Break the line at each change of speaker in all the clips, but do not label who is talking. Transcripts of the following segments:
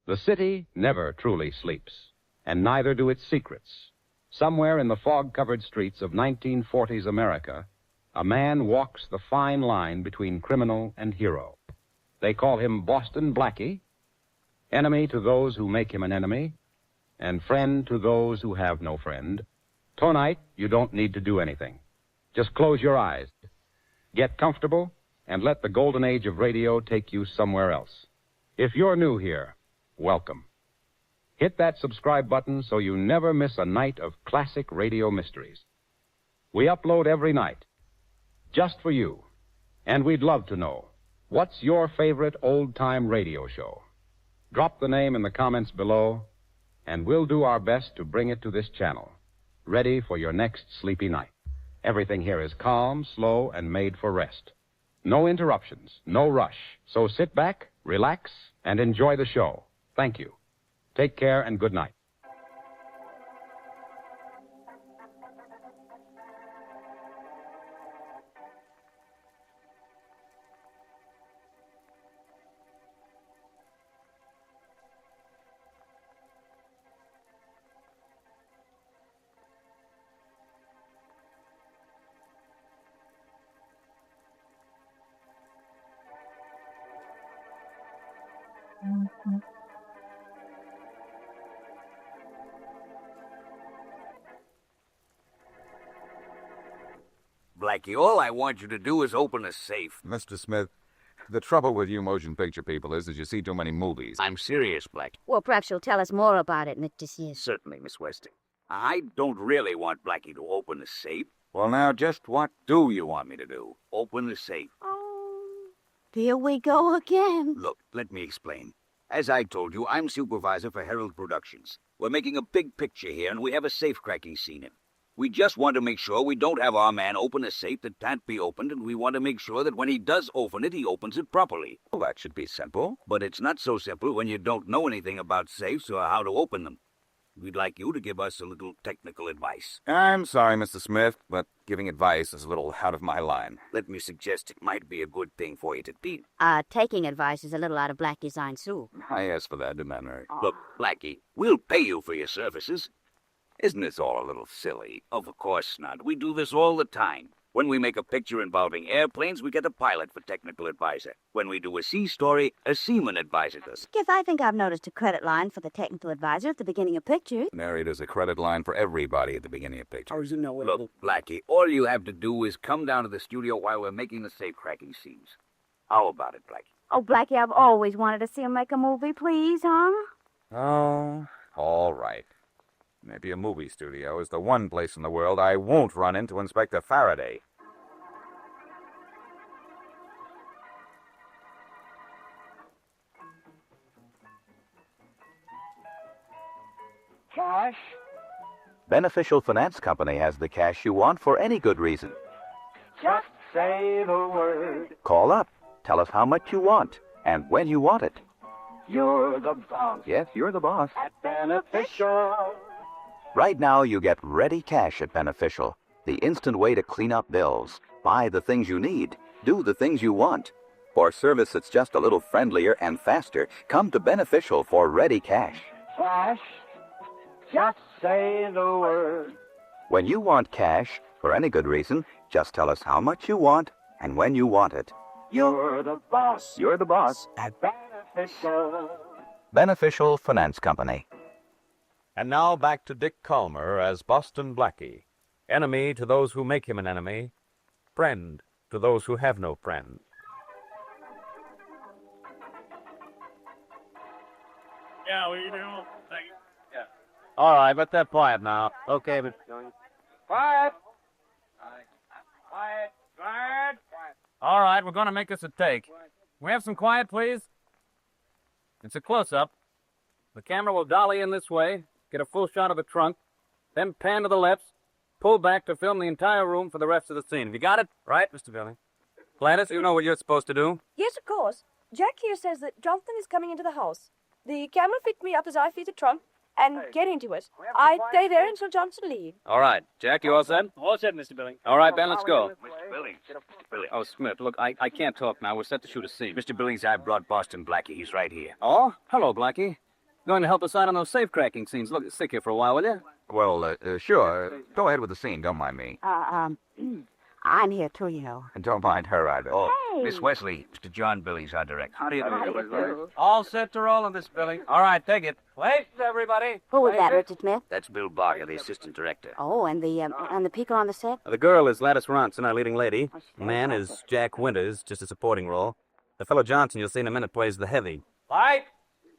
The city never truly sleeps, and neither do its secrets. Somewhere in the fog-covered streets of 1940s America, a man walks the fine line between criminal and hero. They call him Boston Blackie, enemy to those who make him an enemy, and friend to those who have no friend. Tonight, you don't need to do anything. Just close your eyes, get comfortable, and let the golden age of radio take you somewhere else. If you're new here, welcome. Hit that subscribe button so you never miss a night of classic radio mysteries. We upload every night, just for you. And we'd love to know, what's your favorite old-time radio show? Drop the name in the comments below, and we'll do our best to bring it to this channel, ready for your next sleepy night. Everything here is calm, slow, and made for rest. No interruptions, no rush. So sit back, relax, and enjoy the show. Thank you. Take care and good night.
Blackie, all I want you to do is open a safe.
Mr. Smith, the trouble with you motion picture people is that you see too many movies.
I'm serious, Blackie.
Well, perhaps you'll tell us more about it, Mr. Smith.
Certainly, Miss Westing. I don't really want Blackie to open the safe.
Well, now, just what
Do you want me to do? Open the safe.
Oh, here we go again.
Look, let me explain. As I told you, I'm supervisor for Herald Productions. We're making a big picture here, and we have a safe-cracking scene in. We just want to make sure we don't have our man open a safe that can't be opened, and we want to make sure that when he does open it, he opens it properly.
Well, that should be simple.
But it's not so simple when you don't know anything about safes or how to open them. We'd like you to give us a little technical advice.
I'm sorry, Mr. Smith, but giving advice is a little out of my line.
Let me suggest it might be a good thing for you to teach.
Taking advice is a little out of Blackie's line, too.
I asked for that, didn't I, Mary?
Look, Blackie, we'll pay you for your services.
Isn't this all a little silly?
Of course not. We do this all the time. When we make a picture involving airplanes, we get a pilot for technical advisor. When we do a sea story, a seaman advises us.
Skip, I think I've noticed a credit line for the technical advisor at the beginning of pictures.
Mary, there's a credit line for everybody at the beginning of pictures.
Look, Blackie, all you have to do is come down to the studio while we're making the safe-cracking scenes. How about it, Blackie?
Oh, Blackie, I've always wanted to see him make a movie, please, huh?
Oh, all right. Maybe a movie studio is the one place in the world I won't run into Inspector Faraday.
Cash?
Beneficial Finance Company has the cash you want for any good reason.
Just say the word.
Call up. Tell us how much you want and when you want it.
You're the boss.
Yes, you're the boss.
At Beneficial.
Right now, you get ready cash at Beneficial, the instant way to clean up bills, buy the things you need, do the things you want. For service that's just a little friendlier and faster, come to Beneficial for ready cash.
Cash? Just say the word.
When you want cash, for any good reason, just tell us how much you want and when you want it.
You're the boss.
You're the boss
At Beneficial.
Beneficial Finance Company.
And now back to Dick Calmer as Boston Blackie, enemy to those who make him an enemy, friend to those who have no friend.
Yeah, what are you doing? Thank you. Yeah.
All right, but they're quiet now. Okay, but...
Quiet! Quiet! Quiet!
All right, we're going to make this a take. Can we have some quiet, please? It's a close-up. The camera will dolly in this way, get a full shot of the trunk, then pan to the left, pull back to film the entire room for the rest of the scene. Have you got it? Right, Mr. Billy? Gladys, you know what you're supposed to do?
Yes, of course. Jack here says that Jonathan is coming into the house. The camera feed me up as I feed the trunk and get into it. I stay there until Johnson leaves.
All right. Jack, you all set?
All set, Mr. Billy.
All right, Ben, let's go.
Mr. Billings. Mr. Billings.
Oh, Smith, look, I can't talk now. We're set to shoot a scene.
Mr. Billings, I brought Boston Blackie. He's right here.
Oh? Hello, Blackie. Going to help us out on those safe cracking scenes. Look, stick here for a while, will you?
Well, sure. Go ahead with the scene. Don't mind me.
I'm here too, you know.
And don't mind her either.
Oh,
Hey.
Miss Wesley, Mr. John Billings, our director. How do you do?
All set to roll on this, Billy. All right, take it. Wait, everybody.
Who was that, Richard Smith?
That's Bill Barker, the assistant director.
Oh, and the people on the set?
The girl is Gladys Ronson, our leading lady. The man is Jack Winters, just a supporting role. The fellow Johnson you'll see in a minute plays the heavy. Light!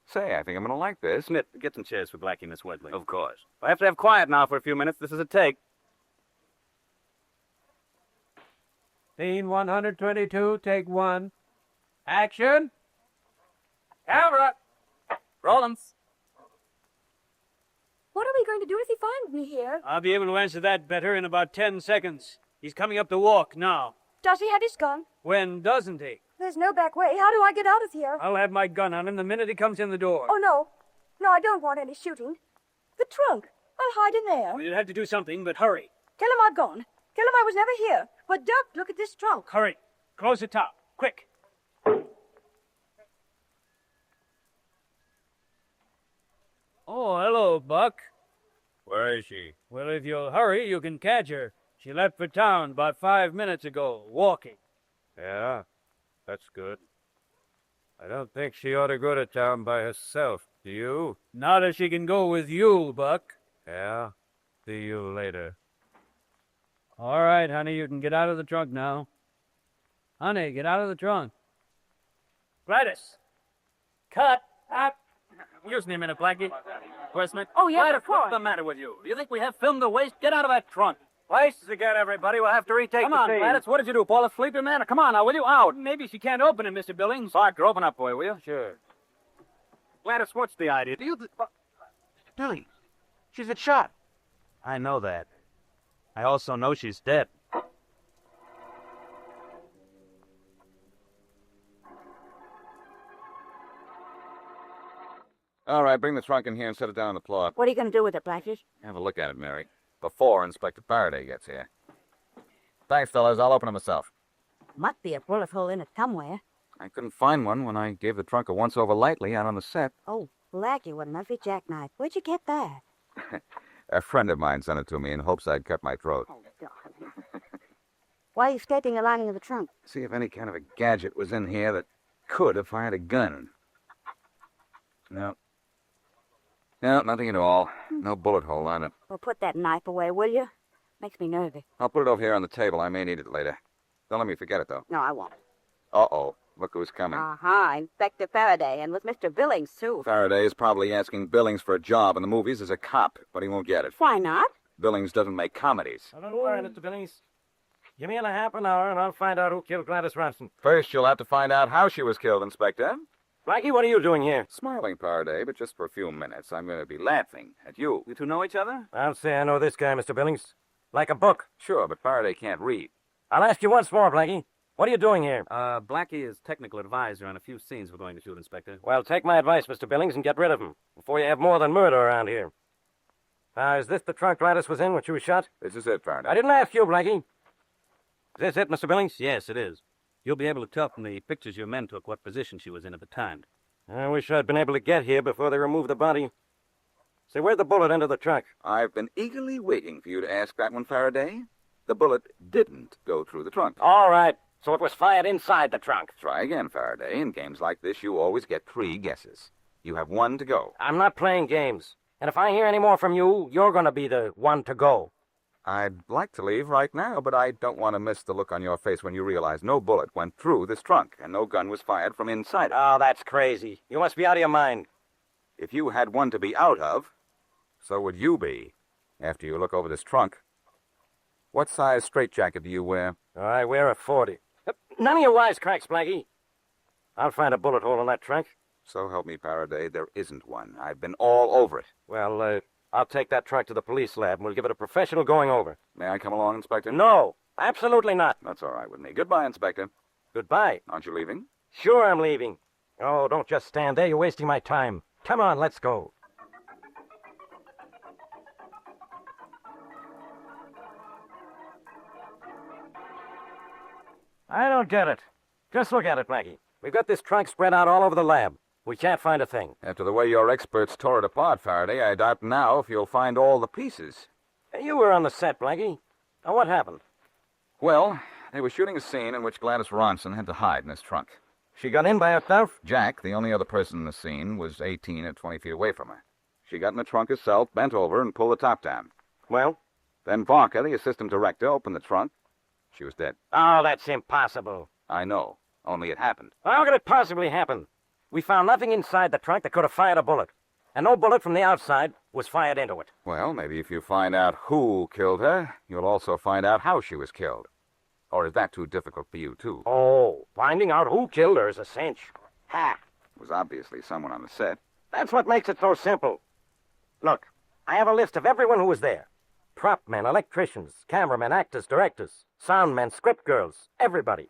Say, I think I'm going to like this.
Smith, get some chairs for Blackie, Miss Wesley.
Of course.
I have to have quiet now for a few minutes. This is a take.
Scene 122, take 1. Action. Camera.
Rollins.
What are we going to do if he finds me here?
I'll be able to answer that better in about 10 seconds. He's coming up the walk now.
Does he have his gun?
When doesn't he?
There's no back way. How do I get out of here?
I'll have my gun on him the minute he comes in the door.
Oh, no. No, I don't want any shooting. The trunk. I'll hide in there.
Well, you'll have to do something, but hurry.
Tell him I've gone. Tell him I was never here. But, Doc, look at this trunk.
Hurry. Close the top. Quick. Oh, hello, Buck.
Where is she?
Well, if you'll hurry, you can catch her. She left for town about 5 minutes ago, walking.
Yeah, that's good. I don't think she ought to go to town by herself. Do you?
Not if she can go with you, Buck.
Yeah. See you later.
All right, honey, you can get out of the trunk now. Honey, get out of the trunk. Gladys. Cut. Up.
Excuse me a minute, Blackie. Where's Smith?
Oh, yes,
Gladys,
of course.
what's the matter with you? Do you think we have film to waste? Get out of that trunk. Places again, everybody. We'll have to retake
Come
the
on,
scene.
Gladys,
what did you do, Paul? A sleeping man? Come on now, will you? Out.
Maybe she can't open it, Mr. Billings.
Parker, open up for you, will you? Sure. Gladys, what's the idea? Do you...
Billy, she's been shot.
I know that. I also know she's dead.
All right, bring the trunk in here and set it down on the plot.
What are you going to do with it, Blackie?
Have a look at it, Mary. Before Inspector Faraday gets here. Thanks, fellas. I'll open it myself.
Must be a bullet hole in it somewhere.
I couldn't find one when I gave the trunk a once-over lightly out on the set.
Oh, Blackie, what an ugly jackknife. Where'd you get that?
A friend of mine sent it to me in hopes I'd cut my throat.
Oh, darling. Why are you scraping the lining of the trunk?
See if any kind of a gadget was in here that could have fired a gun. No. No, nothing at all. No bullet hole on it.
Well, put that knife away, will you? Makes me nervous.
I'll put it over here on the table. I may need it later. Don't let me forget it, though.
No, I won't.
Uh-oh. Look who's coming.
Uh-huh, Inspector Faraday, and with Mr. Billings, too.
Faraday is probably asking Billings for a job in the movies as a cop, but he won't get it.
Why not?
Billings doesn't make comedies.
Don't worry, Mr. Billings. Give me a half an hour, and I'll find out who killed Gladys Ronson.
First, you'll have to find out how she was killed, Inspector.
Blackie, what are you doing here?
Smiling, Faraday, but just for a few minutes. I'm going to be laughing at you.
You two know each other?
I'll say I know this guy, Mr. Billings. Like a book.
Sure, but Faraday can't read.
I'll ask you once more, Blackie. What are you doing here?
Blackie is technical advisor on a few scenes we're going to shoot, Inspector.
Well, take my advice, Mr. Billings, and get rid of him before you have more than murder around here. Is this the trunk Gladys was in when she was shot?
This is it, Faraday.
I didn't ask you, Blackie. Is this it, Mr. Billings?
Yes, it is. You'll be able to tell from the pictures your men took what position she was in at the time.
I wish I'd been able to get here before they removed the body. Say, where'd the bullet enter the trunk?
I've been eagerly waiting for you to ask that one, Faraday. The bullet didn't go through the trunk.
All right. So it was fired inside the trunk.
Try again, Faraday. In games like this, you always get 3 guesses. You have 1 to go.
I'm not playing games. And if I hear any more from you, you're going to be the one to go.
I'd like to leave right now, but I don't want to miss the look on your face when you realize no bullet went through this trunk and no gun was fired from inside it.
Oh, that's crazy. You must be out of your mind.
If you had one to be out of, so would you be after you look over this trunk. What size straitjacket do you wear?
I wear a 40. None of your wisecracks, Blackie. I'll find a bullet hole in that trunk.
So help me, Faraday, there isn't one. I've been all over it.
Well, I'll take that trunk to the police lab and we'll give it a professional going over.
May I come along, Inspector?
No, absolutely not.
That's all right with me. Goodbye, Inspector.
Goodbye.
Aren't you leaving?
Sure I'm leaving. Oh, don't just stand there. You're wasting my time. Come on, let's go. I don't get it. Just look at it, Blackie. We've got this trunk spread out all over the lab.
We can't find a thing.
After the way your experts tore it apart, Faraday, I doubt now if you'll find all the pieces.
You were on the set, Blackie. Now, what happened?
Well, they were shooting a scene in which Gladys Ronson had to hide in his trunk.
She got in by herself?
Jack, the only other person in the scene, was 18 and 20 feet away from her. She got in the trunk herself, bent over, and pulled the top down.
Well?
Then Parker, the assistant director, opened the trunk. She was dead.
Oh, that's impossible.
I know. Only it happened.
How could it possibly happen? We found nothing inside the trunk that could have fired a bullet. And no bullet from the outside was fired into it.
Well, maybe if you find out who killed her, you'll also find out how she was killed. Or is that too difficult for you, too?
Oh, finding out who killed her is a cinch. Ha!
It was obviously someone on the set.
That's what makes it so simple. Look, I have a list of everyone who was there. Prop men, electricians, cameramen, actors, directors, sound men, script girls, everybody.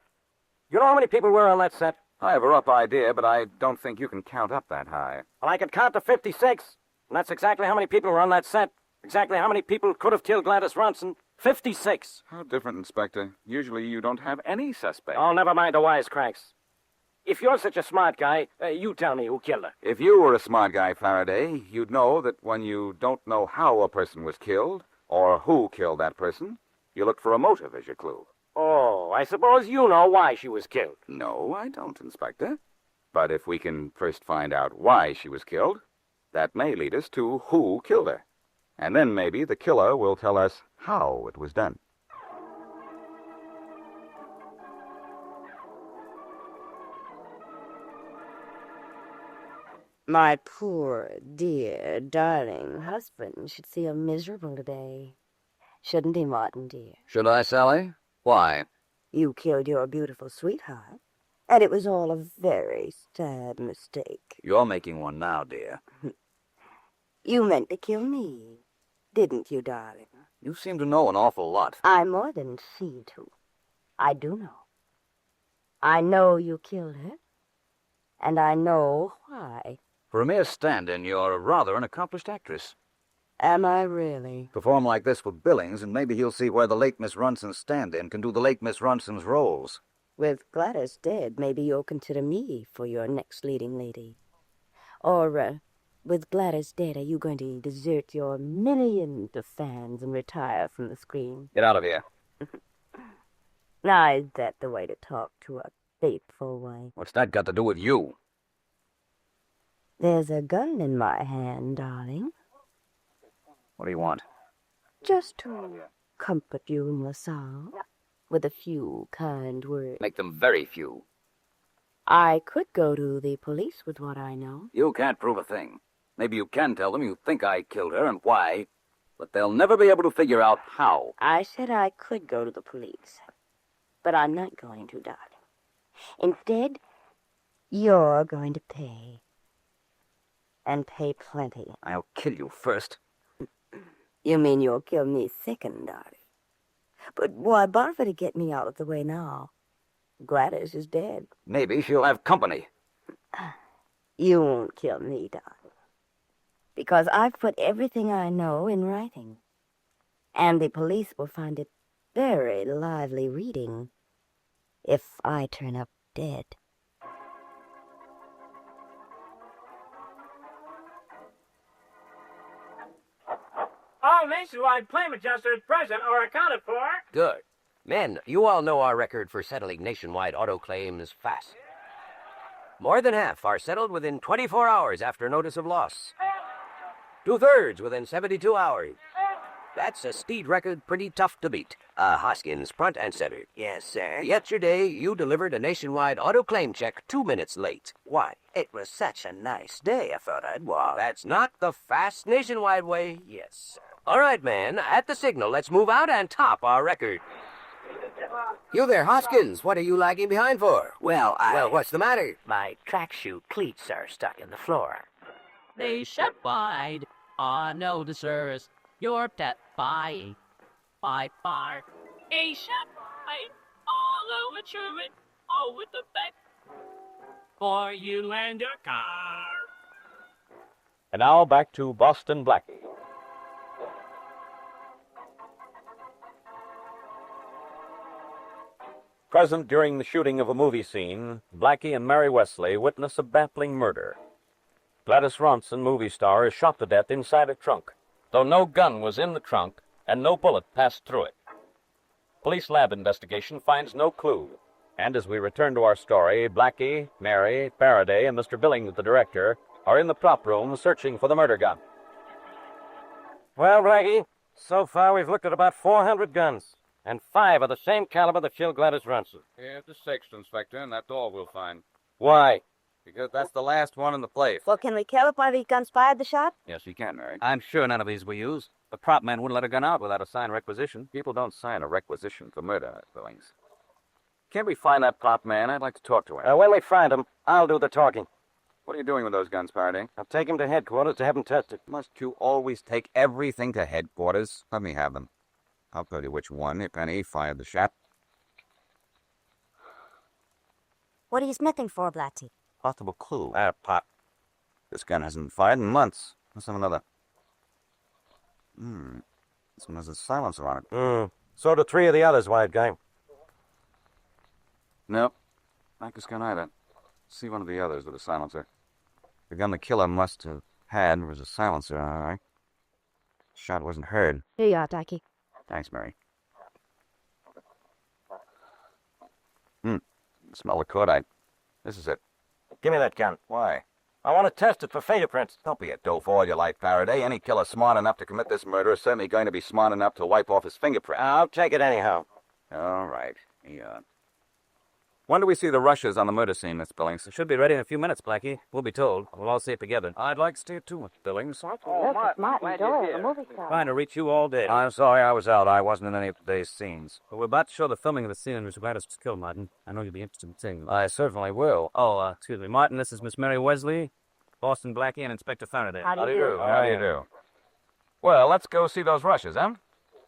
You know how many people were on that set?
I have a rough idea, but I don't think you can count up that high.
Well, I could count to 56. And that's exactly how many people were on that set. Exactly how many people could have killed Gladys Ronson. 56.
How different, Inspector. Usually you don't have any suspect.
Oh, never mind the wisecracks. If you're such a smart guy, you tell me who killed her.
If you were a smart guy, Faraday, you'd know that when you don't know how a person was killed, or who killed that person, you look for a motive as your clue.
Oh, I suppose you know why she was killed.
No, I don't, Inspector. But if we can first find out why she was killed, that may lead us to who killed her. And then maybe the killer will tell us how it was done.
My poor, dear, darling husband should feel miserable today. Shouldn't he, Martin, dear?
Should I, Sally? Why?
You killed your beautiful sweetheart, and it was all a very sad mistake.
You're making one now, dear.
You meant to kill me, didn't you, darling?
You seem to know an awful lot.
I more than seem to. I do know. I know you killed her, and I know why.
For a mere stand-in, you're rather an accomplished actress.
Am I really?
Perform like this with Billings, and maybe he'll see where the late Miss Ronson's stand-in can do the late Miss Ronson's roles.
With Gladys dead, maybe you'll consider me for your next leading lady. Or, with Gladys dead, are you going to desert your millions of fans and retire from the screen?
Get out of here.
Now, is that the way to talk to a faithful wife?
What's that got to do with you?
There's a gun in my hand, darling.
What do you want?
Just to comfort you in LaSalle with a few kind words.
Make them very few.
I could go to the police with what I know.
You can't prove a thing. Maybe you can tell them you think I killed her and why, but they'll never be able to figure out how.
I said I could go to the police, but I'm not going to, darling. Instead, you're going to pay. And pay plenty.
I'll kill you first.
You mean you'll kill me second, darling? But why bother to get me out of the way now? Gladys is dead.
Maybe she'll have company.
You won't kill me, darling. Because I've put everything I know in writing. And the police will find it very lively reading if I turn up dead.
All nationwide claim adjusters present or accounted for.
Good. Men, you all know our record for settling nationwide auto claims fast. More than half are settled within 24 hours after notice of loss. 2/3 within 72 hours. That's a speed record pretty tough to beat. Hoskins, front and center.
Yes, sir.
Yesterday, you delivered a nationwide auto claim check 2 minutes late. Why?
It was such a nice day, I thought I'd walk.
That's not the fast nationwide way.
Yes, sir.
All right, man. At the signal, let's move out and top our record. You there, Hoskins. What are you lagging behind for?
Well,
Well, what's the matter?
My track shoe cleats are stuck in the floor.
Nationwide noticers, your pet by far. Nationwide, all over Truman, all with the back for you and your car.
And now back to Boston Blackie. Present during the shooting of a movie scene, Blackie and Mary Wesley witness a baffling murder. Gladys Ronson, movie star, is shot to death inside a trunk, though no gun was in the trunk and no bullet passed through it. Police lab investigation finds no clue. And as we return to our story, Blackie, Mary, Faraday, and Mr. Billings, the director, are in the prop room searching for the murder gun.
Well, Blackie, so far we've looked at about 400 guns, and 5 of the same caliber that killed Gladys Ronson.
Yeah, the sixth, Inspector, and that's all we'll find.
Why?
Because that's the last one in the place.
Well, can we tell if one of these guns fired the shot?
Yes, you can, Mary.
I'm sure none of these were used. The prop man wouldn't let a gun out without a signed requisition.
People don't sign a requisition for murder, Billings. Can't we find that prop man? I'd like to talk to him.
When we find him, I'll do the talking.
What are you doing with those guns, Faraday?
I'll take him to headquarters to have him tested.
Must you always take everything to headquarters? Let me have them. I'll tell you which one, if any, fired the shot.
What are you smithing for, Blatty?
Possible clue.
Pop.
This gun hasn't been fired in months. Let's have another. This one has a silencer on it.
So do 3 of the others, white guy.
Nope. Not this gun either. See one of the others with a silencer. The gun the killer must have had was a silencer, all right. Shot wasn't heard.
Here you are, Blackie.
Thanks, Mary. Smell the cordite. This is it.
Give me that gun.
Why?
I want to test it for fingerprints.
Don't be a dope for all you like, Faraday. Any killer smart enough to commit this murder is certainly going to be smart enough to wipe off his fingerprint.
I'll take it anyhow.
All right. Yeah. When do we see the rushes on the murder scene, Miss Billings?
It should be ready in a few minutes, Blackie. We'll be told. We'll all see it together.
I'd like to see it too, Miss Billings.
Martin Doyle, the movie star.
Trying to reach you all day.
I'm sorry I was out. I wasn't in any of today's scenes.
But we're about to show the filming of the scene in which Gladys was killed, Martin. I know you'll be interested in seeing them.
I certainly will.
Oh, excuse me. Martin, this is Miss Mary Wesley, Boston Blackie, and Inspector Faraday.
How do you do?
How do you do? Well, let's go see those rushes, huh?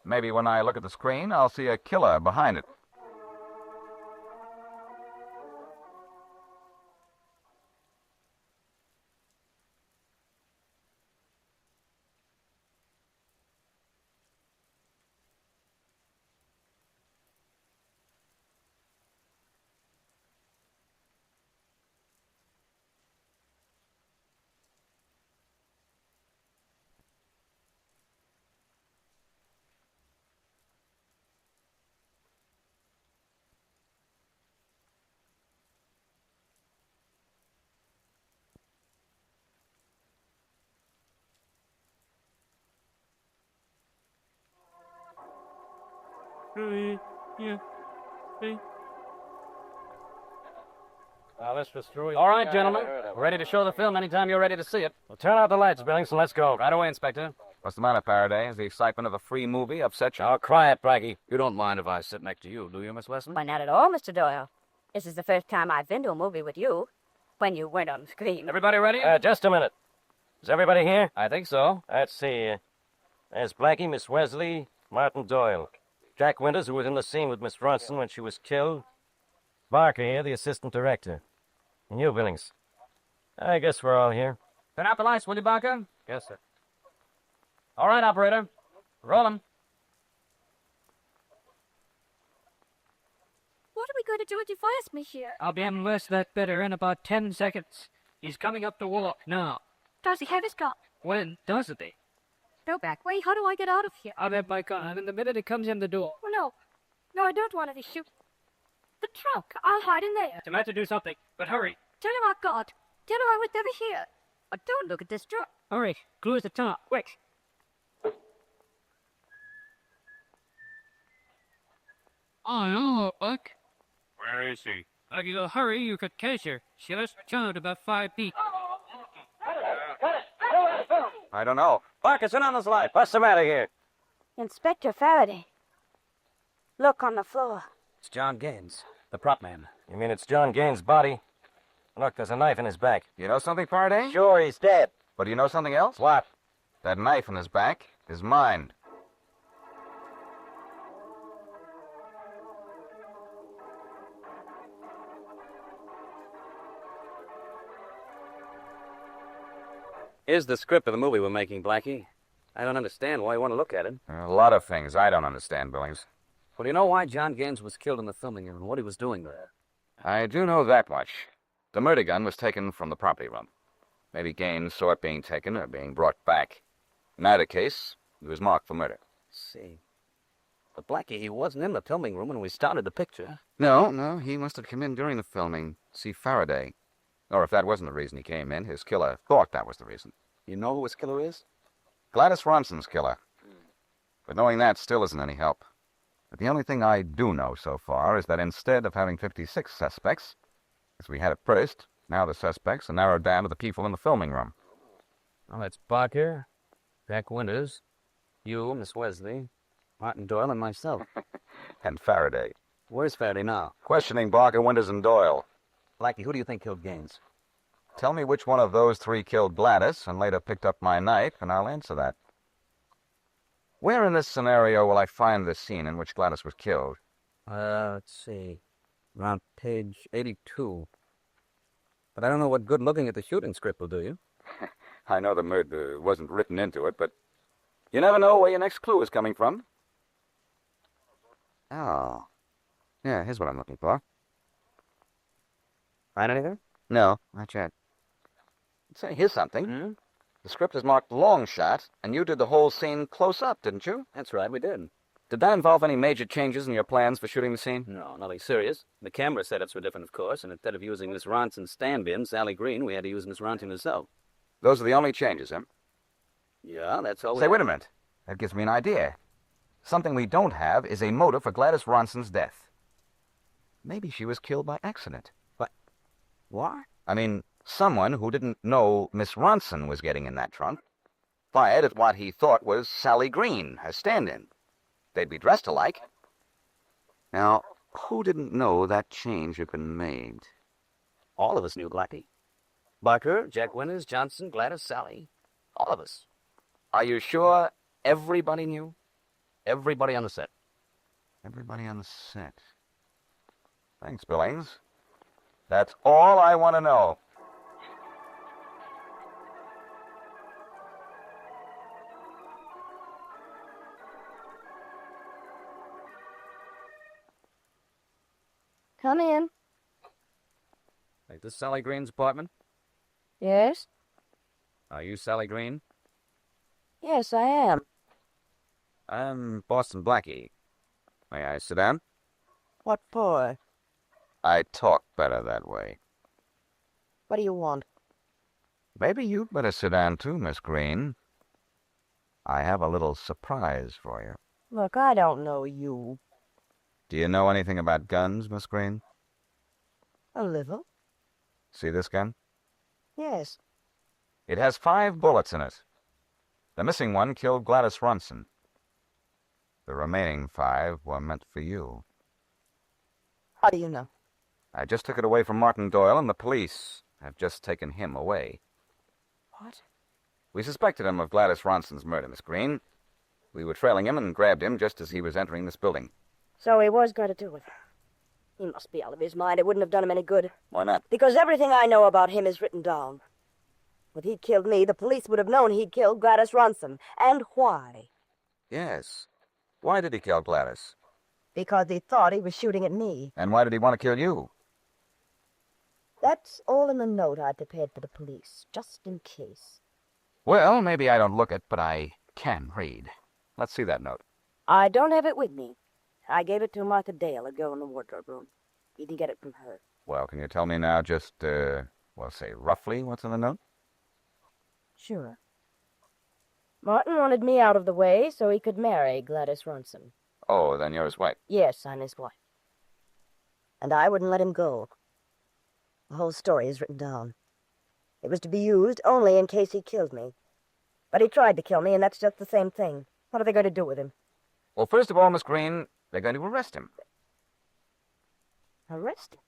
Maybe when I look at the screen, I'll see a killer behind it.
This was through.
All right, gentlemen. We're ready to show the film anytime you're ready to see it.
Well, turn out the lights, Billings, and let's go.
Right away, Inspector.
What's the matter, Faraday? Is the excitement of a free movie upset you?
Oh, quiet, Blackie.
You don't mind if I sit next to you, do you, Miss Wesley?
Why, not at all, Mr. Doyle. This is the first time I've been to a movie with you, when you weren't on the screen.
Everybody ready?
Just a minute. Is everybody here?
I think so.
Let's see. There's Blackie, Miss Wesley, Martin Doyle. Jack Winters, who was in the scene with Miss Ronson when she was killed. Barker here, the assistant director. And you, Billings. I guess we're all here.
Turn out the lights, will you, Barker?
Yes, sir.
All right, operator. Roll 'em.
What are we going to do if you force me here?
I'll be having less of that bitter in about 10 seconds. He's coming up the walk now.
Does he have his gun?
When doesn't he?
No, back way. How do I get out of here?
I'll have my gun, and the minute it comes in the door.
Oh, no. No, I don't want to shoot. The trunk. I'll hide in there.
I'm out to do something, but hurry.
Tell him I got. Tell him I was never here. But don't look at this trunk.
Hurry. Glue at the top. Quick. Oh, no, Buck.
Where is he?
If you hurry, you could catch her. She left child about 5 feet.
I don't know.
Barker, sit on the slide. What's the matter here?
Inspector Faraday. Look on the floor.
It's John Gaines, the prop man. You mean it's John Gaines' body? Look, there's a knife in his back.
You know something, Faraday?
Sure, he's dead.
But do you know something else?
What?
That knife in his back is mine.
Here's the script of the movie we're making, Blackie. I don't understand why you want to look at it.
There are a lot of things I don't understand, Billings.
Well, you know why John Gaines was killed in the filming room and what he was doing there?
I do know that much. The murder gun was taken from the property room. Maybe Gaines saw it being taken or being brought back. In either case, he was marked for murder.
See. But Blackie, he wasn't in the filming room when we started the picture.
No, he must have come in during the filming. See Faraday. Or if that wasn't the reason he came in, his killer thought that was the reason.
You know who his killer is?
Gladys Ronson's killer. But knowing that still isn't any help. But the only thing I do know so far is that instead of having 56 suspects, as we had at first, now the suspects are narrowed down to the people in the filming room.
Well, that's Barker, Jack Winters, you, Miss Wesley, Martin Doyle, and myself.
And Faraday.
Where's Faraday now?
Questioning Barker, Winters, and Doyle.
Blackie, who do you think killed Gaines?
Tell me which one of those three killed Gladys and later picked up my knife, and I'll answer that. Where in this scenario will I find the scene in which Gladys was killed?
Let's see. Around page 82. But I don't know what good looking at the shooting script will do you.
I know the murder wasn't written into it, but you never know where your next clue is coming from. Oh. Yeah, here's what I'm looking for.
Find anything?
No, not yet. Say, here's something.
Hmm?
The script is marked long shot, and you did the whole scene close up, didn't you?
That's right, we did.
Did that involve any major changes in your plans for shooting the scene?
No, nothing serious. The camera setups were different, of course, and instead of using Miss Ronson's stand-in, Sally Green, we had to use Miss Ronson herself.
Those are the only changes, huh?
Yeah, that's all we
Say,
had.
wait a minute. That gives me an idea. Something we don't have is a motive for Gladys Ronson's death. Maybe she was killed by accident.
What?
I mean, someone who didn't know Miss Ronson was getting in that trunk fired at what he thought was Sally Green, her stand-in. They'd be dressed alike. Now, who didn't know that change had been made?
All of us knew Blackie. Barker, Jack Winters, Johnson, Gladys, Sally. All of us.
Are you sure everybody knew?
Everybody on the set.
Everybody on the set. Thanks, Billings. That's all I want to know.
Come in.
Is this Sally Green's apartment?
Yes?
Are you Sally Green?
Yes, I am.
I'm Boston Blackie. May I sit down?
What for?
I talk better that way.
What do you want?
Maybe you'd better sit down too, Miss Green. I have a little surprise for you.
Look, I don't know you.
Do you know anything about guns, Miss Green?
A little.
See this gun?
Yes.
It has 5 bullets in it. The missing one killed Gladys Ronson. The remaining 5 were meant for you.
How do you know?
I just took it away from Martin Doyle, and the police have just taken him away.
What?
We suspected him of Gladys Ronson's murder, Miss Green. We were trailing him and grabbed him just as he was entering this building.
So he was going to do it. He must be out of his mind. It wouldn't have done him any good.
Why not?
Because everything I know about him is written down. If he'd killed me, the police would have known he'd killed Gladys Ronson. And why?
Yes. Why did he kill Gladys?
Because he thought he was shooting at me.
And why did he want to kill you?
That's all in the note I prepared for the police, just in case.
Well, maybe I don't look it, but I can read. Let's see that note.
I don't have it with me. I gave it to Martha Dale, a girl in the wardrobe room. You can get it from her.
Well, can you tell me now just, say roughly what's in the note?
Sure. Martin wanted me out of the way so he could marry Gladys Ronson.
Oh, then you're his wife.
Yes, I'm his wife. And I wouldn't let him go. The whole story is written down. It was to be used only in case he killed me. But he tried to kill me, and that's just the same thing. What are they going to do with him?
Well, first of all, Miss Green, they're going to arrest him.
Arrest him?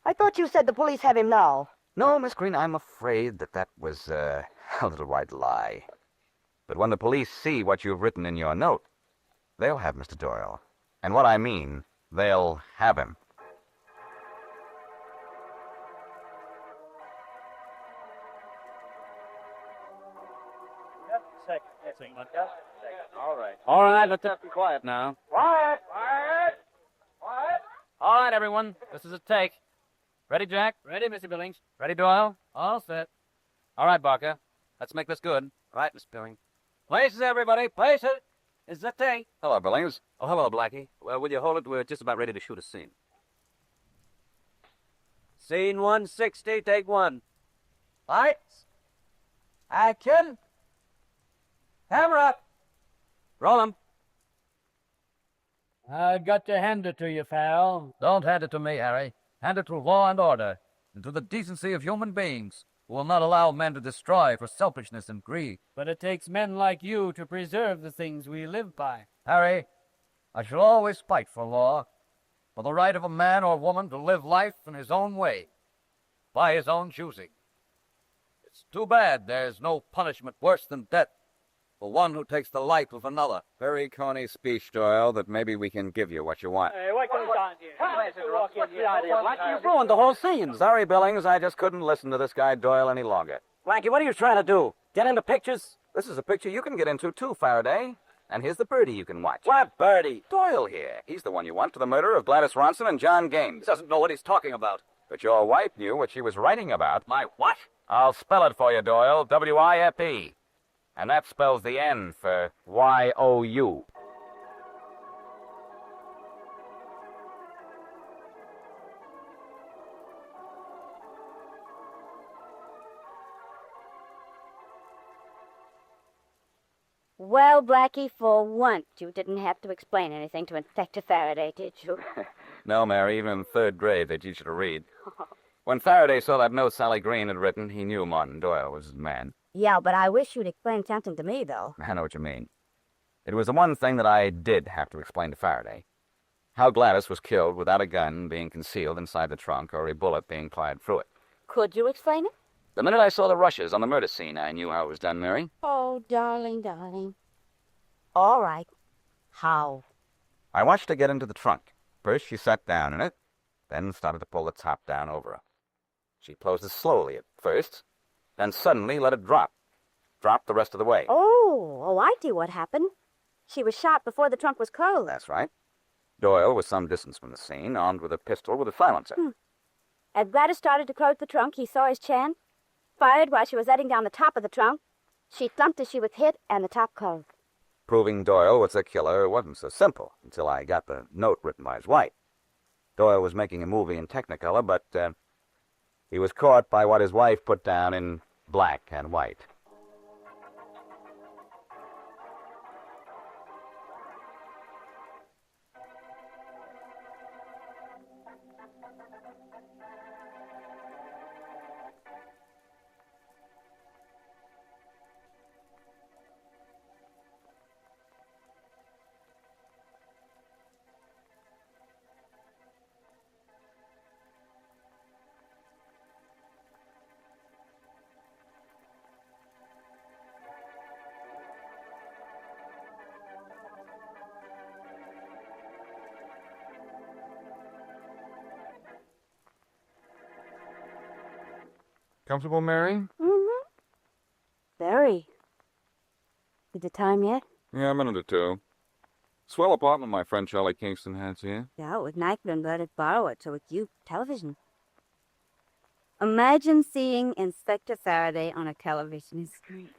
I thought you said the police have him now.
No, Miss Green, I'm afraid that was a little white lie. But when the police see what you've written in your note, they'll have Mr. Doyle. And what I mean, they'll have him.
Just a second.
All right, let's have some quiet now.
Quiet! Quiet! Quiet!
All right, everyone. This is a take. Ready, Jack?
Ready, Mr. Billings?
Ready, Doyle?
All set.
All right, Barker. Let's make this good.
Right, Miss Billings.
Places, everybody. Places. It's the take.
Hello, Billings.
Oh, hello, Blackie. Well, will you hold it? We're just about ready to shoot a scene. Scene 160, take one.
Lights. Action. Camera.
Roll 'em.
I've got to hand it to you, pal.
Don't hand it to me, Harry. Hand it to law and order, and to the decency of human beings, who will not allow men to destroy for selfishness and greed.
But it takes men like you to preserve the things we live by.
Harry, I shall always fight for law, for the right of a man or woman to live life in his own way, by his own choosing. It's too bad there's no punishment worse than death for one who takes the life of another.
Very corny speech, Doyle, that maybe we can give you what you want.
Hey, what goes on here? What's the idea, Blackie?
You've ruined the whole scene.
Sorry, Billings, I just couldn't listen to this guy Doyle any longer.
Blackie, what are you trying to do? Get into pictures?
This is a picture you can get into, too, Faraday. And here's the birdie you can watch.
What birdie?
Doyle here. He's the one you want for the murder of Gladys Ronson and John Gaines.
He doesn't know what he's talking about.
But your wife knew what she was writing about.
My what?
I'll spell it for you, Doyle. W-I-F-E. And that spells the N for Y-O-U.
Well, Blackie, for once you didn't have to explain anything to Inspector Faraday, did you?
No, Mary, even in third grade they teach you to read. When Faraday saw that note Sally Green had written, he knew Martin Doyle was his man.
Yeah, but I wish you'd explain something to me, though.
I know what you mean. It was the one thing that I did have to explain to Faraday. How Gladys was killed without a gun being concealed inside the trunk or a bullet being fired through it.
Could you explain it?
The minute I saw the rushes on the murder scene, I knew how it was done, Mary.
Oh, darling, darling. All right. How?
I watched her get into the trunk. First, she sat down in it, then started to pull the top down over her. She closed it slowly at first, then suddenly let it drop. Dropped the rest of the way.
Oh, I see what happened. She was shot before the trunk was closed.
That's right. Doyle was some distance from the scene, armed with a pistol with a silencer.
As Gladys started to close the trunk, he saw his chance, fired while she was letting down the top of the trunk. She thumped as she was hit, and the top closed.
Proving Doyle was a killer wasn't so simple until I got the note written by his wife. Doyle was making a movie in Technicolor, but he was caught by what his wife put down in black and white.
Comfortable, Mary?
Mm-hmm. Very. Is the time yet?
Yeah, a minute or two. Swell apartment my friend Charlie Kingston has here.
Yeah, it was nice of him to let us borrow it, so it's you television. Imagine seeing Inspector Faraday on a television screen.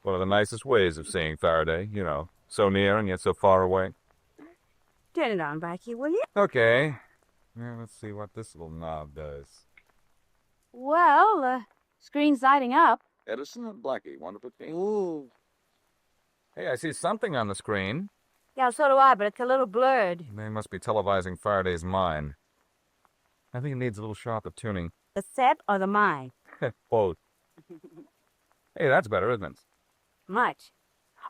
One of the nicest ways of seeing Faraday, you know. So near and yet so far away.
Turn it on, Blackie, will you?
Okay. Yeah, let's see what this little knob does.
Well, screen's lighting up.
Edison and Blackie, wonderful team. Ooh. Hey, I see something on the screen.
Yeah, so do I, but it's a little blurred.
They must be televising Faraday's mind. I think it needs a little sharper tuning.
The set or the mine?
Both. Hey, that's better, isn't it?
Much.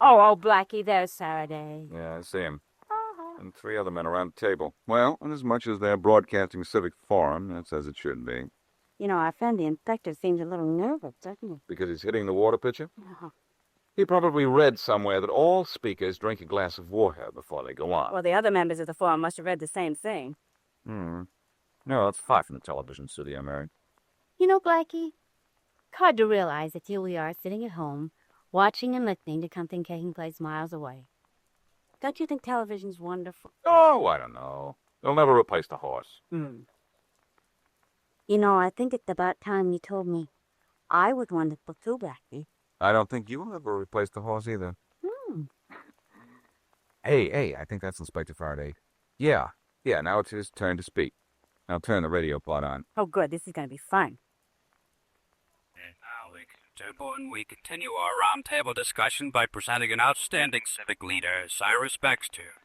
Oh, Blackie, there's Faraday.
Yeah, I see him. And three other men around the table. Well, inasmuch as they're broadcasting civic forum, that's as it should be.
You know, our friend the inspector seems a little nervous, doesn't he?
Because he's hitting the water pitcher?
Uh-huh.
He probably read somewhere that all speakers drink a glass of water before they go on.
Well, the other members of the forum must have read the same thing.
No, that's far from the television studio, Mary.
You know, Blackie, it's hard to realize that here we are sitting at home,
watching and listening to something taking place miles away. Don't you think television's wonderful?
Oh, I don't know. They'll never replace the horse.
You know, I think it's about time you told me I was wonderful too, Blackie.
I don't think you will ever replace the horse either.
Hmm.
Hey, I think that's Inspector Faraday. Yeah, now it's his turn to speak. I'll turn the radio pod on.
Oh, good. This is going to be fun.
And now, we continue our roundtable discussion by presenting an outstanding civic leader, Cyrus Baxter.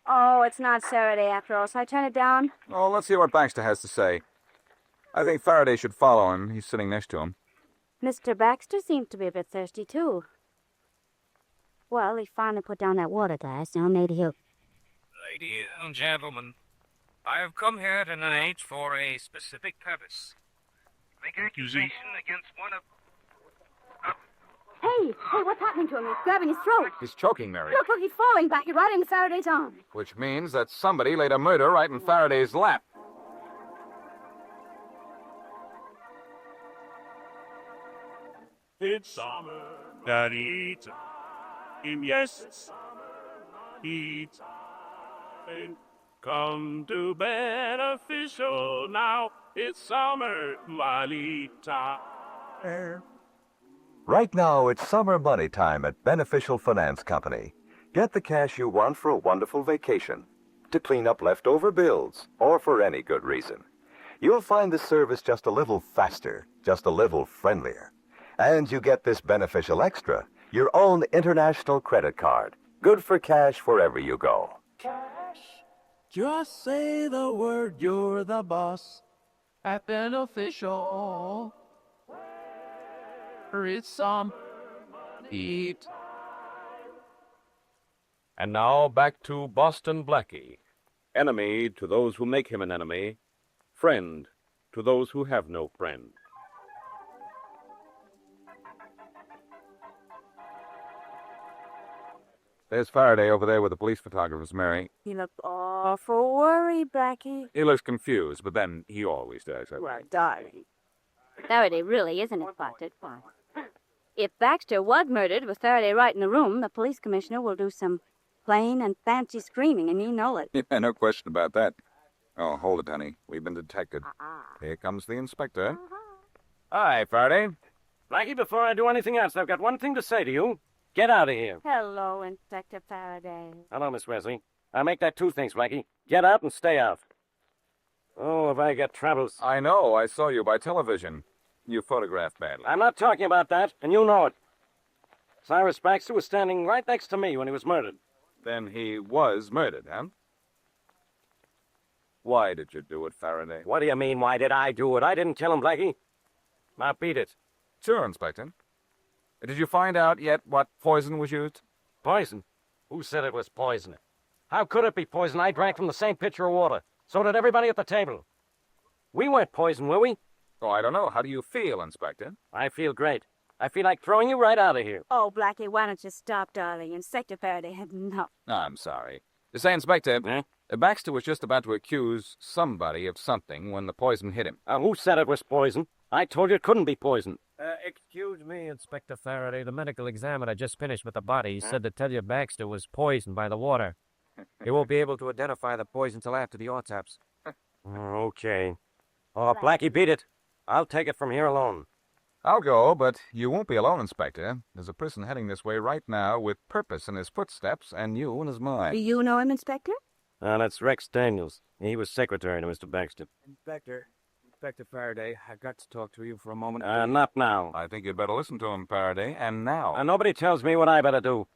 Oh, it's not Saturday after all, so I turn it down.
Oh, let's hear what Baxter has to say. I think Faraday should follow him. He's sitting next to him.
Mr. Baxter seems to be a bit thirsty, too. Well, he finally put down that water glass. Now maybe he'll...
Ladies and gentlemen, I have come here tonight for a specific purpose. Make accusation against one of...
Hey, what's happening to him? He's grabbing his throat.
He's choking, Mary.
Look, he's falling back right into Faraday's arms.
Which means that somebody laid a murder right in Faraday's lap.
It's summer, daddy time. Yes, it's summer, money time. Come to beneficial now. It's summer, money time.
Right now, it's summer money time at Beneficial Finance Company. Get the cash you want for a wonderful vacation, to clean up leftover bills, or for any good reason. You'll find this service just a little faster, just a little friendlier. And you get this beneficial extra, your own international credit card. Good for cash wherever you go.
Cash. Just say the word, you're the boss. At Beneficial. It's some eat.
And now back to Boston Blackie. Enemy to those who make him an enemy. Friend to those who have no friend.
There's Faraday over there with the police photographers, Mary.
He looked awful worried, Blackie.
He looks confused, but then he always does.
Well, darling. Faraday really isn't spotted. Why? If Baxter was murdered with Faraday right in the room, the police commissioner will do some plain and fancy screaming, and you know it.
Yeah, no question about that. Oh, hold it, honey. We've been detected. Here comes the inspector.
Hi, Faraday. Blackie, before I do anything else, I've got one thing to say to you. Get out of here.
Hello, Inspector Faraday.
Hello, Miss Wesley. I'll make that two things, Blackie. Get out and stay out. Oh, if I get troubles.
I know. I saw you by television. You photographed badly.
I'm not talking about that, and you know it. Cyrus Baxter was standing right next to me when he was murdered.
Then he was murdered, huh? Why did you do it, Faraday?
What do you mean, why did I do it? I didn't kill him, Blackie. Now beat it.
Sure, Inspector. Did you find out yet what poison was used?
Poison? Who said it was poison? How could it be poison? I drank from the same pitcher of water. So did everybody at the table. We weren't poisoned, were we?
Oh, I don't know. How do you feel, Inspector?
I feel great. I feel like throwing you right out of here.
Oh, Blackie, why don't you stop, darling? Inspector Faraday had enough.
I'm sorry. Say, Inspector, Baxter was just about to accuse somebody of something when the poison hit him.
Who said it was poison? I told you it couldn't be poison.
Excuse me, Inspector Faraday. The medical examiner just finished with the body. He said to tell you Baxter was poisoned by the water. He won't be able to identify the poison till after the autopsy.
Okay. Oh, Blackie, beat it. I'll take it from here alone.
I'll go, but you won't be alone, Inspector. There's a person heading this way right now with purpose in his footsteps and you in his mind.
Do you know him, Inspector?
That's Rex Daniels. He was secretary to Mr. Baxter.
Inspector Faraday, I've got to talk to you for a moment.
Not now.
I think you'd better listen to him, Faraday, and now.
Nobody tells me what I better do.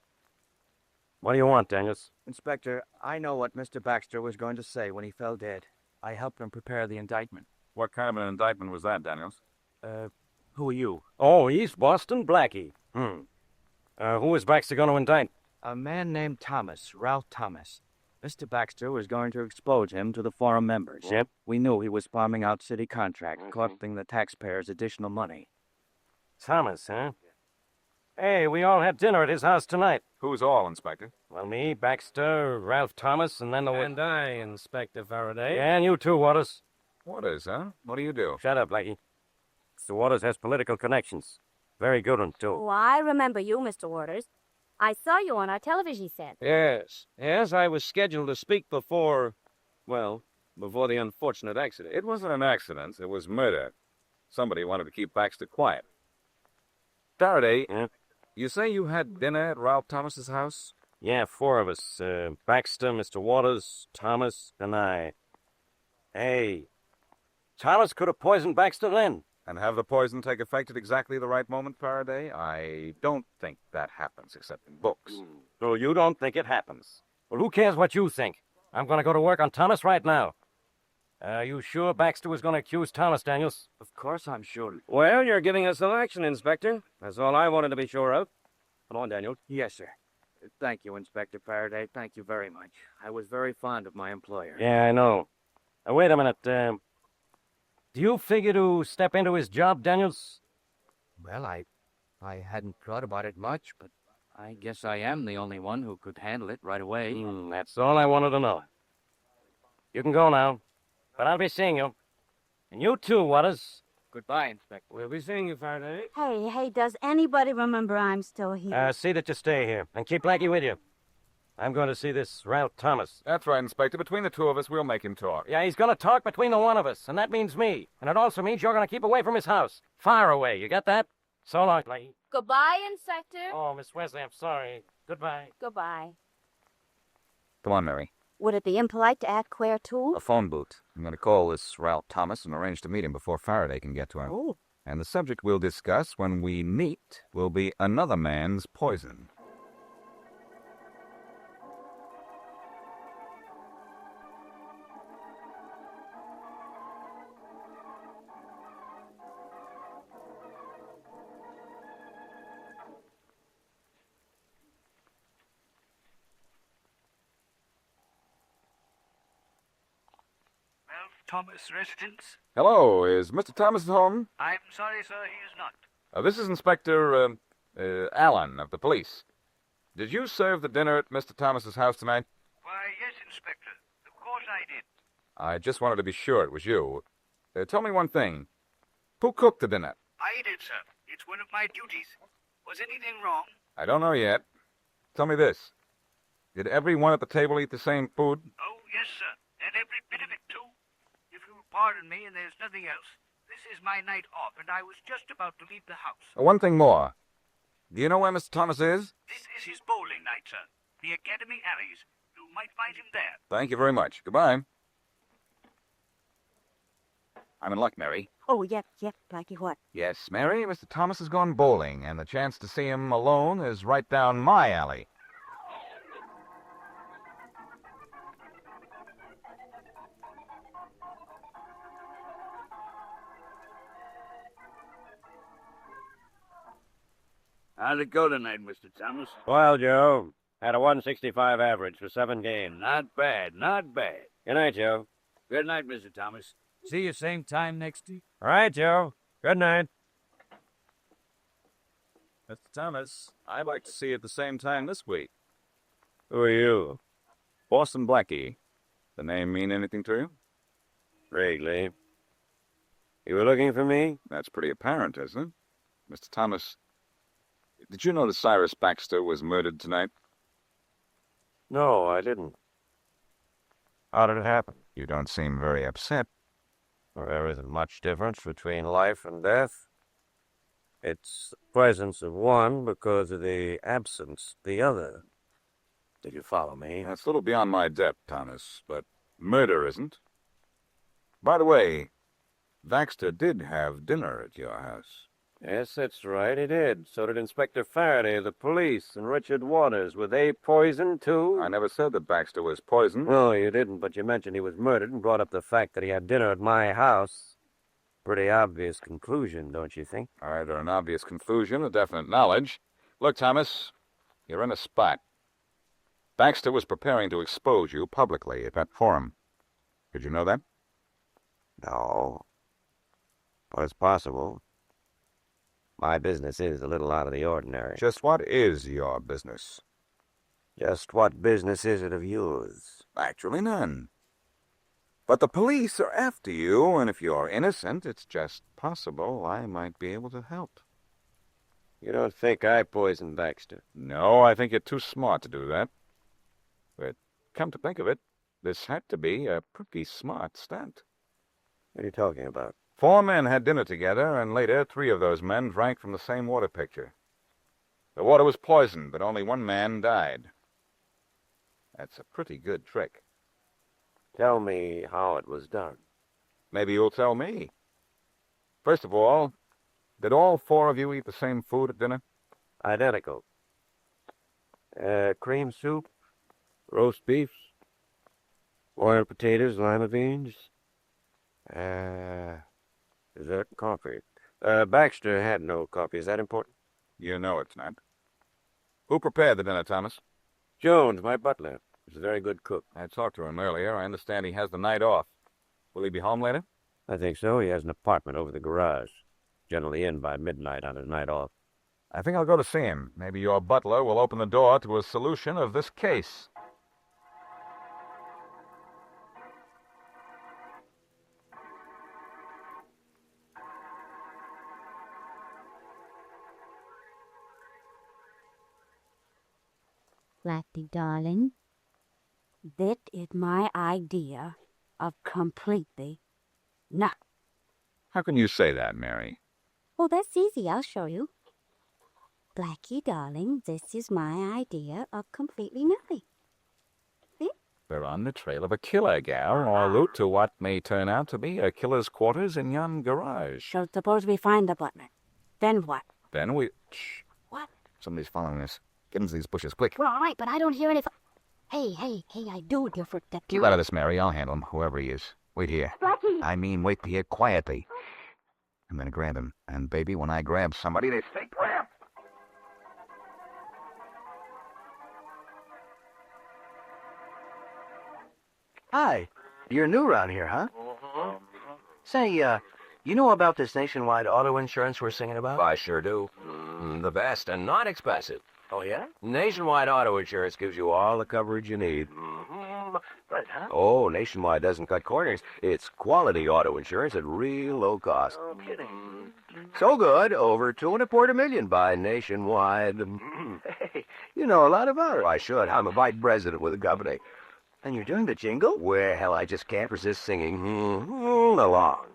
What do you want, Daniels?
Inspector, I know what Mr. Baxter was going to say when he fell dead. I helped him prepare the indictment.
What kind of an indictment was that, Daniels?
Who are you?
Oh, he's Boston Blackie. Who is Baxter going to indict?
A man named Thomas, Ralph Thomas. Mr. Baxter was going to expose him to the forum members.
Yep.
We knew he was farming out city contracts, costing the taxpayers additional money.
Thomas, huh? Hey, we all had dinner at his house tonight.
Who's all, Inspector?
Well, me, Baxter, Ralph Thomas, and then the...
And I, Inspector Faraday.
Yeah, and you too, Waters.
Waters, huh? What do you do?
Shut up, Blackie. Mr. Waters has political connections.
Very good one, too.
Oh, I remember you, Mr. Waters. I saw you on our television set.
Yes, I was scheduled to speak before the unfortunate accident.
It wasn't an accident. It was murder. Somebody wanted to keep Baxter quiet. Faraday, you say you had dinner at Ralph Thomas's house?
Yeah, 4 of us. Baxter, Mr. Waters, Thomas, and I. Hey, Thomas could have poisoned Baxter then.
And have the poison take effect at exactly the right moment, Faraday? I don't think that happens, except in books.
So you don't think it happens? Well, who cares what you think? I'm going to go to work on Thomas right now. Are you sure Baxter was going to accuse Thomas, Daniels?
Of course I'm sure.
Well, you're giving us selection, Inspector. That's all I wanted to be sure of. Come on, Daniel.
Yes, sir. Thank you, Inspector Faraday. Thank you very much. I was very fond of my employer.
Yeah, I know. Wait a minute. Do you figure to step into his job, Daniels?
Well, I hadn't thought about it much, but I guess I am the only one who could handle it right away.
That's all I wanted to know. You can go now, but I'll be seeing you. And you too, Waters.
Goodbye, Inspector.
We'll be seeing you, Faraday.
Hey, does anybody remember I'm still here?
See that you stay here, and keep Blackie with you. I'm going to see this Ralph Thomas.
That's right, Inspector. Between the two of us, we'll make him talk.
Yeah, he's going to talk between the one of us, and that means me. And it also means you're going to keep away from his house. Far away, you got that? So long, Blackie.
Goodbye, Inspector.
Oh, Miss Wesley, I'm sorry. Goodbye.
Goodbye.
Come on, Mary.
Would it be impolite to act queer, too?
A phone booth. I'm going to call this Ralph Thomas and arrange to meet him before Faraday can get to him.
Oh.
And the subject we'll discuss when we meet will be another man's poison.
Thomas residence?
Hello, is Mr. Thomas at home?
I'm sorry, sir, he is not.
This is Inspector Allen of the police. Did you serve the dinner at Mr. Thomas's house tonight?
Why, yes, Inspector. Of course I did.
I just wanted to be sure it was you. Tell me one thing. Who cooked the dinner?
I did, sir. It's one of my duties. Was anything wrong?
I don't know yet. Tell me this. Did everyone at the table eat the same food?
Oh, yes, sir. And every bit of it, too. If you'll pardon me and there's nothing else, this is my night off, and I was just about to leave the house.
One thing more. Do you know where Mr. Thomas is?
This is his bowling night, sir. The Academy Alleys. You might find him there.
Thank you very much. Goodbye. I'm in luck, Mary.
Oh, yep, Blackie, what?
Yes, Mary, Mr. Thomas has gone bowling, and the chance to see him alone is right down my alley.
How'd it go tonight, Mr. Thomas?
Well, Joe, had a 165 average for 7 games.
Not bad, not bad.
Good night, Joe.
Good night, Mr. Thomas.
See you same time next week.
All right, Joe. Good night.
Mr. Thomas, I'd like to see you at the same time this week.
Who are you?
Boston Blackie. The name mean anything to you?
Vaguely. You were looking for me?
That's pretty apparent, isn't it? Mr. Thomas, did you notice Cyrus Baxter was murdered tonight?
No, I didn't. How did it happen?
You don't seem very upset.
Well, there isn't much difference between life and death. It's the presence of one because of the absence of the other. Did you follow me?
That's a little beyond my depth, Thomas, but murder isn't. By the way, Baxter did have dinner at your house.
Yes, that's right, he did. So did Inspector Faraday, the police, and Richard Waters. Were they poisoned, too?
I never said that Baxter was poisoned.
No, you didn't, but you mentioned he was murdered and brought up the fact that he had dinner at my house. Pretty obvious conclusion, don't you think?
Either an obvious conclusion or definite knowledge. Look, Thomas, you're in a spot. Baxter was preparing to expose you publicly at that forum. Did you know that?
No. But it's possible. My business is a little out of the ordinary.
Just what is your business?
Just what business is it of yours?
Actually, none. But the police are after you, and if you're innocent, it's just possible I might be able to help.
You don't think I poisoned Baxter?
No, I think you're too smart to do that. But come to think of it, this had to be a pretty smart stunt.
What are you talking about?
4 men had dinner together, and later 3 of those men drank from the same water pitcher. The water was poisoned, but only 1 man died. That's a pretty good trick.
Tell me how it was done.
Maybe you'll tell me. First of all, did all 4 of you eat the same food at dinner?
Identical. Cream soup, roast beef, boiled potatoes, lima beans. Dessert coffee. Baxter had no coffee. Is that important?
You know it's not. Who prepared the dinner, Thomas?
Jones, my butler. He's a very good cook.
I talked to him earlier. I understand he has the night off. Will he be home later?
I think so. He has an apartment over the garage. Generally in by midnight on his night off.
I think I'll go to see him. Maybe your butler will open the door to a solution of this case.
Blackie, darling, that is my idea of completely nothing.
How can you say that, Mary?
Oh, that's easy. I'll show you. Blackie, darling, this is my idea of completely nothing. See?
We're on the trail of a killer, gal, en route to what may turn out to be a killer's quarters in yon garage.
So suppose we find the butler. Then what?
Then we... Shh.
What?
Somebody's following us. Get into these bushes, quick.
Well, all right, but I don't hear any... Hey, I do hear footsteps.
Keep out of this, Mary. I'll handle him, whoever he is. Wait here.
Blackie!
I mean, wait here quietly. I'm gonna grab him. And, baby, when I grab somebody, they stay grabbed.
Hi. You're new around here, huh? Say, you know about this nationwide auto insurance we're singing about?
I sure do. The best and not expensive.
Oh, yeah?
Nationwide auto insurance gives you all the coverage you need.
Right, huh?
Oh, Nationwide doesn't cut corners. It's quality auto insurance at real low cost.
No kidding.
So good, over $2.25 million by Nationwide.
Hey, you know a lot about it.
I should. I'm a vice president with the company.
And you're doing the jingle?
Well, I just can't resist singing along.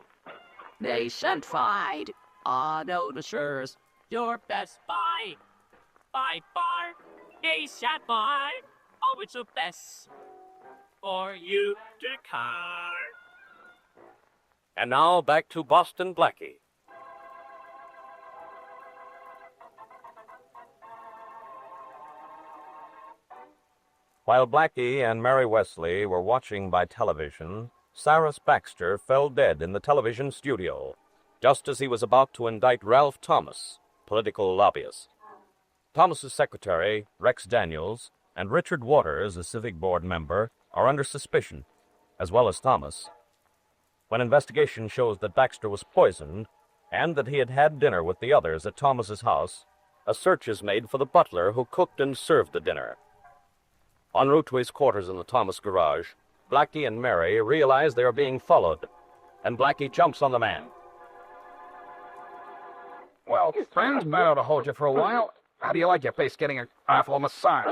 Nationwide auto insurance, your best buy. By far, nationwide, always the best for you to car.
And now back to Boston Blackie. While Blackie and Mary Wesley were watching by television, Cyrus Baxter fell dead in the television studio, just as he was about to indict Ralph Thomas, political lobbyist. Thomas's secretary, Rex Daniels, and Richard Waters, a civic board member, are under suspicion, as well as Thomas. When investigation shows that Baxter was poisoned and that he had had dinner with the others at Thomas's house, a search is made for the butler who cooked and served the dinner. En route to his quarters in the Thomas garage, Blackie and Mary realize they are being followed, and Blackie jumps on the man.
Well, friends, might ought to hold you for a while. How do you like your face getting an awful massage?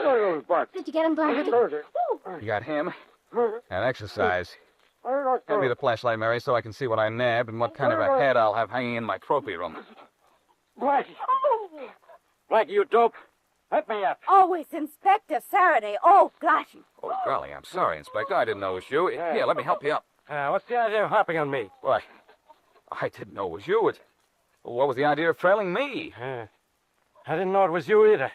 Did you get him, Blackie?
You got him? And exercise. Hand me the flashlight, Mary, so I can see what I nabbed and what kind of a head I'll have hanging in my trophy room.
Blackie. Blackie, you dope. Let me up.
Oh, it's Inspector Faraday. Oh, gosh.
Oh, golly, I'm sorry, Inspector. I didn't know it was you. Here, let me help you up.
What's the idea of hopping on me?
Why, I didn't know it was you. What was the idea of trailing me?
I didn't know it was you either.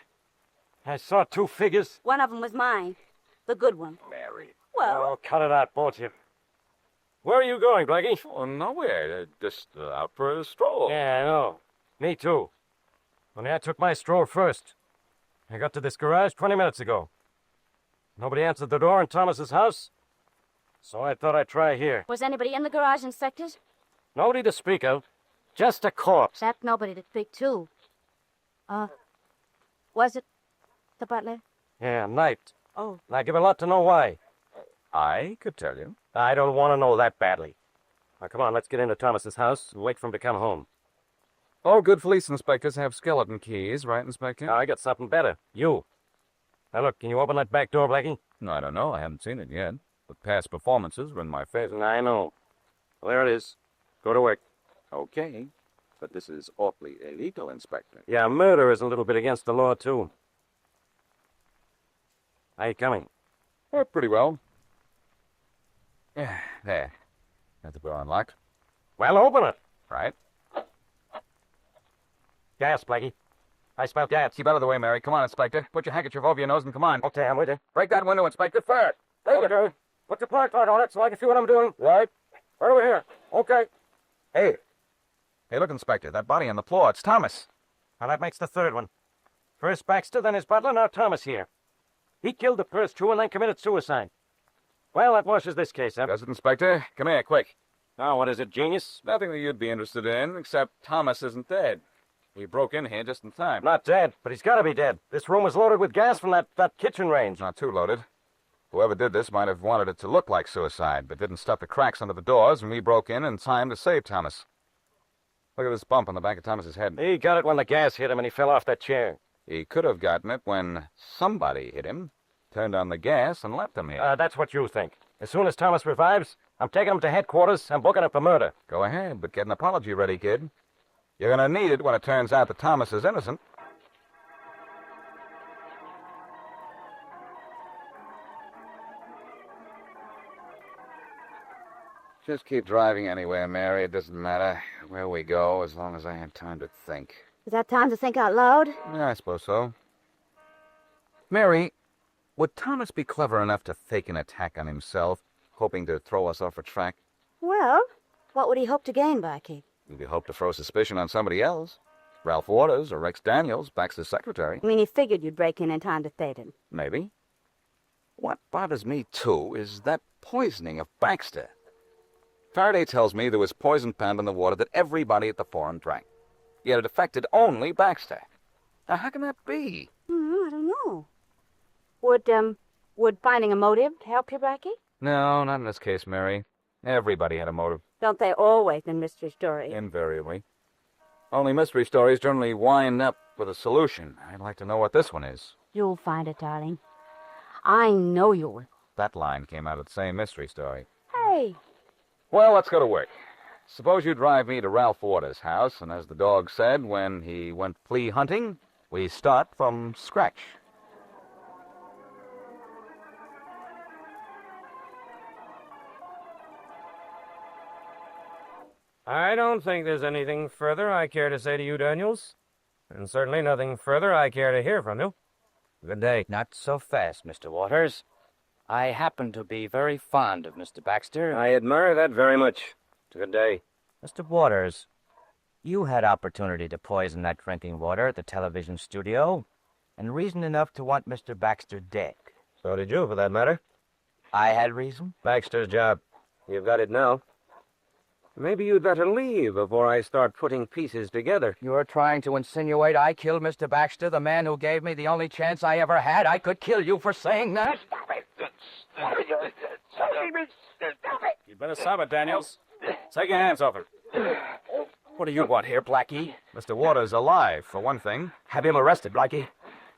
I saw 2 figures.
One of them was mine. The good one.
Mary.
Well...
Oh, cut it out, both of you. Where are you going, Blackie?
Oh, nowhere. Just out for a stroll.
Yeah, I know. Me too. Only I took my stroll first. I got to this garage 20 minutes ago. Nobody answered the door in Thomas's house, so I thought I'd try here.
Was anybody in the garage, Inspector?
Nobody to speak of. Just a corpse.
Except nobody to speak to. Was it the butler?
Yeah, knifed.
Oh.
And I give a lot to know why.
I could tell you.
I don't want to know that badly. Now, come on, let's get into Thomas's house and wait for him to come home.
All good police inspectors have skeleton keys, right, Inspector?
Now, I got something better. You. Now, look, can you open that back door, Blackie?
No, I don't know. I haven't seen it yet. But past performances were in my favor.
I know. Well, there it is. Go to work.
Okay. But this is awfully illegal, Inspector.
Yeah, murder is a little bit against the law, too. How you coming?
Pretty well. Yeah, there. Got the door unlocked.
Well, open it.
Right.
Gas, Blackie. I smell gas.
Keep out of the way, Mary. Come on, Inspector. Put your handkerchief over your nose and come on.
Okay, I'm with you.
Break that window, Inspector. Third.
Okay. Put your flashlight on it so I can see what I'm doing.
Right.
Right over here. Okay.
Hey. Hey, look, Inspector. That body on the floor. It's Thomas.
Now, that makes the third one. First Baxter, then his butler, now Thomas here. He killed the first two and then committed suicide. Well, that washes this case up.
Does it, Inspector? Come here, quick.
Now, what is it, genius?
Nothing that you'd be interested in, except Thomas isn't dead. We broke in here just in time.
Not dead, but he's got to be dead. This room was loaded with gas from that kitchen range.
Not too loaded. Whoever did this might have wanted it to look like suicide, but didn't stuff the cracks under the doors, and we broke in time to save Thomas. Look at this bump on the back of Thomas's head.
He got it when the gas hit him and he fell off that chair.
He could have gotten it when somebody hit him, turned on the gas, and left him here.
That's what you think. As soon as Thomas revives, I'm taking him to headquarters and booking him for murder.
Go ahead, but get an apology ready, kid. You're going to need it when it turns out that Thomas is innocent. Just keep driving anywhere, Mary. It doesn't matter where we go, as long as I have time to think.
Is that time to think out loud?
Yeah, I suppose so. Mary, would Thomas be clever enough to fake an attack on himself, hoping to throw us off a track?
Well, what would he hope to gain, Blackie?
Maybe hope to throw suspicion on somebody else. Ralph Waters or Rex Daniels, Baxter's secretary.
I mean, he figured you'd break in time to save him.
Maybe. What bothers me, too, is that poisoning of Baxter. Faraday tells me there was poison found in the water that everybody at the Forum drank. Yet it affected only Baxter. Now, how can that be?
I don't know. Would finding a motive help you, Blackie?
No, not in this case, Mary. Everybody had a motive.
Don't they always in mystery stories?
Invariably. Only mystery stories generally wind up with a solution. I'd like to know what this one is.
You'll find it, darling. I know you will.
That line came out of the same mystery story.
Hey.
Well, let's go to work. Suppose you drive me to Ralph Waters' house, and as the dog said when he went flea hunting, we start from scratch.
I don't think there's anything further I care to say to you, Daniels. And certainly nothing further I care to hear from you. Good day.
Not so fast, Mr. Waters. I happen to be very fond of Mr. Baxter.
I admire that very much. Good day.
Mr. Waters, you had opportunity to poison that drinking water at the television studio, and reason enough to want Mr. Baxter dead.
So did you, for that matter.
I had reason?
Baxter's job. You've got it now. Maybe you'd better leave before I start putting pieces together.
You're trying to insinuate I killed Mr. Baxter, the man who gave me the only chance I ever had? I could kill you for saying that?
Stop it! Stop it! Stop it!
You'd better stop it, Daniels. Take your hands off it.
What do you want here, Blackie?
Mr. Waters alive, for one thing.
Have him arrested, Blackie.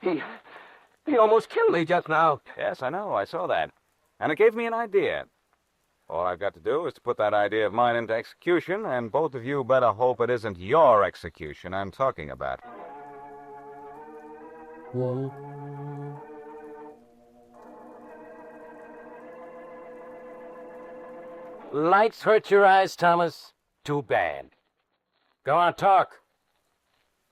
He almost killed me just now.
Yes, I know. I saw that. And it gave me an idea. All I've got to do is to put that idea of mine into execution, and both of you better hope it isn't your execution I'm talking about.
Whoa.
Lights hurt your eyes, Thomas? Too bad. Go on, talk.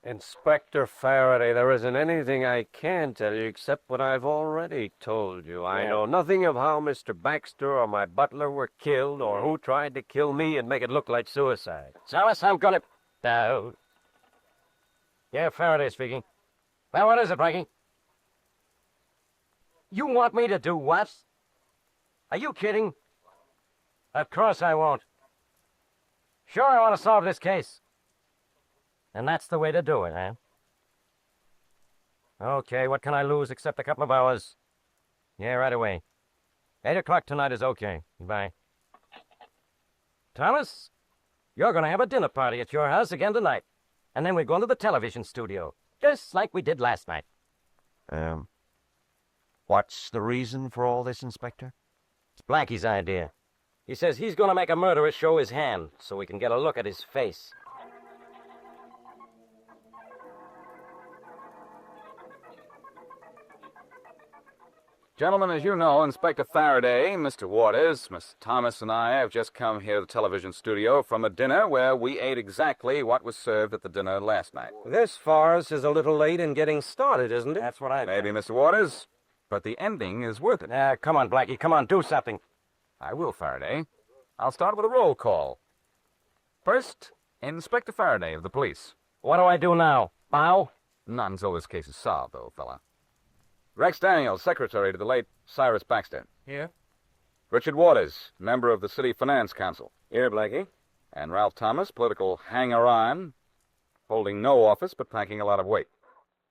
Inspector Faraday, there isn't anything I can tell you except what I've already told you. I know nothing of how Mr. Baxter or my butler were killed or who tried to kill me and make it look like suicide. Thomas, I'm gonna... No. Yeah, Faraday speaking. Well, what is it, Frankie? You want me to do what? Are you kidding? Of course I won't. Sure, I want to solve this case. And that's the way to do it, eh? Okay, what can I lose except a couple of hours? Yeah, right away. 8 o'clock tonight is okay. Goodbye. Thomas, you're going to have a dinner party at your house again tonight.
and then we're going to the television studio, just like we did last night.
What's the reason for all this, Inspector?
It's Blackie's idea. He says he's going to make a murderer show his hand so we can get a look at his face.
Gentlemen, as you know, Inspector Faraday, Mr. Waters, Miss Thomas, and I have just come here to the television studio from a dinner where we ate exactly what was served at the dinner last night.
This farce is a little late in getting started, isn't it?
That's what I
Maybe, Mr. Waters, but the ending is worth it.
Come on, Blackie, come on, do something.
I will, Faraday. I'll start with a roll call. First, Inspector Faraday of the police.
What do I do now? Bow?
Not until this case is solved, old fella. Rex Daniels, secretary to the late Cyrus Baxter.
Here.
Richard Waters, member of the City Finance Council.
Here, Blackie.
And Ralph Thomas, political hanger-on, holding no office but packing a lot of weight.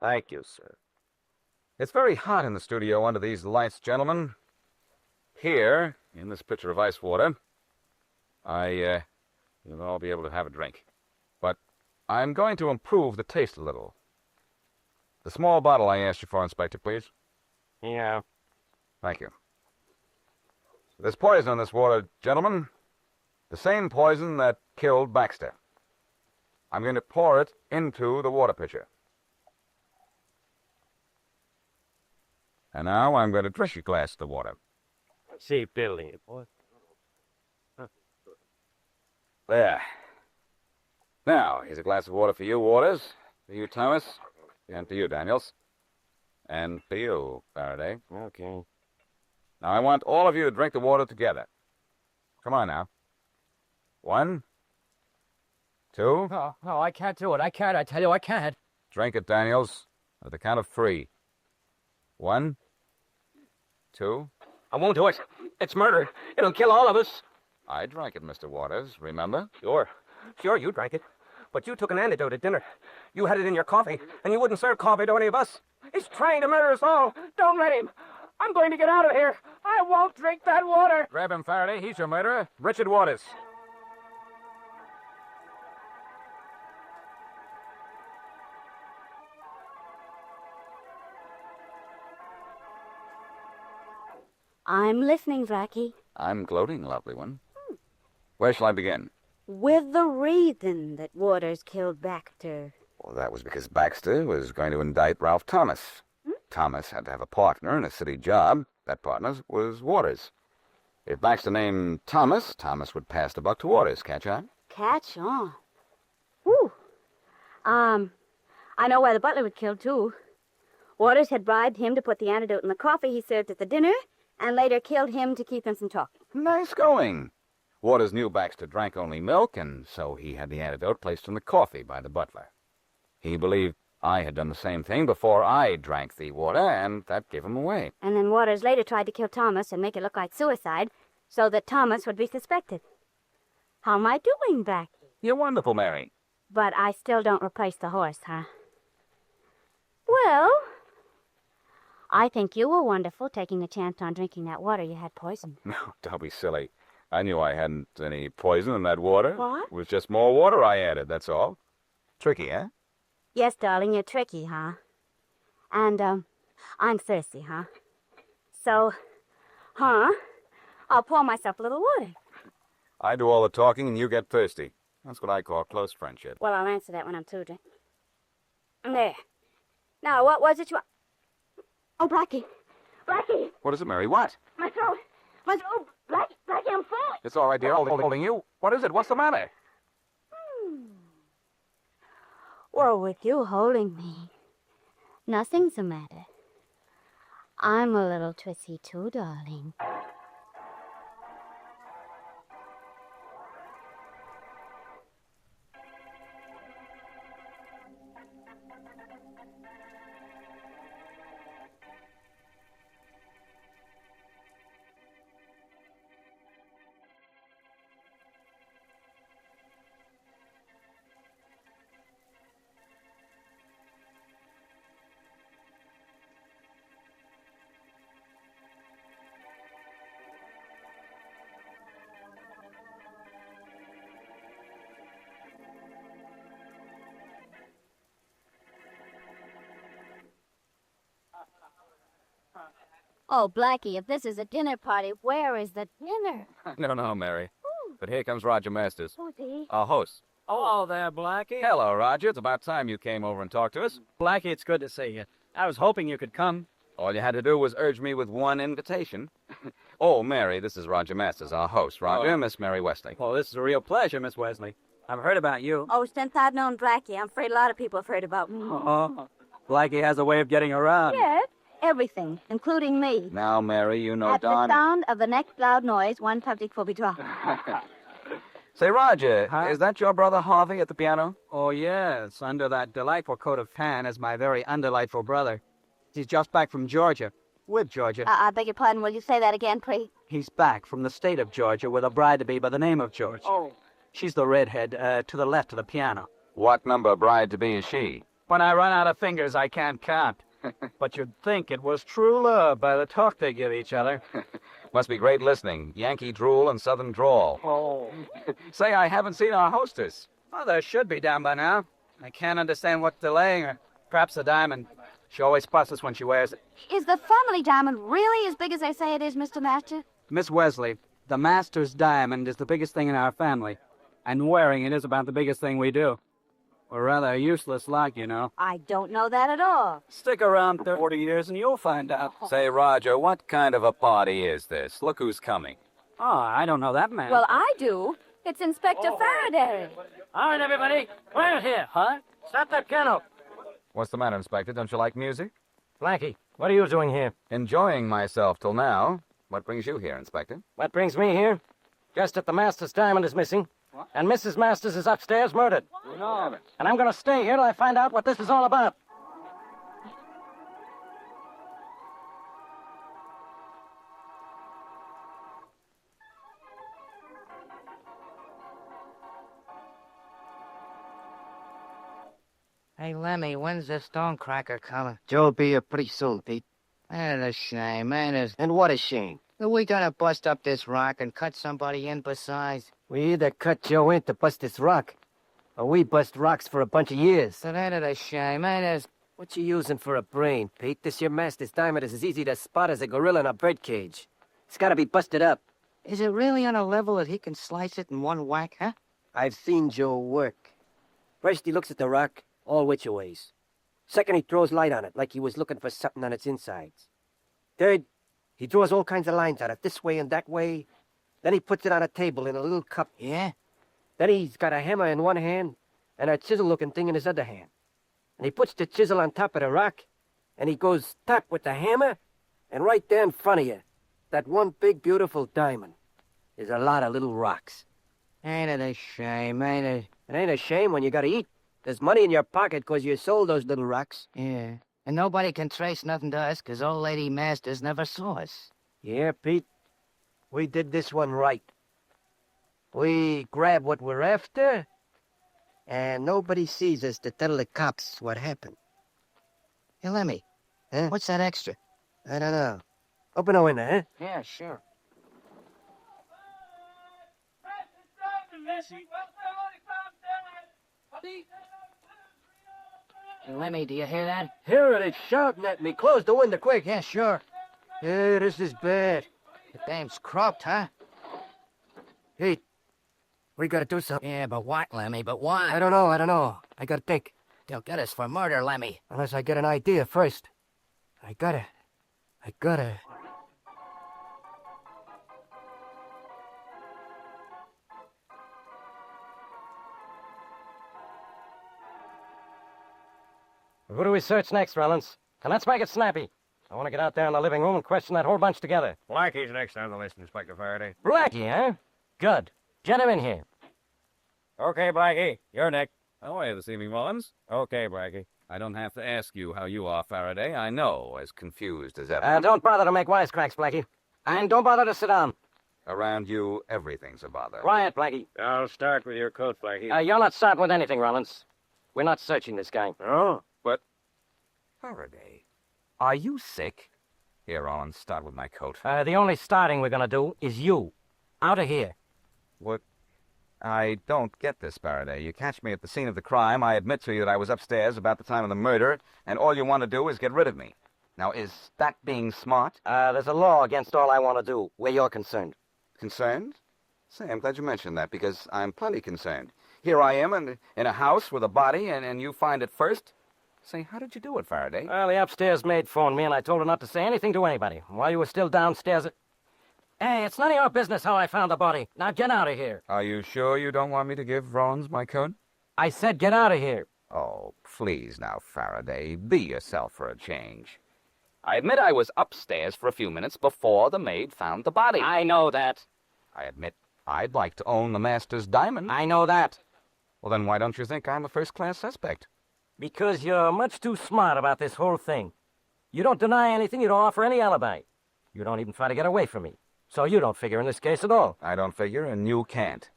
Thank you, sir.
It's very hot in the studio under these lights, gentlemen. Here, in this pitcher of ice water, you'll all be able to have a drink. But I'm going to improve the taste a little. The small bottle I asked you for, Inspector, please.
Yeah.
Thank you. There's poison in this water, gentlemen. The same poison that killed Baxter. I'm going to pour it into the water pitcher. And now I'm going to drink a glass of the water.
See, Billy, boy.
There. Now, here's a glass of water for you, Waters. For you, Thomas. And for you, Daniels. And for you, Faraday.
Okay.
Now, I want all of you to drink the water together. Come on now. 1, 2.
No, I can't do it. I can't. I tell you, I can't.
Drink it, Daniels. At the count of 3. 1, 2.
I won't do it. It's murder. It'll kill all of us.
I drank it, Mr. Waters, remember?
Sure, you drank it. But you took an antidote at dinner. You had it in your coffee, and you wouldn't serve coffee to any of us. He's trying to murder us all. Don't let him. I'm going to get out of here. I won't drink that water.
Grab him, Faraday. He's your murderer. Richard Waters.
I'm listening, Blackie.
I'm gloating, lovely one. Where shall I begin?
With the reason that Waters killed Baxter.
Well, that was because Baxter was going to indict Ralph Thomas. Thomas had to have a partner in a city job. That partner was Waters. If Baxter named Thomas, Thomas would pass the buck to Waters. Catch on?
Catch on. Whew. I know why the butler was killed, too. Waters had bribed him to put the antidote in the coffee he served at the dinner, and later killed him to keep him from talking.
Nice going. Waters knew Baxter drank only milk, and so he had the antidote placed in the coffee by the butler. He believed I had done the same thing before I drank the water, and that gave him away.
And then Waters later tried to kill Thomas and make it look like suicide, so that Thomas would be suspected. How am I doing, Blackie?
You're wonderful, Mary.
But I still don't replace the horse, huh? Well, I think you were wonderful taking a chance on drinking that water you had poisoned.
No, don't be silly. I knew I hadn't any poison in that water.
What?
It was just more water I added, that's all. Tricky, eh?
Yes, darling, you're tricky, huh? And, I'm thirsty, huh? So, I'll pour myself a little water.
I do all the talking and you get thirsty. That's what I call close friendship.
Well, I'll answer that when I'm through drinking. There. Now, what was it you... Oh, Blackie. Blackie!
What is it, Mary? What?
My throat! My throat! Blackie, I'm falling!
It's all right, dear. Holding you. What is it? What's the matter?
Well, with you holding me, nothing's the matter. I'm a little twitchy too, darling. Oh, Blackie, if this is a dinner party, where is the dinner?
I don't know, Mary. But here comes Roger Masters,
Who's he?
our host.
Oh, there, Blackie.
Hello, Roger. It's about time you came over and talked to us.
Blackie, it's good to see you. I was hoping you could come.
All you had to do was urge me with one invitation. Oh, Mary, this is Roger Masters, our host. Roger, Miss Mary Wesley.
Well, this is a real pleasure, Miss Wesley. I've heard about you.
Oh, since I've known Blackie, I'm afraid a lot of people have heard about me.
Oh, Blackie has a way of getting around.
Yes, everything, including me.
Now, Mary, you know
At the
Don...
sound of the next loud noise, one subject will be dropped.
Say, Roger, is that your brother Harvey at the piano?
Oh, yes. Under that delightful coat of tan is my very undelightful brother. He's just back from Georgia. With Georgia.
I beg your pardon, will you say that again, please?
He's back from the state of Georgia with a bride-to-be by the name of George.
Oh.
She's the redhead to the left of the piano.
What number bride-to-be is she?
When I run out of fingers, I can't count. But you'd think it was true love by the talk they give each other.
Must be great listening. Yankee drool and southern drawl.
Oh.
Say, I haven't seen our hostess.
Oh, there should be down by now. I can't understand what's delaying her. Perhaps the diamond. She always fusses when she wears it.
Is the family diamond really as big as they say it is, Mr. Master?
Miss Wesley, the Master's diamond is the biggest thing in our family. And wearing it is about the biggest thing we do. We're rather a useless lot, you know.
I don't know that at all.
Stick around 40 years and you'll find out.
Say, Roger, what kind of a party is this? Look who's coming.
Oh, I don't know that man.
Well, I do. It's Inspector Faraday.
All right, everybody. Quiet here, huh? Stop that piano.
What's the matter, Inspector? Don't you like music?
Blackie, what are you doing here?
Enjoying myself till now. What brings you here, Inspector?
What brings me here? Just that the Master's diamond is missing, and Mrs. Masters is upstairs murdered.
No.
And I'm going to stay here till I find out what this is all about.
Hey, Lemmy, when's the stonecracker coming?
Joe'll be here pretty soon, Pete.
Ain't it a shame, ain't it?
And what a shame.
Are we gonna bust up this rock and cut somebody in besides?
We either cut Joe in to bust this rock, or we bust rocks for a bunch of years.
So ain't it a shame, ain't it?
What you using for a brain, Pete? This your Master's diamond is as easy to spot as a gorilla in a birdcage. It's gotta be busted up.
Is it really on a level that he can slice it in one whack, huh?
I've seen Joe work. First he looks at the rock, all which ways. Second, he throws light on it, like he was looking for something on its insides. Third, he draws all kinds of lines on it, this way and that way. Then he puts it on a table in a little cup.
Yeah?
Then he's got a hammer in one hand and a chisel-looking thing in his other hand. And he puts the chisel on top of the rock, and he goes tap with the hammer, and right there in front of you, that one big, beautiful diamond, is a lot of little rocks.
Ain't it a shame, ain't it?
It ain't a shame when you gotta eat. There's money in your pocket 'cause you sold those little rocks.
Yeah. And nobody can trace nothing to us 'cause old lady Masters never saw us.
Yeah, Pete. We did this one right. We grab what we're after, and nobody sees us to tell the cops what happened.
Hey, Lemmy.
Huh?
What's that extra?
I don't know. Open the window, huh?
Yeah, sure. Hey, Lemmy, do you hear that?
Hear it, it's shouting at me. Close the window, quick.
Yeah, sure.
Yeah, this is bad.
The dame's croaked, huh?
Pete, we gotta do something.
Yeah, but what, Lemmy, but what?
I don't know. I gotta think.
They'll get us for murder, Lemmy.
Unless I get an idea first. I gotta.
Who do we search next, Rollins? And let's make it snappy. I want to get out there in the living room and question that whole bunch together.
Blackie's next on the list, Inspector Faraday.
Blackie, huh? Good. Get him in here.
Okay, Blackie, you're next. How are you this evening, Mullins? Okay, Blackie. I don't have to ask you how you are, Faraday. I know, as confused as ever.
Don't bother to make wisecracks, Blackie. And don't bother to sit down.
Around you, everything's a bother.
Quiet, Blackie.
I'll start with your coat, Blackie.
You're not starting with anything, Rollins. We're not searching this guy.
Oh? But...
Faraday, are you sick? Here, Rollins, start with my coat.
The only starting we're gonna do is you. Out of here.
What? I don't get this, Faraday. You catch me at the scene of the crime. I admit to you that I was upstairs about the time of the murder, and all you want to do is get rid of me.
Now, is that being smart?
There's a law against all I want to do, where you're concerned.
Concerned? Say, I'm glad you mentioned that, because I'm plenty concerned. Here I am in a house with a body, and you find it first? Say, how did you do it, Faraday?
Well, the upstairs maid phoned me, and I told her not to say anything to anybody. While you were still downstairs... Hey, it's none of your business how I found the body. Now get out of here.
Are you sure you don't want me to give Rollins my coat?
I said get out of here.
Oh, please now, Faraday. Be yourself for a change. I admit I was upstairs for a few minutes before the maid found the body.
I know that.
I admit I'd like to own the master's diamond.
I know that.
Well, then why don't you think I'm a first-class suspect?
Because you're much too smart about this whole thing. You don't deny anything, you don't offer any alibi. You don't even try to get away from me. So you don't figure in this case at all.
I don't figure, and you can't.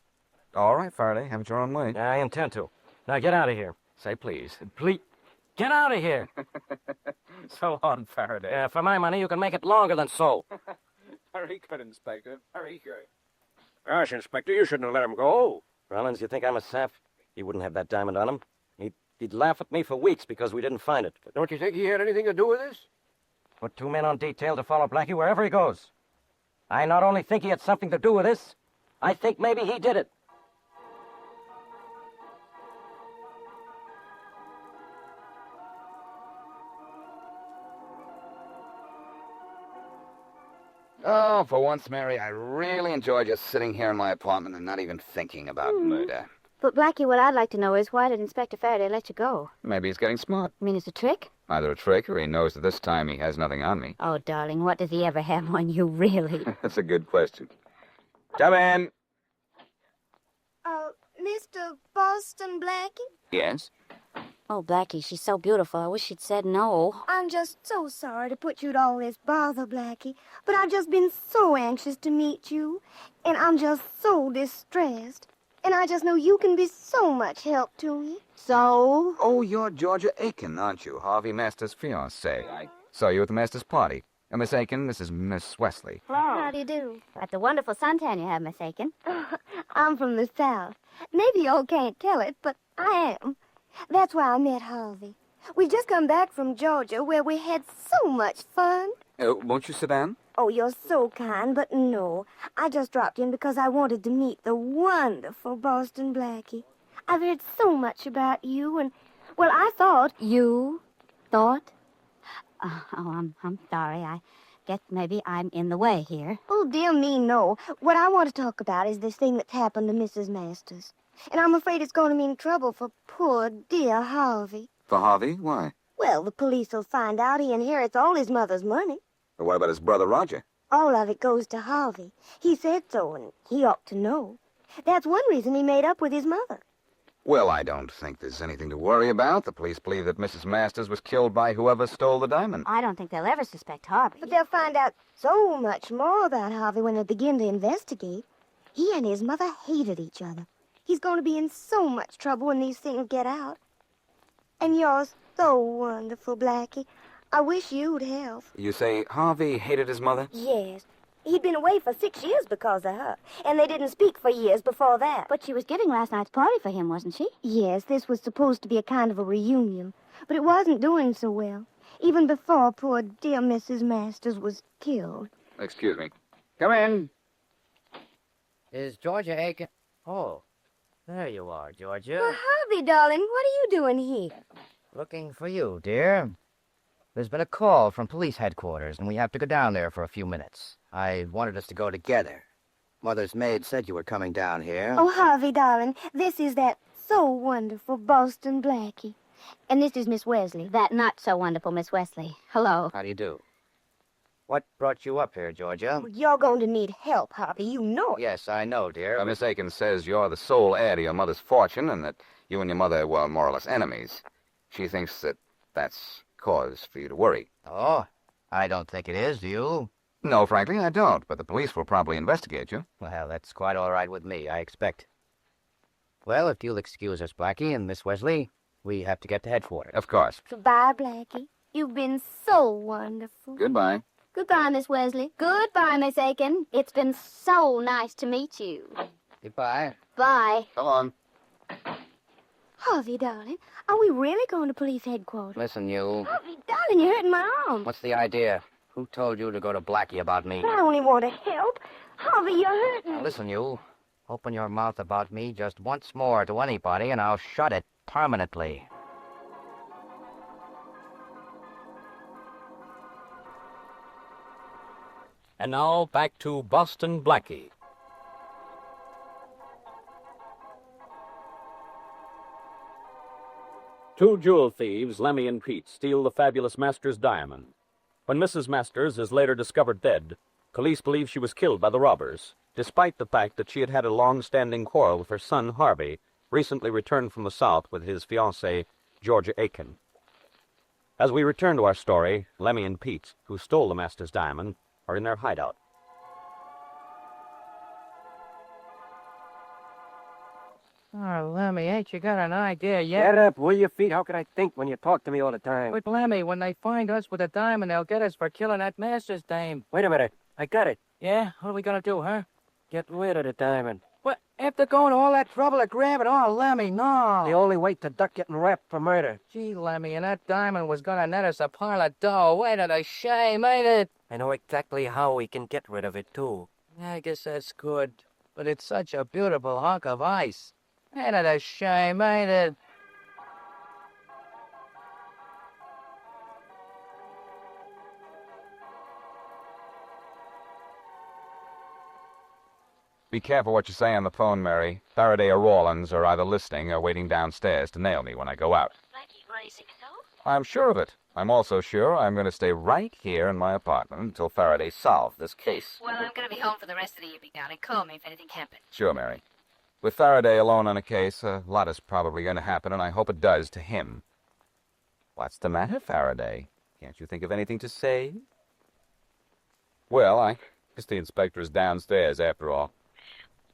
All right, Faraday, have it your own way.
I intend to. Now get out of here.
Say please.
Please. Get out of here.
So on, Faraday.
For my money, you can make it longer than so.
Very good, Inspector. Very good.
Gosh, Inspector, you shouldn't have let him go. Rollins, you think I'm a sap? He wouldn't have that diamond on him. He'd laugh at me for weeks because we didn't find it.
But don't you think he had anything to do with this?
Put 2 men on detail to follow Blackie wherever he goes. I not only think he had something to do with this, I think maybe he did it.
Oh, for once, Mary, I really enjoyed just sitting here in my apartment and not even thinking about murder.
But, Blackie, what I'd like to know is why did Inspector Faraday let you go?
Maybe he's getting smart.
You mean it's a trick?
Either a trick or he knows that this time he has nothing on me.
Oh, darling, what does he ever have on you, really?
That's a good question. Come in.
Mr. Boston Blackie?
Yes?
Oh, Blackie, she's so beautiful. I wish she'd said no.
I'm just so sorry to put you to all this bother, Blackie, but I've just been so anxious to meet you, and I'm just so distressed. And I just know you can be so much help to me. So?
Oh, you're Georgia Aiken, aren't you? Harvey Masters' fiancée. I saw you at the Masters' party. Miss Aiken, this is Miss Wesley.
Hello.
How do you do?
What a wonderful suntan you have, Miss Aiken.
I'm from the South. Maybe y'all can't tell it, but I am. That's why I met Harvey. We've just come back from Georgia, where we had so much fun.
Won't you sit down?
Oh, you're so kind, but no. I just dropped in because I wanted to meet the wonderful Boston Blackie. I've heard so much about you, and, well, I thought...
You thought? I'm sorry. I guess maybe I'm in the way here.
Oh, dear me, no. What I want to talk about is this thing that's happened to Mrs. Masters. And I'm afraid it's going to mean trouble for poor, dear Harvey.
For Harvey? Why?
Well, the police will find out he inherits all his mother's money.
But what about his brother Roger?
All of it goes to Harvey. He said so, and he ought to know. That's one reason he made up with his mother.
Well, I don't think there's anything to worry about. The police believe that Mrs. Masters was killed by whoever stole the diamond.
I don't think they'll ever suspect Harvey.
But they'll find out so much more about Harvey when they begin to investigate. He and his mother hated each other. He's going to be in so much trouble when these things get out. And you're so wonderful, Blackie. I wish you'd help.
You say Harvey hated his mother?
Yes. He'd been away for 6 years because of her, and they didn't speak for years before that.
But she was giving last night's party for him, wasn't she?
Yes, this was supposed to be a kind of a reunion, but it wasn't doing so well, even before poor dear Mrs. Masters was killed.
Excuse me. Come in.
Is Georgia Aiken... Oh, there you are, Georgia.
Well, Harvey, darling, what are you doing here?
Looking for you, dear. There's been a call from police headquarters, and we have to go down there for a few minutes. I wanted us to go together.
Mother's maid said you were coming down here.
Oh, Harvey, darling, this is that so wonderful Boston Blackie. And this is Miss Wesley.
That not so wonderful Miss Wesley. Hello.
How do you do? What brought you up here, Georgia?
You're going to need help, Harvey. You know it.
Yes, I know, dear.
Miss Aiken says you're the sole heir to your mother's fortune and that you and your mother were more or less enemies. She thinks that that's cause for you to worry.
Oh, I don't think it is, do you?
No, frankly, I don't, but the police will probably investigate you.
Well, that's quite all right with me, I expect. Well, if you'll excuse us, Blackie and Miss Wesley, we have to get to headquarters.
Of course.
Goodbye, Blackie. You've been so wonderful.
Goodbye.
Goodbye, Miss Wesley. Goodbye, Miss Aiken. It's been so nice to meet you.
Goodbye.
Bye.
Come on.
Harvey, darling, are we really going to police headquarters?
Listen, you.
Harvey, darling, you're hurting my arm.
What's the idea? Who told you to go to Blackie about me?
I only want to help. Harvey, you're hurting.
Now, listen, you. Open your mouth about me just once more to anybody, and I'll shut it permanently.
And now back to Boston Blackie. Two jewel thieves, Lemmy and Pete, steal the fabulous Masters diamond. When Mrs. Masters is later discovered dead, police believe she was killed by the robbers, despite the fact that she had had a long-standing quarrel with her son, Harvey, recently returned from the South with his fiancée, Georgia Aiken. As we return to our story, Lemmy and Pete, who stole the Masters diamond, are in their hideout.
Oh, Lemmy, ain't you got an idea yet?
Get up, will you, feet? How could I think when you talk to me all the time?
But, Lemmy, when they find us with a diamond, they'll get us for killing that Masters dame.
Wait a minute. I got it.
Yeah? What are we gonna do, huh?
Get rid of the diamond.
What? After going to all that trouble to grab it? Oh, Lemmy, no.
The only way to duck getting wrapped for murder.
Gee, Lemmy, and that diamond was gonna net us a pile of dough. Wait a shame, ain't it?
I know exactly how we can get rid of it, too.
I guess that's good. But it's such a beautiful hunk of ice. Ain't it a shame, ain't it?
Be careful what you say on the phone, Mary. Faraday or Rawlins are either listening or waiting downstairs to nail me when I go out.
Blackie, what do you think so?
I'm sure of it. I'm also sure I'm going to stay right here in my apartment until Faraday solves this case.
Well, I'm going to be home for the rest of the evening, darling. Call me if anything happens.
Sure, Mary. With Faraday alone on a case, a lot is probably going to happen, and I hope it does to him. What's the matter, Faraday? Can't you think of anything to say? Well, I guess the inspector is downstairs, after all.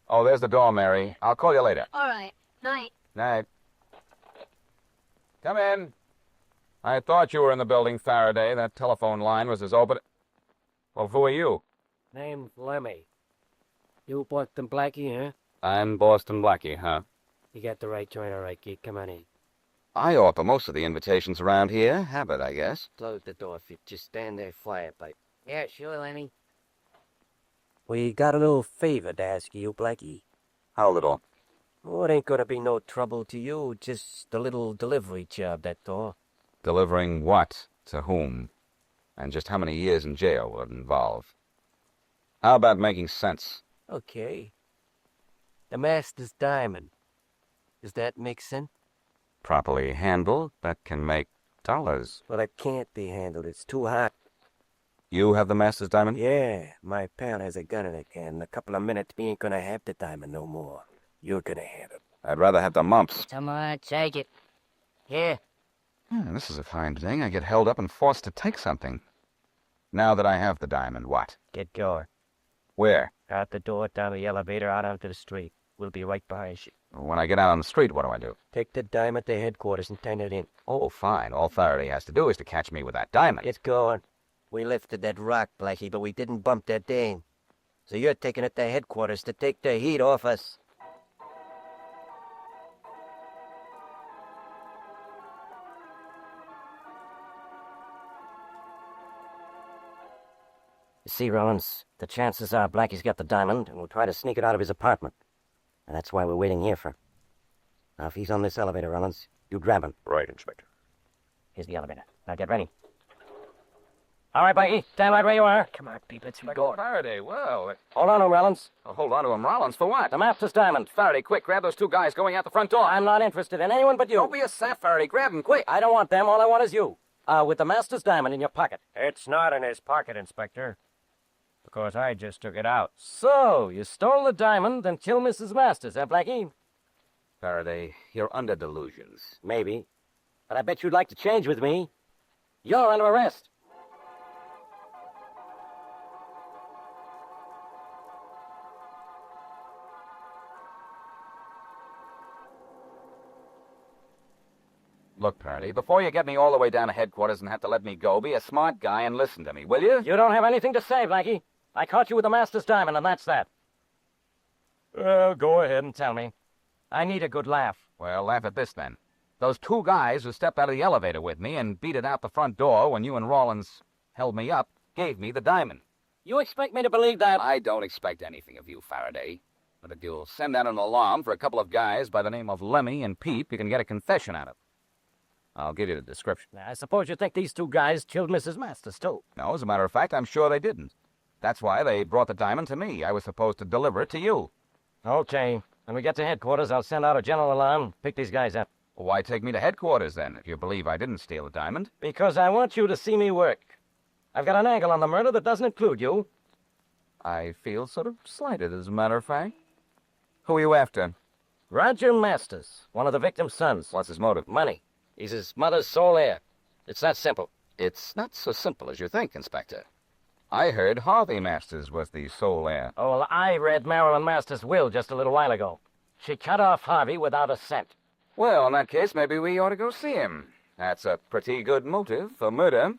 Oh, there's the door, Mary. I'll call you later.
All right. Night.
Night. Come in. I thought you were in the building, Faraday. That telephone line was as open... Well, who are you?
Name's Lemmy. You Boston Blackie, huh?
I'm Boston Blackie, huh?
You got the right joint, all right, kid. Come on in.
I offer most of the invitations around here. Habit, I guess.
Close the door, Fit. Just stand there quiet, like.
Yeah, sure, Lemmy.
We got a little favor to ask you, Blackie.
How little?
Oh, it ain't gonna be no trouble to you. Just a little delivery job, that's all.
Delivering what to whom? And just how many years in jail will it involve? How about making sense?
Okay. The Master's diamond. Does that make sense?
Properly handled, that can make dollars.
Well, it can't be handled. It's too hot.
You have the Master's diamond?
Yeah, my pal has a gun in it, and in a couple of minutes, we ain't gonna have the diamond no more. You're gonna have it.
I'd rather have the mumps.
Come on, take it. Here.
This is a fine thing. I get held up and forced to take something. Now that I have the diamond, what?
Get going.
Where?
Out the door, down the elevator, out onto the street. We'll be right behind you.
When I get out on the street, what do I do?
Take the diamond to headquarters and turn it in.
Oh, fine. All Faraday has to do is to catch me with that diamond.
Get going. We lifted that rock, Blackie, but we didn't bump that dame. So you're taking it to headquarters to take the heat off us. You see, Rollins, the chances are Blackie's got the diamond and will try to sneak it out of his apartment. And that's why we're waiting here for. Now, if he's on this elevator, Rollins, you grab him.
Right, Inspector.
Here's the elevator. Now get ready. All right, Blackie, stand right where you are. Come on, Pete, let's be going.
Faraday, well...
Hold on to him, Rollins.
Oh, hold on to him, Rollins, for what?
The Master's diamond.
Faraday, quick, grab those two guys going out the front door.
I'm not interested in anyone but you.
Don't be a sap, Faraday. Grab them, quick.
I don't want them. All I want is you. With the Master's diamond in your pocket.
It's not in his pocket, Inspector. Because I just took it out.
So, you stole the diamond and killed Mrs. Masters, huh, Blackie?
Faraday, you're under delusions.
Maybe. But I bet you'd like to change with me. You're under arrest.
Look, Faraday, before you get me all the way down to headquarters and have to let me go, be a smart guy and listen to me, will you?
You don't have anything to say, Blackie. I caught you with the Master's diamond, and that's that. Well, go ahead and tell me. I need a good laugh.
Well, laugh at this, then. Those two guys who stepped out of the elevator with me and beat it out the front door when you and Rawlins held me up gave me the diamond.
You expect me to believe that?
I don't expect anything of you, Faraday. But if you'll send out an alarm for a couple of guys by the name of Lemmy and Peep, you can get a confession out of them. I'll give you the description.
I suppose you think these two guys killed Mrs. Masters, too.
No, as a matter of fact, I'm sure they didn't. That's why they brought the diamond to me. I was supposed to deliver it to you.
Okay. When we get to headquarters, I'll send out a general alarm, pick these guys up.
Why take me to headquarters, then, if you believe I didn't steal the diamond?
Because I want you to see me work. I've got an angle on the murder that doesn't include you.
I feel sort of slighted, as a matter of fact. Who are you after?
Roger Masters, one of the victim's sons.
What's his motive?
Money. He's his mother's sole heir. It's that simple.
It's not so simple as you think, Inspector. I heard Harvey Masters was the sole heir.
Oh, well, I read Marilyn Masters' will just a little while ago. She cut off Harvey without a cent.
Well, in that case, maybe we ought to go see him. That's a pretty good motive for murder.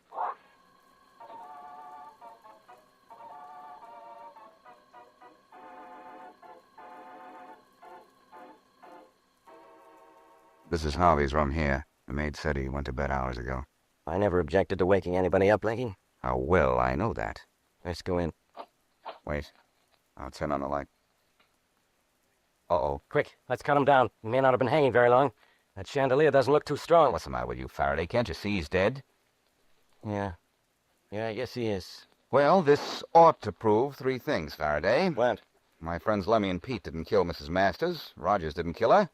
This is Harvey's room here. The maid said he went to bed hours ago.
I never objected to waking anybody up, Blackie.
How well I know that.
Let's go in.
Wait. I'll turn on the light. Uh-oh.
Quick, let's cut him down. He may not have been hanging very long. That chandelier doesn't look too strong.
What's the matter with you, Faraday? Can't you see he's dead?
Yeah, I guess he is.
Well, this ought to prove three things, Faraday.
What?
My friends Lemmy and Pete didn't kill Mrs. Masters. Rogers didn't kill her.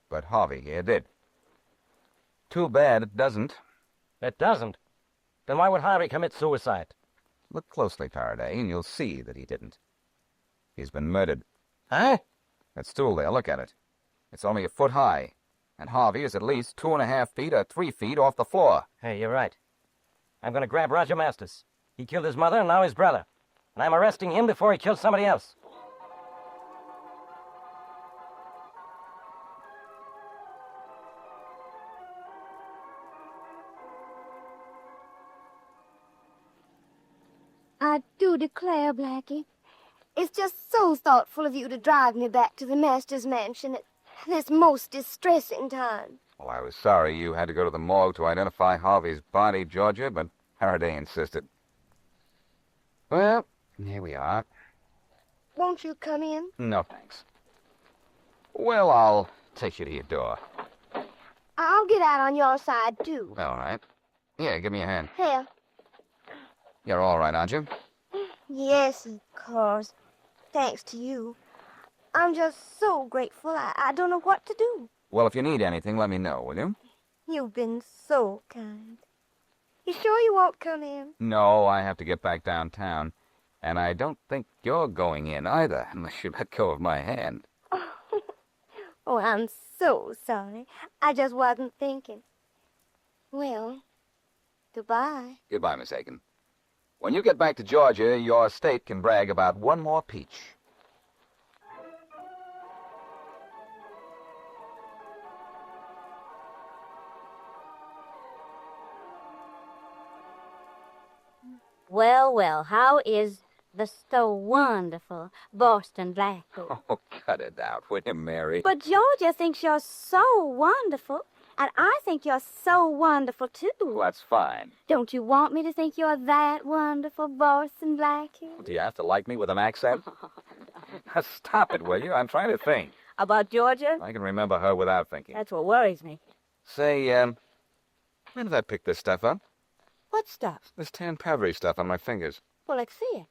But Harvey here did. Too bad it doesn't.
It doesn't? Then why would Harvey commit suicide?
Look closely, Faraday, and you'll see that he didn't. He's been murdered.
Huh?
That stool there, look at it. It's only a foot high. And Harvey is at least 2.5 feet or 3 feet off the floor.
Hey, you're right. I'm going to grab Roger Masters. He killed his mother and now his brother. And I'm arresting him before he kills somebody else.
I do declare, Blackie, it's just so thoughtful of you to drive me back to the master's mansion at this most distressing time.
Well, I was sorry you had to go to the morgue to identify Harvey's body, Georgia, but Faraday insisted. Well, here we are.
Won't you come in?
No, thanks. Well, I'll take you to your door.
I'll get out on your side, too.
All right. Here, give me a hand.
Here.
You're all right, aren't you?
Yes, of course. Thanks to you. I'm just so grateful. I don't know what to do.
Well, if you need anything, let me know, will you?
You've been so kind. You sure you won't come in?
No, I have to get back downtown. And I don't think you're going in either, unless you let go of my hand.
Oh, I'm so sorry. I just wasn't thinking. Well, goodbye.
Goodbye, Miss Aiken. When you get back to Georgia, your state can brag about one more peach.
Well, well, how is the so wonderful Boston Blackie?
Oh, cut it out, will you, Mary?
But Georgia thinks you're so wonderful, and I think you're so wonderful, too.
Well, that's fine.
Don't you want me to think you're that wonderful, Boston Blackie?
Do you have to like me with an accent? Stop it, will you? I'm trying to think.
About Georgia?
I can remember her without thinking.
That's what worries me.
Say, when did I pick this stuff up?
What stuff?
This tan powdery stuff on my fingers.
Well, let's see it.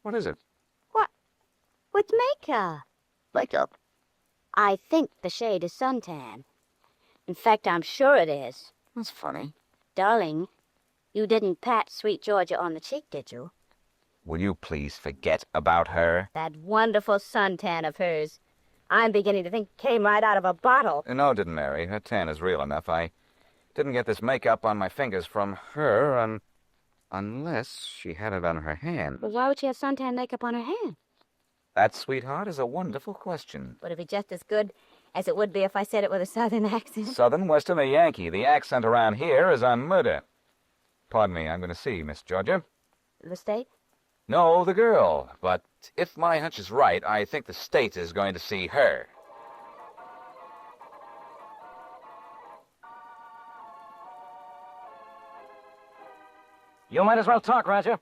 What is it?
What? It's makeup.
Makeup.
I think the shade is suntan. In fact, I'm sure it is.
That's funny.
Darling, you didn't pat sweet Georgia on the cheek, did you?
Will you please forget about her?
That wonderful suntan of hers. I'm beginning to think it came right out of a bottle.
No, it didn't, Mary. Her tan is real enough. I didn't get this makeup on my fingers from her, unless she had it on her hand.
But why would she have suntan makeup on her hand?
That, sweetheart, is a wonderful question.
Would it be just as good as it would be if I said it with a southern accent?
Southern, western, or Yankee. The accent around here is on murder. Pardon me, I'm going to see Miss Georgia.
The state?
No, the girl. But if my hunch is right, I think the state is going to see her.
You might as well talk, Roger.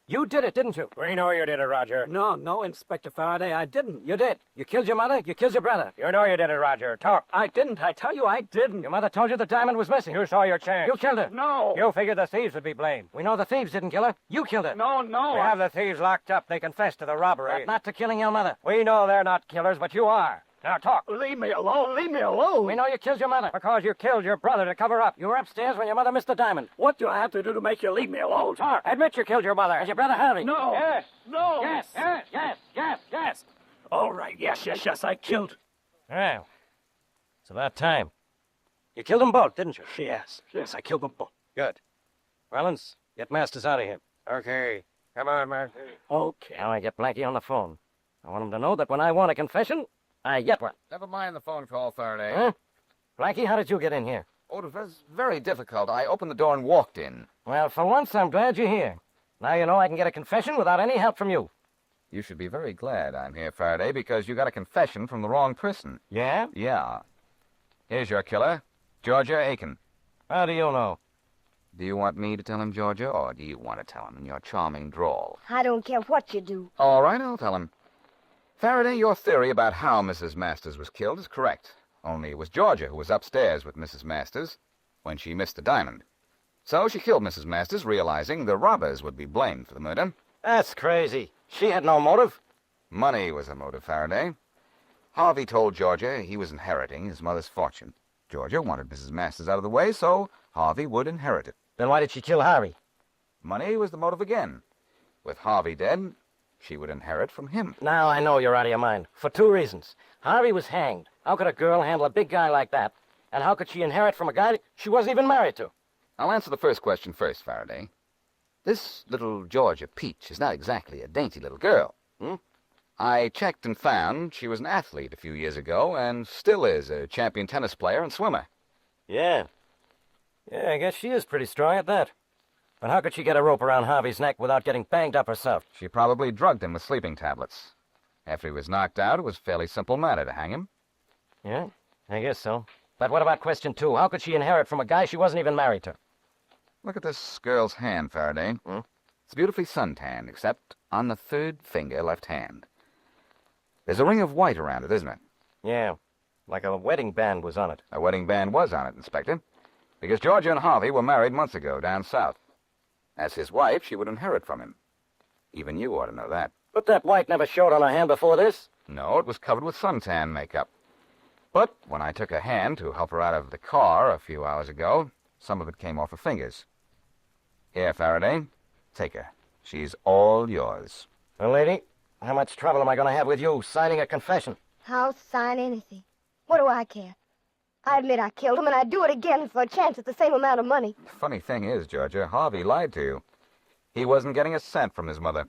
You did it, didn't you?
We know you did it, Roger.
No, Inspector Faraday, I didn't. You did. You killed your mother, you killed your brother.
You know you did it, Roger. Talk.
I didn't. I tell you, I didn't. Your mother told you the diamond was missing.
You saw your chance.
You killed her.
No.
You figured the thieves would be blamed.
We know the thieves didn't kill her. You killed her.
No.
We have the thieves locked up. They confessed to the robbery.
But not to killing your mother.
We know they're not killers, but you are. Now talk.
Leave me alone. Leave me alone.
We know you killed your mother.
Because you killed your brother to cover up.
You were upstairs when your mother missed the diamond.
What do I have to do to make you leave me alone?
Talk. Admit you killed your mother.
And your brother Harvey.
No.
Yes.
No.
Yes.
All right. Yes. I killed.
Well, it's about time. You killed them both, didn't you?
Yes, I killed them both.
Good. Rollins, get Masters out of here.
Okay. Come on, man.
Okay.
Now I get Blackie on the phone. I want him to know that when I want a confession, I get one.
Never mind the phone call, Faraday.
Huh? Blackie, how did you get in here?
Oh, it was very difficult. I opened the door and walked in.
Well, for once, I'm glad you're here. Now you know I can get a confession without any help from you.
You should be very glad I'm here, Faraday, because you got a confession from the wrong person.
Yeah?
Yeah. Here's your killer, Georgia Aiken.
How do you know?
Do you want me to tell him, Georgia, or do you want to tell him in your charming drawl?
I don't care what you do.
All right, I'll tell him. Faraday, your theory about how Mrs. Masters was killed is correct. Only it was Georgia who was upstairs with Mrs. Masters when she missed the diamond. So she killed Mrs. Masters, realizing the robbers would be blamed for the murder.
That's crazy. She had no motive.
Money was a motive, Faraday. Harvey told Georgia he was inheriting his mother's fortune. Georgia wanted Mrs. Masters out of the way, so Harvey would inherit it.
Then why did she kill Harvey?
Money was the motive again. With Harvey dead, she would inherit from him.
Now I know you're out of your mind. For two reasons. Harvey was hanged. How could a girl handle a big guy like that? And how could she inherit from a guy she wasn't even married to?
I'll answer the first question first, Faraday. This little Georgia Peach is not exactly a dainty little girl. I checked and found she was an athlete a few years ago and still is a champion tennis player and swimmer.
Yeah, I guess she is pretty strong at that. But how could she get a rope around Harvey's neck without getting banged up herself?
She probably drugged him with sleeping tablets. After he was knocked out, it was a fairly simple matter to hang him.
Yeah, I guess so. But what about question two? How could she inherit from a guy she wasn't even married to?
Look at this girl's hand, Faraday. It's beautifully suntanned, except on the third finger, left hand. There's a ring of white around it, isn't it?
Yeah, like a wedding band was on it.
A wedding band was on it, Inspector, because Georgia and Harvey were married months ago down south. As his wife, she would inherit from him. Even you ought to know that.
But that white never showed on her hand before this?
No, it was covered with suntan makeup. But when I took her hand to help her out of the car a few hours ago, some of it came off her fingers. Here, Faraday, take her. She's all yours.
Well, lady, how much trouble am I going to have with you signing a confession?
I'll sign anything. What do I care? I admit I killed him, and I'd do it again for a chance at the same amount of money.
The funny thing is, Georgia, Harvey lied to you. He wasn't getting a cent from his mother.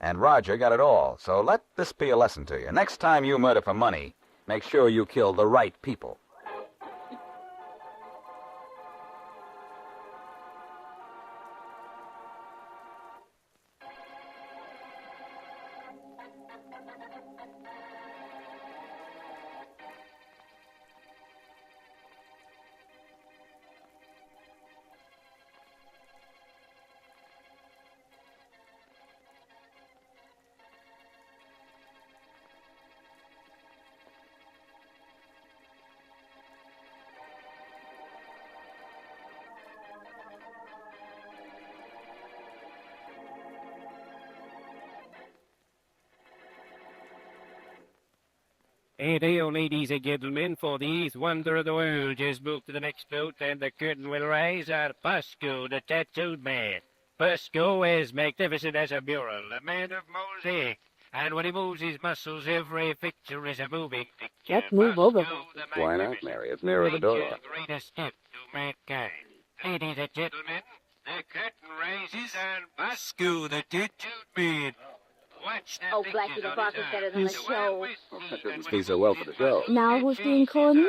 And Roger got it all, so let this be a lesson to you. Next time you murder for money, make sure you kill the right people.
And hail, ladies and gentlemen, for the eighth wonder of the world. Just move to the next boat, and the curtain will rise on Bosco, the tattooed man. Bosco is magnificent as a mural, a man of mosaic. And when he moves his muscles, every picture is a moving picture.
Let's move over.
Why not, Mary? It's nearer the door.
Greatest step to mankind. Ladies and gentlemen, the curtain rises on Bosco, the tattooed man.
Oh, Blackie, the box is better than the show.
That doesn't speak so well for the show.
Now who's being corny?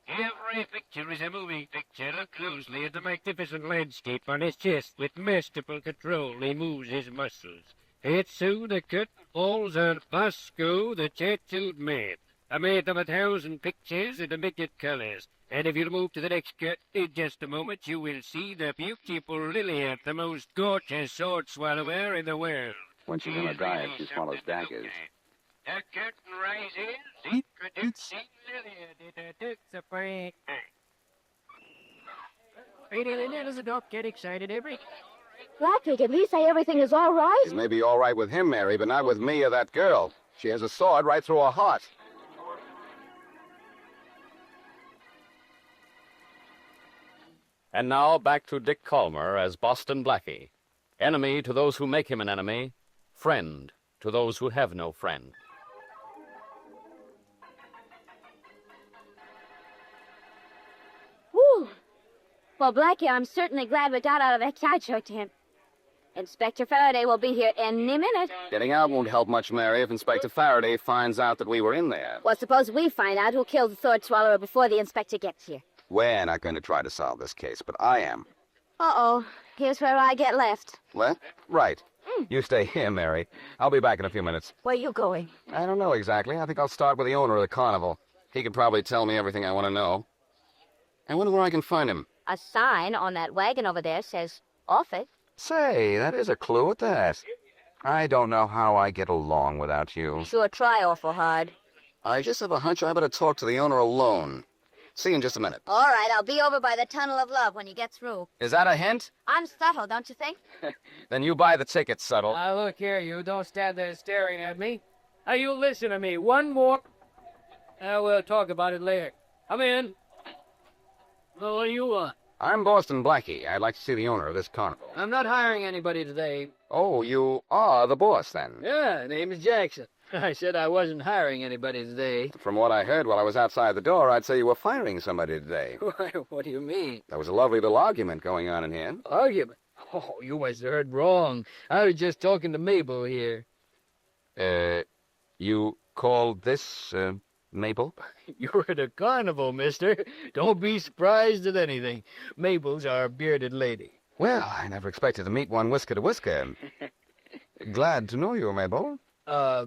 Every picture is a moving picture. Look closely at the magnificent landscape on his chest. With masterful control, he moves his muscles. And so the curtain falls on Bosco, the tattooed man. A man of 1,000 pictures in a million colors. And if you'll move to the next cut in just a moment, you will see the beautiful Lillian, the most gorgeous sword swallower in the world.
When's she gonna die if she swallows daggers?
The curtain rises, introducing Lillian. It takes a break.
Hey, doesn't don't get excited every.
Blackie, at least say everything is all right.
It may be all right with him, Mary, but not with me or that girl. She has a sword right through her heart.
And now back to Dick Calmer as Boston Blackie. Enemy to those who make him an enemy, friend to those who have no friend.
Whew. Well, Blackie, I'm certainly glad we got out of that sideshow tent. Inspector Faraday will be here any minute.
Getting out won't help much, Mary, if Inspector Faraday finds out that we were in there.
Well, suppose we find out who killed the sword swallower before the inspector gets here.
We're not going to try to solve this case, but I am.
Uh-oh. Here's where I get left.
What? Right. You stay here, Mary. I'll be back in a few minutes.
Where you going?
I don't know exactly. I think I'll start with the owner of the carnival. He could probably tell me everything I want to know. I wonder where I can find him.
A sign on that wagon over there says, office.
Say, that is a clue at that. I don't know how I get along without you.
Sure try awful hard.
I just have a hunch I better talk to the owner alone. See you in just a minute.
All right, I'll be over by the Tunnel of Love when you get through.
Is that a hint?
I'm subtle, don't you think?
Then you buy the ticket, Subtle.
Now, look here, you. Don't stand there staring at me. Now, you listen to me. One more. We'll talk about it later. Come in. Well, what do you want?
I'm Boston Blackie. I'd like to see the owner of this carnival.
I'm not hiring anybody today.
Oh, you are the boss, then?
Yeah, name is Jackson. I said I wasn't hiring anybody today.
From what I heard while I was outside the door, I'd say you were firing somebody today.
Why, what do you mean?
There was a lovely little argument going on in here.
Argument? Oh, you must have heard wrong. I was just talking to Mabel here.
You called this, Mabel?
You're at a carnival, mister. Don't be surprised at anything. Mabel's our bearded lady.
Well, I never expected to meet one whisker to whisker. Glad to know you, Mabel.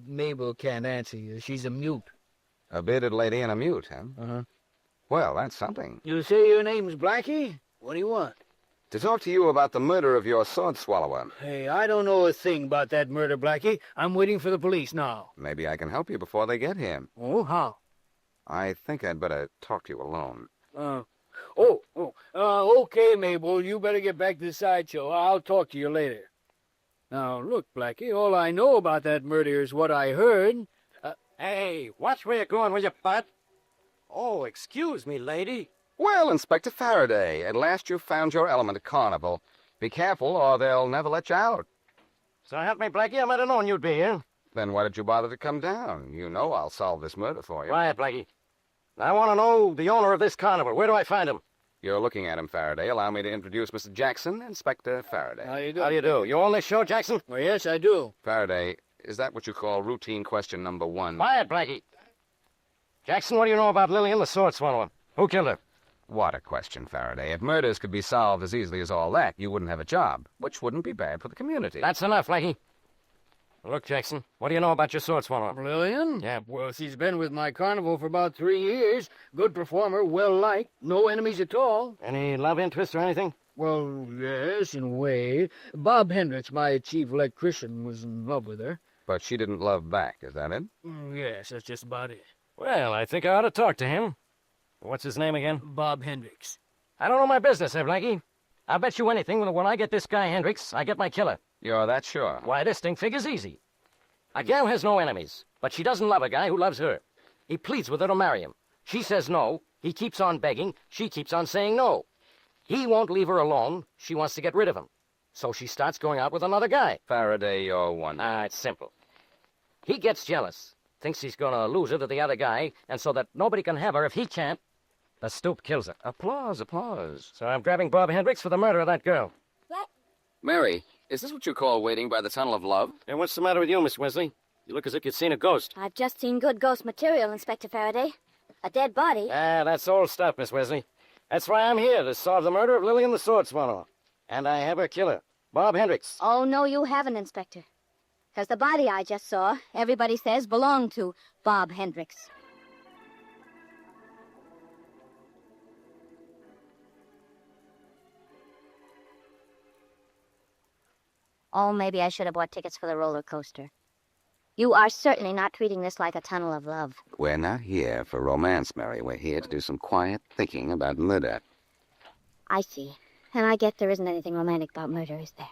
Mabel can't answer you. She's a mute.
A bearded lady and a mute, huh?
Uh-huh.
Well, that's something.
You say your name's Blackie? What do you want?
To talk to you about the murder of your sword swallower.
Hey, I don't know a thing about that murder, Blackie. I'm waiting for the police now.
Maybe I can help you before they get here.
Oh, how?
I think I'd better talk to you alone.
Okay, Mabel. You better get back to the sideshow. I'll talk to you later. Now, look, Blackie, all I know about that murder is what I heard.
Hey, watch where you're going with your butt. Oh, excuse me, lady.
Well, Inspector Faraday, at last you've found your element at Carnival. Be careful, or they'll never let you out.
So help me, Blackie, I might have known you'd be here.
Then why did you bother to come down? You know I'll solve this murder for you.
Quiet, Blackie. I want to know the owner of this carnival. Where do I find him?
You're looking at him, Faraday. Allow me to introduce Mr. Jackson, Inspector Faraday.
How do you do?
How do you do? You own this show, Jackson?
Well, yes, I do.
Faraday, is that what you call routine question number one?
Quiet, Blackie. Jackson, what do you know about Lillian, the sword swallower? Who killed her?
What a question, Faraday. If murders could be solved as easily as all that, you wouldn't have a job, which wouldn't be bad for the community.
That's enough, Blackie. Look, Jackson, what do you know about your sword swallower?
Lillian?
Yeah.
Well, she's been with my carnival for about 3 years. Good performer, well-liked, no enemies at all.
Any love interest or anything?
Well, yes, in a way. Bob Hendricks, my chief electrician, was in love with her.
But she didn't love back, is that it?
Yes, that's just about it.
Well, I think I ought to talk to him. What's his name again?
Bob Hendricks.
I don't know my business, Blackie. I'll bet you anything that when I get this guy Hendricks, I get my killer.
You're that sure?
Why, this thing figures easy. A gal has no enemies, but she doesn't love a guy who loves her. He pleads with her to marry him. She says no. He keeps on begging. She keeps on saying no. He won't leave her alone. She wants to get rid of him. So she starts going out with another guy.
Faraday, you're one.
It's simple. He gets jealous, thinks he's going to lose her to the other guy, and so that nobody can have her if he can't, the stoop kills her.
Applause, applause.
So I'm grabbing Bob Hendricks for the murder of that girl.
What?
Mary, is this what you call waiting by the Tunnel of Love?
And what's the matter with you, Miss Wesley? You look as if you'd seen a ghost.
I've just seen good ghost material, Inspector Faraday. A dead body.
That's old stuff, Miss Wesley. That's why I'm here, to solve the murder of Lillian the Sword Swallower. And I have her killer, Bob Hendricks.
Oh, no, you haven't, Inspector. Because the body I just saw, everybody says, belonged to Bob Hendricks.
Oh, maybe I should have bought tickets for the roller coaster. You are certainly not treating this like a tunnel of love.
We're not here for romance, Mary. We're here to do some quiet thinking about murder.
I see. And I guess there isn't anything romantic about murder, is there?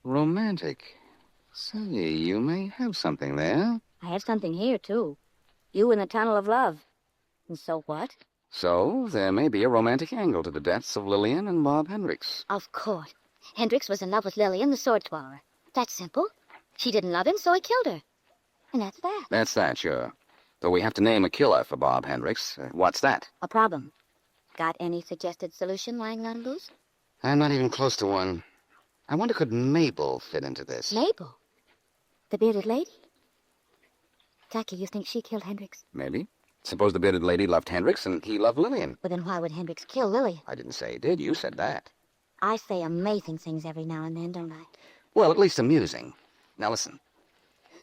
Romantic? Say, you may have something there.
I have something here, too. You in the tunnel of love. And so what?
So, there may be a romantic angle to the deaths of Lillian and Bob Hendricks.
Of course. Hendricks was in love with Lillian, the sword swallower. That's simple. She didn't love him, so he killed her. And that's that.
That's that, sure. Though we have to name a killer for Bob Hendricks. What's that?
A problem. Got any suggested solution lying on loose?
I'm not even close to one. I wonder, could Mabel fit into this?
Mabel? The bearded lady? Blackie, you think she killed Hendricks?
Maybe. Suppose the bearded lady loved Hendricks and he loved Lillian.
Well, then why would Hendricks kill Lily?
I didn't say he did. You said that.
I say amazing things every now and then, don't I?
Well, at least amusing. Now listen.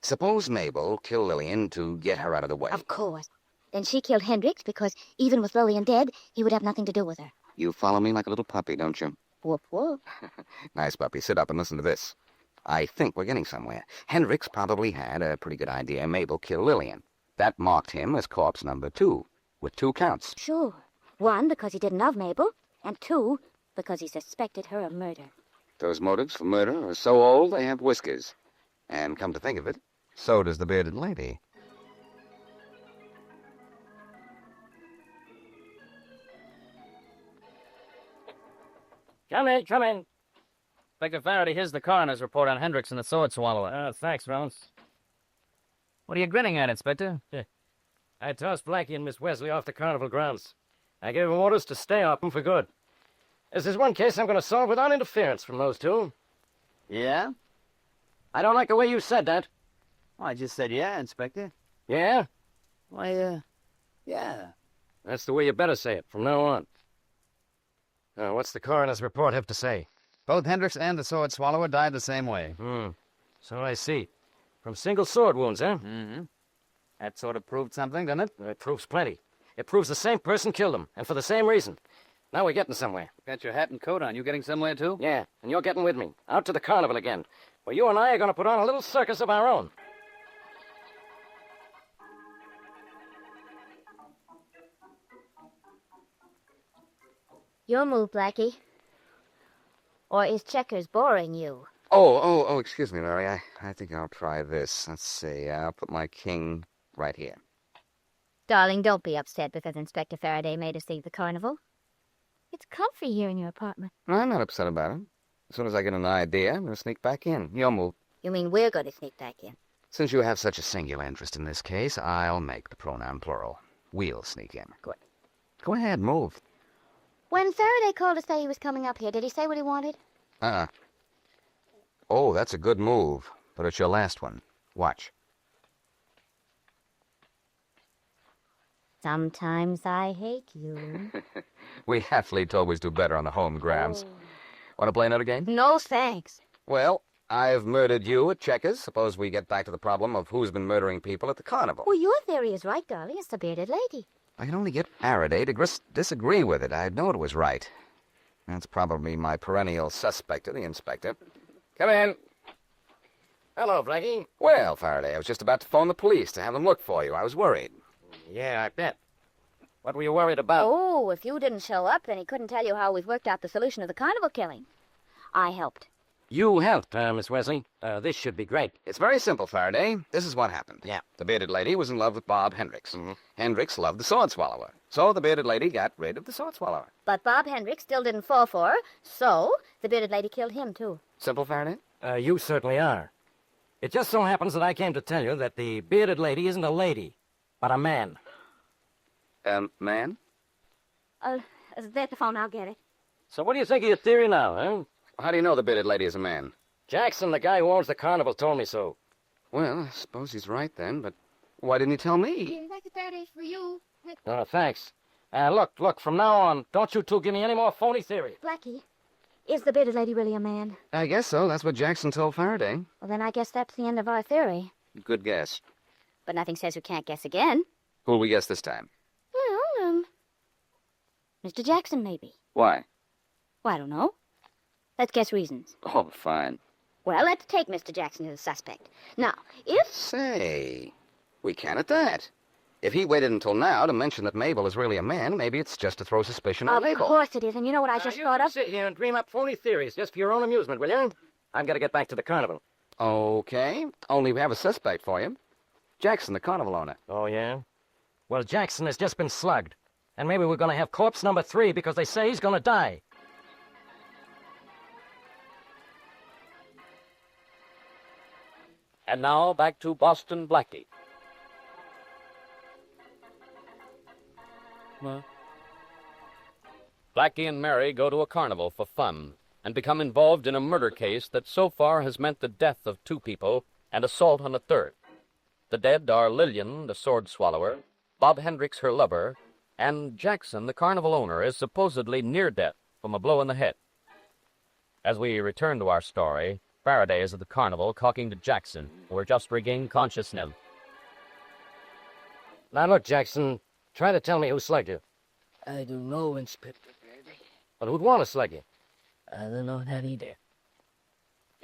Suppose Mabel killed Lillian to get her out of the way.
Of course. Then she killed Hendricks because even with Lillian dead, he would have nothing to do with her.
You follow me like a little puppy, don't you?
Whoop, whoop.
Nice puppy. Sit up and listen to this. I think we're getting somewhere. Hendricks probably had a pretty good idea Mabel killed Lillian. That marked him as corpse number 2, with 2 counts.
Sure. 1, because he didn't love Mabel, and 2, because he suspected her of murder.
Those motives for murder are so old they have whiskers. And come to think of it, so does the bearded lady.
Come in, come in. Inspector Faraday, here's the coroner's report on Hendricks and the sword swallower.
Thanks, Rounce.
What are you grinning at, Inspector?
I tossed Blackie and Miss Wesley off the carnival grounds. I gave them orders to stay off them for good. There's one case I'm going to solve without interference from those two.
Yeah?
I don't like the way you said that.
Well, I just said yeah, Inspector.
Yeah?
Why, yeah.
That's the way you better say it from now on. What's the coroner's report have to say?
Both Hendricks and the sword swallower died the same way.
So I see. From single sword wounds, huh?
Mm-hmm. That sort of proved something, doesn't it?
It proves plenty. It proves the same person killed them, and for the same reason. Now we're getting somewhere.
Got your hat and coat on. You getting somewhere, too?
Yeah, and you're getting with me. Out to the carnival again, where you and I are going to put on a little circus of our own.
Your move, Blackie. Or is checkers boring you?
Oh, excuse me, Mary. I think I'll try this. Let's see. I'll put my king right here.
Darling, don't be upset because Inspector Faraday made us leave the carnival. It's comfy here in your apartment.
I'm not upset about it. As soon as I get an idea, I'm going to sneak back in. Your move.
You mean we're going to sneak back in?
Since you have such a singular interest in this case, I'll make the pronoun plural. We'll sneak in.
Good.
Go ahead, move.
When Faraday called to say he was coming up here, did he say what he wanted?
Oh, that's a good move. But it's your last one. Watch.
Sometimes I hate you.
We athletes always do better on the home grounds. Want to play another game?
No, thanks.
Well, I've murdered you at checkers. Suppose we get back to the problem of who's been murdering people at the carnival.
Well, your theory is right, darling. It's the bearded lady.
I can only get Faraday to disagree with it. I know it was right. That's probably my perennial suspect to the inspector.
Come in. Hello, Blackie.
Well, Faraday, I was just about to phone the police to have them look for you. I was worried.
Yeah, I bet. What were you worried about?
Oh, if you didn't show up, then he couldn't tell you how we've worked out the solution of the carnival killing. I helped.
You helped, Miss Wesley. This should be great.
It's very simple, Faraday. This is what happened.
Yeah.
The bearded lady was in love with Bob Hendricks. Hendricks loved the sword swallower. So the bearded lady got rid of the sword swallower.
But Bob Hendricks still didn't fall for her, so the bearded lady killed him, too.
Simple, Faraday?
You certainly are. It just so happens that I came to tell you that the bearded lady isn't a lady, but a man.
Man?
There's the phone. I'll get it.
So what do you think of your theory now, huh?
How do you know the bearded lady is a man?
Jackson, the guy who owns the carnival, told me so.
Well, I suppose he's right then, but why didn't he tell me?
Inspector Faraday's for you.
Thanks. Look, from now on, don't you two give me any more phony theory.
Blackie, is the bearded lady really a man?
I guess so. That's what Jackson told Faraday.
Well, then I guess that's the end of our theory.
Good guess.
But nothing says we can't guess again.
Who'll we guess this time?
Well, Mr. Jackson, maybe.
Why?
Well, I don't know. Let's guess reasons.
Oh, fine.
Well, let's take Mr. Jackson as a suspect. Now, if...
Say, we can't at that. If he waited until now to mention that Mabel is really a man, maybe it's just to throw suspicion on Mabel.
Of course it is, and you know what I just thought of?
Sit here and dream up phony theories just for your own amusement, will you? I've got to get back to the carnival.
Okay, only we have a suspect for you. Jackson, the carnival owner.
Oh, yeah? Well, Jackson has just been slugged. And maybe we're going to have corpse number 3 because they say he's going to die.
And now back to Boston Blackie.
What?
Blackie and Mary go to a carnival for fun and become involved in a murder case that so far has meant the death of 2 people and assault on a 3rd. The dead are Lillian, the sword swallower, Bob Hendricks, her lover, and Jackson, the carnival owner, is supposedly near death from a blow in the head. As we return to our story, Faraday is at the carnival talking to Jackson, who had just regained consciousness.
Now, look, Jackson, try to tell me who slugged you.
I don't know, Inspector.
Well, who'd want to slug you?
I don't know that either.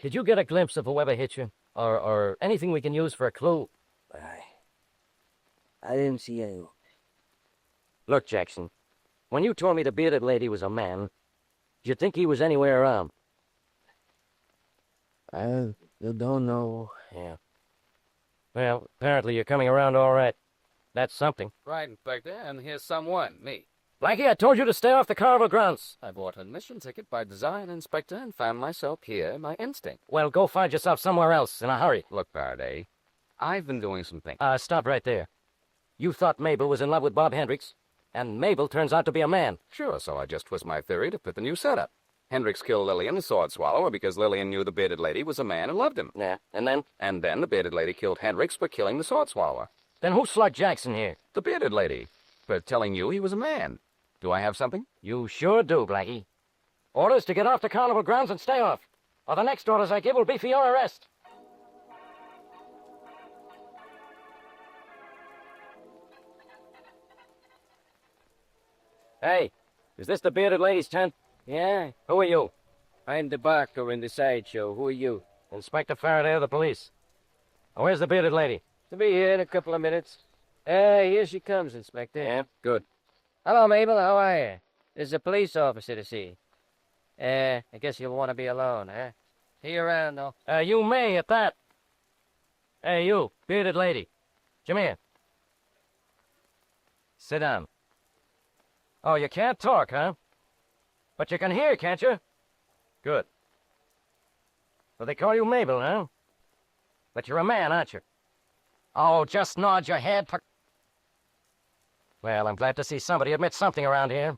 Did you get a glimpse of whoever hit you? Or anything we can use for a clue?
I didn't see you.
Look, Jackson, when you told me the bearded lady was a man, did you think he was anywhere around?
I don't know.
Yeah. Well, apparently you're coming around all right. That's something.
Right, Inspector, and here's someone, me.
Blackie, I told you to stay off the carnival grounds.
I bought an admission ticket by design, Inspector, and found myself here by instinct.
Well, go find yourself somewhere else in a hurry.
Look, Faraday, I've been doing some thinking.
Stop right there. You thought Mabel was in love with Bob Hendricks, and Mabel turns out to be a man.
Sure, so I just twist my theory to fit the new setup. Hendricks killed Lillian, the sword swallower, because Lillian knew the bearded lady was a man and loved him.
Yeah, and then?
And then the bearded lady killed Hendricks for killing the sword swallower.
Then who slugged Jackson here?
The bearded lady, for telling you he was a man. Do I have something?
You sure do, Blackie. Orders to get off the carnival grounds and stay off, or the next orders I give will be for your arrest. Hey, is this the bearded lady's tent?
Yeah,
Who are you?
I'm the barker in the sideshow. Who are you?
Inspector Faraday of the police. Now, where's the bearded lady?
She'll be here in a couple of minutes. Here she comes, Inspector.
Yeah, good.
Hello, Mabel. How are you? There's a police officer to see. I guess you'll want to be alone, huh? See you around, though.
You may at that. Hey, you, bearded lady. Come here. Sit down. Oh, you can't talk, huh? But you can hear, can't you? Good. So they call you Mabel, huh? But you're a man, aren't you? Oh, just nod your head for... Well, I'm glad to see somebody admit something around here.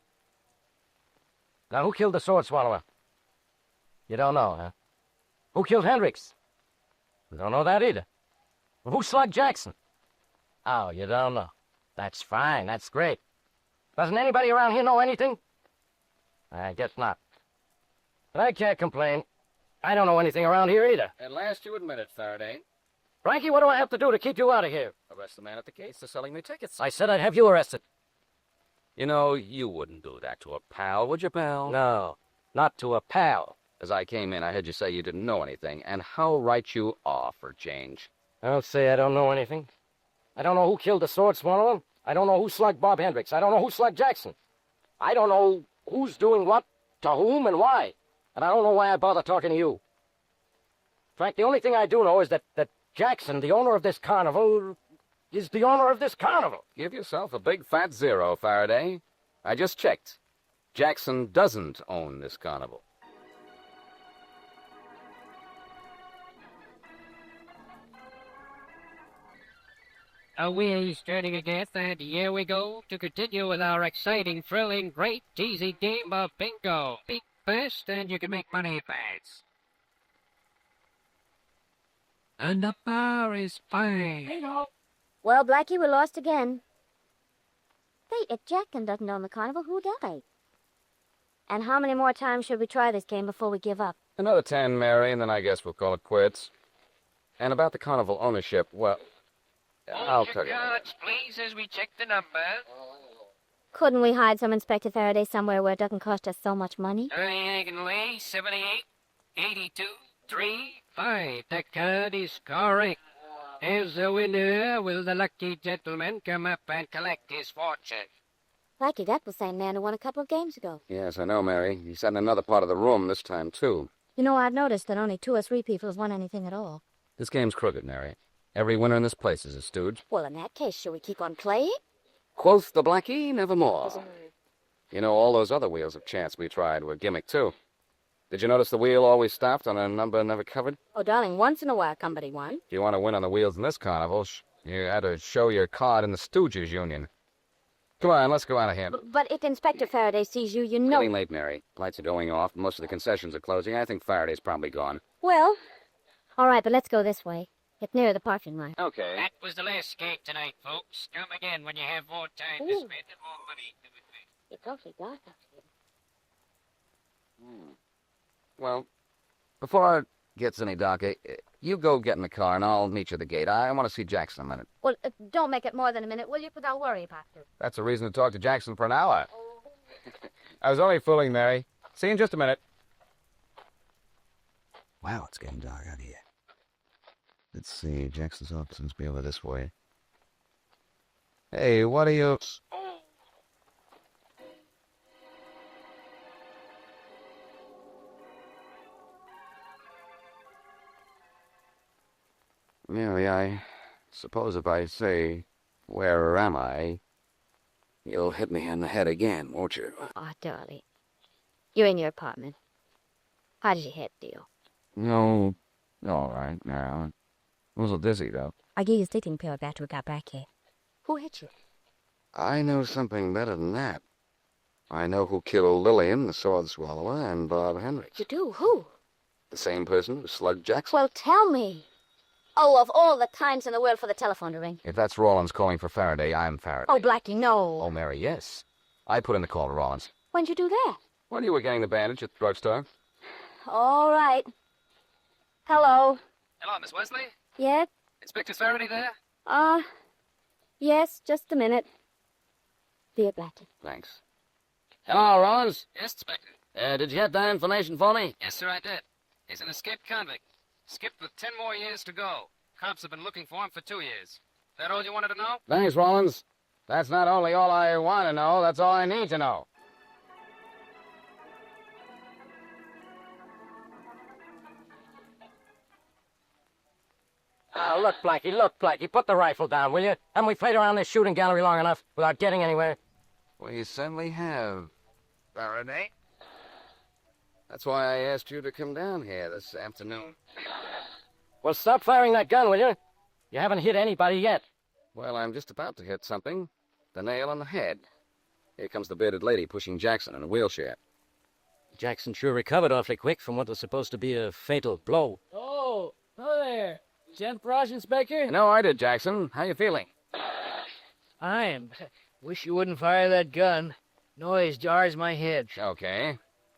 Now, who killed the sword swallower? You don't know, huh? Who killed Hendricks? You don't know that either. Well, who slugged Jackson? Oh, you don't know. That's fine. That's great. Doesn't anybody around here know anything? I guess not. But I can't complain. I don't know anything around here either.
At last you admit it, Faraday.
Frankie, what do I have to do to keep you out of here?
Arrest the man at the case for selling me tickets.
I said I'd have you arrested.
You know, you wouldn't do that to a pal, would you, pal?
No, not to a pal.
As I came in, I heard you say you didn't know anything, and how right you are for change.
I'll say I don't know anything. I don't know who killed the sword swallower. I don't know who slugged Bob Hendricks. I don't know who slugged Jackson. I don't know who's doing what, to whom, and why. And I don't know why I bother talking to you. Frank, the only thing I do know is that Jackson, the owner of this carnival, is the owner of this carnival.
Give yourself a big fat 0, Faraday. I just checked. Jackson doesn't own this carnival.
We're starting again, and here we go to continue with our exciting, thrilling, great, easy game of bingo. Think fast, and you can make money fast. And the bar is fine.
Well, Blackie, we're lost again. Wait, if Jackson doesn't own the carnival, who does? And how many more times should we try this game before we give up?
Another 10, Mary, and then I guess we'll call it quits. And about the carnival ownership, well, I'll tell you.
Cards, please, as we check the number.
Couldn't we hide some Inspector Faraday somewhere where it doesn't cost us so much money?
I can lay 78, 82, 3, Aye, the card is correct. As the winner, will the lucky gentleman come up and collect his fortune?
Blackie, that was the same man who won a couple of games ago.
Yes, I know, Mary. He sat in another part of the room this time, too.
You know, I've noticed that only 2 or 3 people have won anything at all.
This game's crooked, Mary. Every winner in this place is a stooge.
Well, in that case, shall we keep on playing?
Quoth the Blackie, nevermore. You know, all those other wheels of chance we tried were gimmick, too. Did you notice the wheel always stopped on a number never covered?
Oh, darling, once in a while somebody won.
If you want to win on the wheels in this carnival, you had to show your card in the Stooges Union. Come on, let's go out of here.
But if Inspector Faraday sees you, you know...
Getting late, Mary. Lights are going off. Most of the concessions are closing. I think Faraday's probably gone.
Well, all right, but let's go this way. It's nearer the parking lot.
Okay.
That was the last skate tonight, folks. Come again when you have more time to spend and more money.
It's awfully dark up here.
Well, before it gets any darker, you go get in the car and I'll meet you at the gate. I want to see Jackson a minute.
Well, don't make it more than a minute, will you? Because I'll worry about it.
That's a reason to talk to Jackson for an hour. I was only fooling, Mary. See you in just a minute. Wow, it's getting dark out here. Let's see, Jackson's office must be over this way. Hey, what are you... Mary, I suppose if I say, where am I, you'll hit me in the head again, won't you?
Oh, darling. You're in your apartment. How does your head feel?
No, all right, now. I was a little dizzy, though.
I gave you a sleeping pill after we got back here. Who hit you?
I know something better than that. I know who killed Lillian, the sword swallower, and Bob Hendricks.
You do? Who?
The same person who slugged Jackson.
Well, tell me. Oh, of all the times in the world for the telephone to ring.
If that's Rawlins calling for Faraday, I'm Faraday.
Oh, Blackie, no.
Oh, Mary, yes. I put in the call to Rawlins.
When'd you do that?
When you were getting the bandage at the drugstore.
All right. Hello.
Hello, Miss Wesley?
Yes?
Inspector Faraday there?
Yes, just a minute. Dear Blackie.
Thanks.
Hello, Rollins. Yes, Inspector.
Did you have that information for me?
Yes, sir, I did. He's an escaped convict. Skipped with 10 more years to go. Cops have been looking for him for 2 years. That all you wanted to know?
Thanks, Rawlins. That's not only all I want to know, that's all I need to know.
Look, Blackie, put the rifle down, will you? Haven't we played around this shooting gallery long enough without getting anywhere?
We certainly have, Faraday. That's why I asked you to come down here this afternoon.
Well, stop firing that gun, will you? You haven't hit anybody yet.
Well, I'm just about to hit something. The nail on the head. Here comes the bearded lady pushing Jackson in a wheelchair.
Jackson sure recovered awfully quick from what was supposed to be a fatal blow.
Oh, hello there. Gent Brush, Inspector?
No, I did, Jackson. How you feeling?
I am. Wish you wouldn't fire that gun. Noise jars my head.
Okay.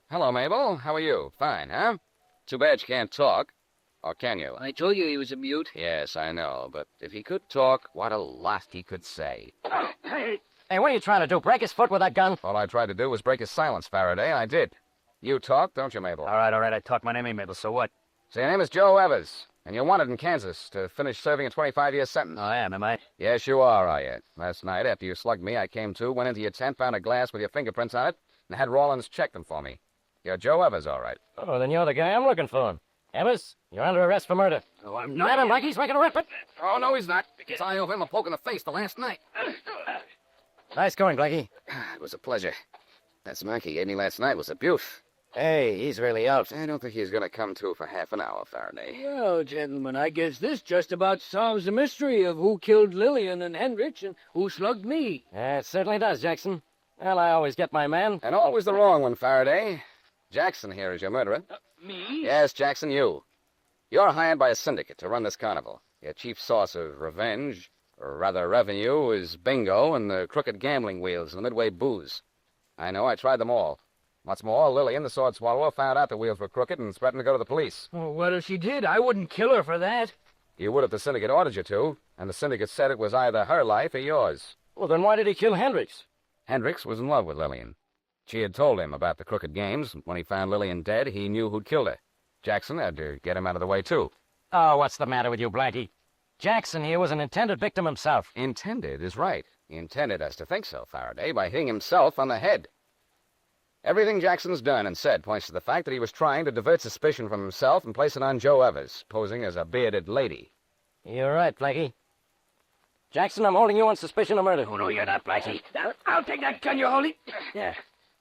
Hello, Mabel. How are you? Fine, huh? Too bad you can't talk. Or can you?
I told you he was a mute.
Yes, I know. But if he could talk, what a lot he could say.
Hey, what are you trying to do? Break his foot with that gun?
All I tried to do was break his silence, Faraday. I did. You talk, don't you, Mabel?
All right. I talk. My name ain't Mabel, so what?
So your name is Joe Evers, and you're wanted in Kansas to finish serving a 25-year sentence.
Oh, I am I?
Yes, you are you? Last night, after you slugged me, I came to, went into your tent, found a glass with your fingerprints on it, and had Rawlins check them for me. You're Joe Evers, all right.
Oh, then you're the guy I'm looking for. Evers, you're under arrest for murder.
Oh, I'm
Grab him like he's making a rip.
Oh, no, he's not. Because I owe him a poke in the face the last night.
Nice going, Blackie.
It was a pleasure. That smack he gave me last night was a beaut.
Hey, he's really out.
I don't think he's going to come to for half an hour, Faraday.
Well, gentlemen, I guess this just about solves the mystery of who killed Lillian and Hendricks and who slugged me.
It certainly does, Jackson. Well, I always get my man.
And always the wrong one, Faraday. Jackson here is your murderer.
Me?
Yes, Jackson, you. You're hired by a syndicate to run this carnival. Your chief source of revenge, or rather revenue, is bingo and the crooked gambling wheels and the midway booze. I know, I tried them all. What's more, Lillian, the sword swallower, found out the wheels were crooked and threatened to go to the police.
Well, what if she did? I wouldn't kill her for that.
You would if the syndicate ordered you to, and the syndicate said it was either her life or yours.
Well, then why did he kill Hendricks?
Hendricks was in love with Lillian. She had told him about the crooked games. When he found Lillian dead, he knew who'd killed her. Jackson had to get him out of the way, too.
Oh, what's the matter with you, Blackie? Jackson here was an intended victim himself.
Intended is right. He intended us to think so, Faraday, by hitting himself on the head. Everything Jackson's done and said points to the fact that he was trying to divert suspicion from himself and place it on Joe Evers, posing as a bearded lady.
You're right, Blackie. Jackson, I'm holding you on suspicion of murder.
Oh, no, you're not, Blackie. I'll take that gun you're holding. Yeah.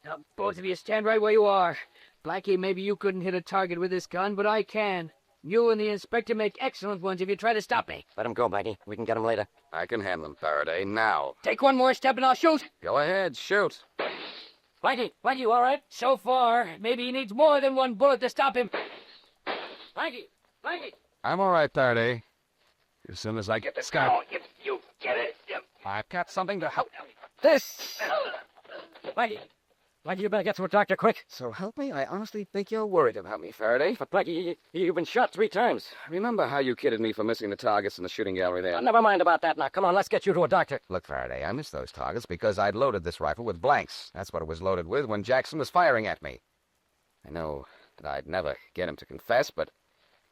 Now, both of you stand right where you are. Blackie, maybe you couldn't hit a target with this gun, but I can. You and the inspector make excellent ones if you try to stop me.
Let him go, Blackie. We can get him later.
I can handle him, Faraday, now.
Take one more step and I'll shoot.
Go ahead, shoot.
Blackie, you all right? So far, maybe he needs more than one bullet to stop him. Blackie.
I'm all right, Faraday. As soon as I get this guy...
Oh, you get it.
I've got something to help.
This! Blackie, you better get to a doctor quick.
So help me, I honestly think you're worried about me, Faraday.
But, Blackie, you've been shot 3 times.
Remember how you kidded me for missing the targets in the shooting gallery there?
Never mind about that now. Come on, let's get you to a doctor.
Look, Faraday, I missed those targets because I'd loaded this rifle with blanks. That's what it was loaded with when Jackson was firing at me. I know that I'd never get him to confess, but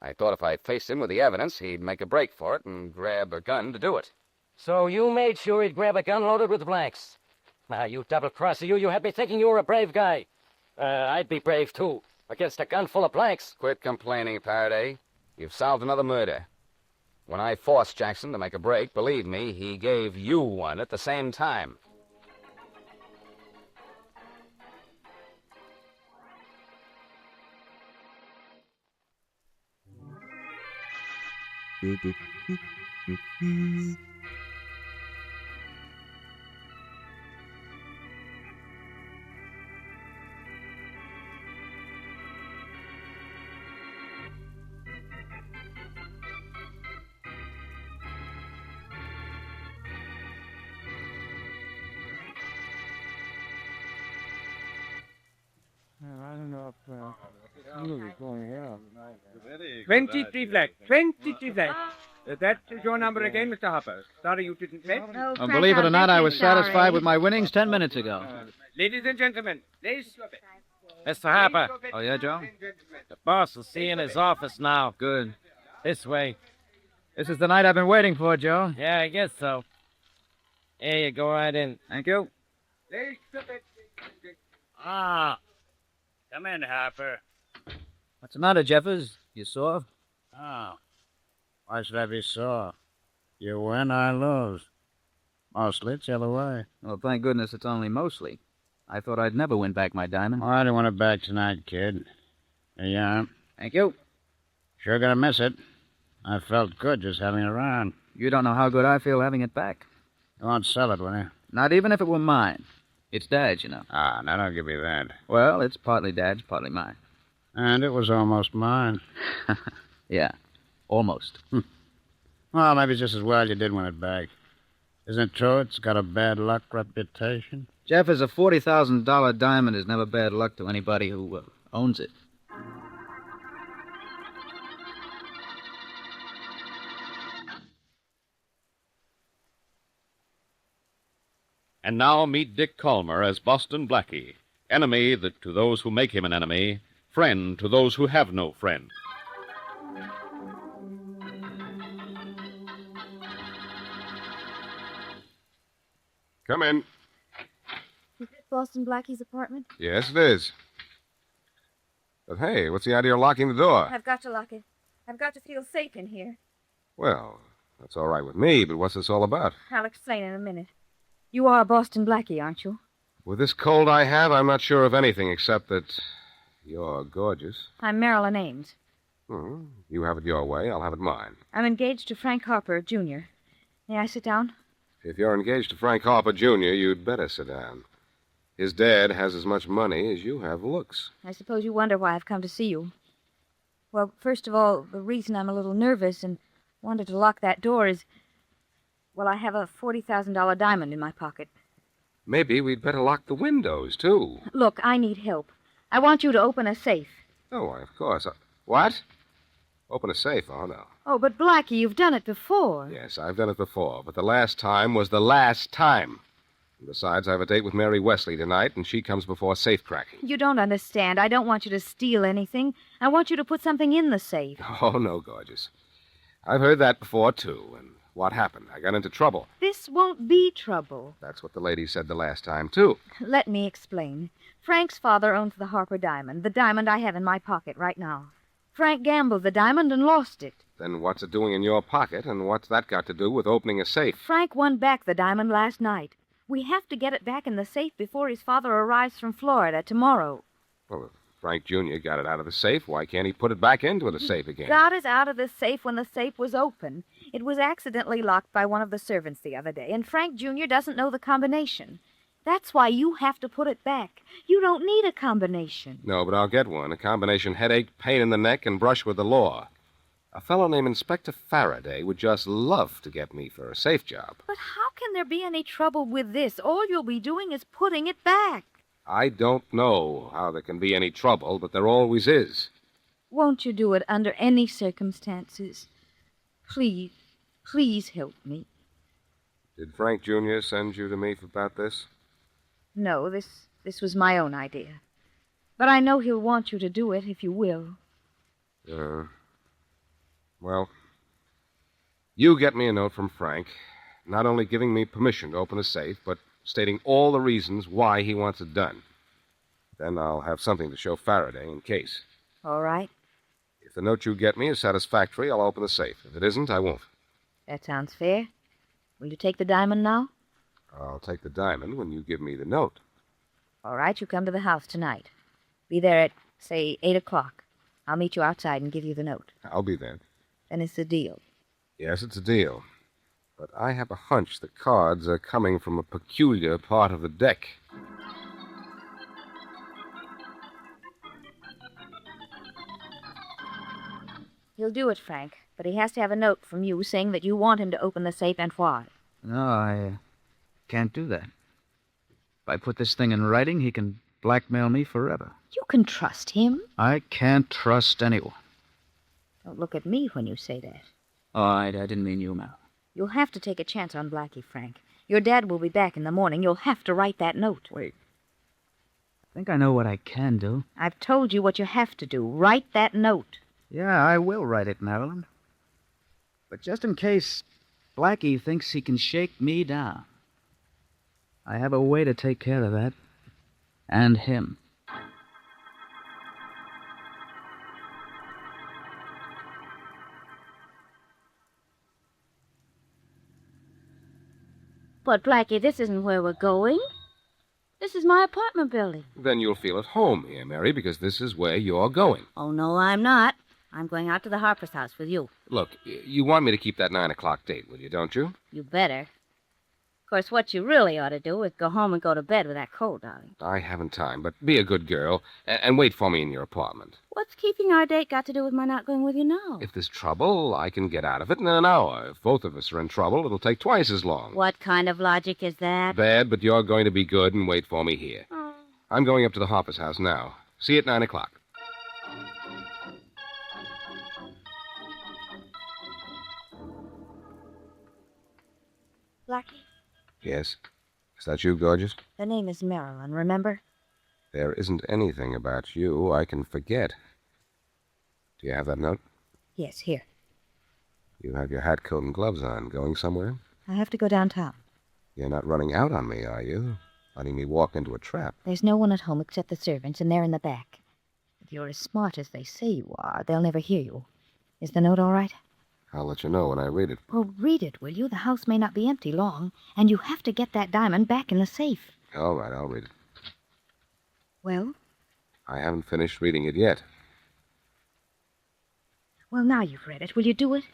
I thought if I faced him with the evidence, he'd make a break for it and grab a gun to do it.
So you made sure he'd grab a gun loaded with blanks. Now, you double-crosser, you had me thinking you were a brave guy. I'd be brave, too, against a gun full of blanks.
Quit complaining, Faraday. You've solved another murder. When I forced Jackson to make a break, believe me, he gave you one at the same time.
I don't know if... 23 flat. 23 flat. That is your number again, Mr. Harper. Sorry you didn't bet.
Oh, believe it or not, I was satisfied with my winnings 10 minutes ago.
Ladies and gentlemen,
Mr. Harper.
Oh, yeah, Joe?
The boss will see you in his office now.
Good.
This way.
This is the night I've been waiting for, Joe.
Yeah, I guess so. Here, you go right in.
Thank you.
Ah. Come in, Harper.
What's the matter, Jeffers? You sore?
Oh. Why should I be sore? You win, I lose. Mostly it's the other way.
Well, thank goodness it's only mostly. I thought I'd never win back my diamond.
Oh, I don't want it back tonight, kid. Here you are.
Thank you.
Sure gonna miss it. I felt good just having it around.
You don't know how good I feel having it back.
You won't sell it, will you?
Not even if it were mine. It's Dad's, you know.
Ah, now don't give me that.
Well, it's partly Dad's, partly mine.
And it was almost mine.
Yeah, almost.
Well, maybe just as well you did win it back. Isn't it true it's got a bad luck reputation?
Jeff, is a $40,000 diamond is never bad luck to anybody who owns it.
And now meet Dick Calmer as Boston Blackie, enemy to those who make him an enemy, friend to those who have no friend.
Come in.
Is this Boston Blackie's apartment?
Yes, it is. But hey, what's the idea of locking the door?
I've got to lock it. I've got to feel safe in here.
Well, that's all right with me, but what's this all about?
I'll explain in a minute. You are Boston Blackie, aren't you?
With this cold I have, I'm not sure of anything except that you're gorgeous.
I'm Marilyn Ames.
You have it your way, I'll have it mine.
I'm engaged to Frank Harper, Jr. May I sit down?
If you're engaged to Frank Harper, Jr., you'd better sit down. His dad has as much money as you have looks.
I suppose you wonder why I've come to see you. Well, first of all, the reason I'm a little nervous and wanted to lock that door is... Well, I have a $40,000 diamond in my pocket.
Maybe we'd better lock the windows, too.
Look, I need help. I want you to open a safe.
Oh, why, of course. What? Open a safe? Oh, no.
Oh, but Blackie, you've done it before.
Yes, I've done it before, but the last time was the last time. Besides, I have a date with Mary Wesley tonight, and she comes before safe cracking.
You don't understand. I don't want you to steal anything. I want you to put something in the safe.
Oh, no, gorgeous. I've heard that before, too. And what happened? I got into trouble.
This won't be trouble.
That's what the lady said the last time, too.
Let me explain. Frank's father owns the Harper diamond, the diamond I have in my pocket right now. Frank gambled the diamond and lost it.
Then what's it doing in your pocket, and what's that got to do with opening a safe?
Frank won back the diamond last night. We have to get it back in the safe before his father arrives from Florida tomorrow.
Well, if Frank Jr. got it out of the safe, why can't he put it back into the safe again?
Got it out of the safe when the safe was open. It was accidentally locked by one of the servants the other day, and Frank Jr. doesn't know the combination. That's why you have to put it back. You don't need a combination.
No, but I'll get one. A combination headache, pain in the neck, and brush with the law. A fellow named Inspector Faraday would just love to get me for a safe job.
But how can there be any trouble with this? All you'll be doing is putting it back.
I don't know how there can be any trouble, but there always is.
Won't you do it under any circumstances? Please, please help me.
Did Frank Jr. send you to me about this?
No, this was my own idea. But I know he'll want you to do it if you will.
Well, you get me a note from Frank, not only giving me permission to open a safe, but stating all the reasons why he wants it done. Then I'll have something to show Faraday in case.
All right.
If the note you get me is satisfactory, I'll open the safe. If it isn't, I won't.
That sounds fair. Will you take the diamond now?
I'll take the diamond when you give me the note.
All right, you come to the house tonight. Be there at, say, 8 o'clock. I'll meet you outside and give you the note.
I'll be there.
Then it's a deal.
Yes, it's a deal. But I have a hunch the cards are coming from a peculiar part of the deck.
He'll do it, Frank, but he has to have a note from you saying that you want him to open the safe and why.
No, I can't do that. If I put this thing in writing, he can blackmail me forever.
You can trust him.
I can't trust anyone.
Don't look at me when you say that.
Oh, I didn't mean you, Mal.
You'll have to take a chance on Blackie, Frank. Your dad will be back in the morning. You'll have to write that note.
Wait. I think I know what I can do.
I've told you what you have to do. Write that note.
Yeah, I will write it, Marilyn. But just in case Blackie thinks he can shake me down, I have a way to take care of that. And him.
But, Blackie, this isn't where we're going. This is my apartment building.
Then you'll feel at home here, Mary, because this is where you're going.
Oh, no, I'm not. I'm going out to the Harper's house with you.
Look, you want me to keep that 9 o'clock date, will you, don't you?
You better. Of course, what you really ought to do is go home and go to bed with that cold, darling.
I haven't time, but be a good girl and wait for me in your apartment.
What's keeping our date got to do with my not going with you now?
If there's trouble, I can get out of it in an hour. If both of us are in trouble, it'll take twice as long.
What kind of logic is that?
Bad, but you're going to be good and wait for me here.
Oh.
I'm going up to the Harper's house now. See you at 9 o'clock.
Blackie,
Yes? Is that you, gorgeous?
the name is Marilyn, remember?
There isn't anything about you I can forget. Do you have that note?
Yes, here.
You have your hat, coat, and gloves on. Going somewhere?
I have to go downtown.
You're not running out on me, are you? Letting me walk into a trap.
There's no one at home except the servants, and they're in the back. If you're as smart as they say you are, they'll never hear you. Is the note all right?
I'll let you know when I read it.
Well, read it, will you? The house may not be empty long, and you have to get that diamond back in the safe.
All right, I'll read it.
Well?
I haven't finished reading it yet.
Well, now you've read it. Will you do it?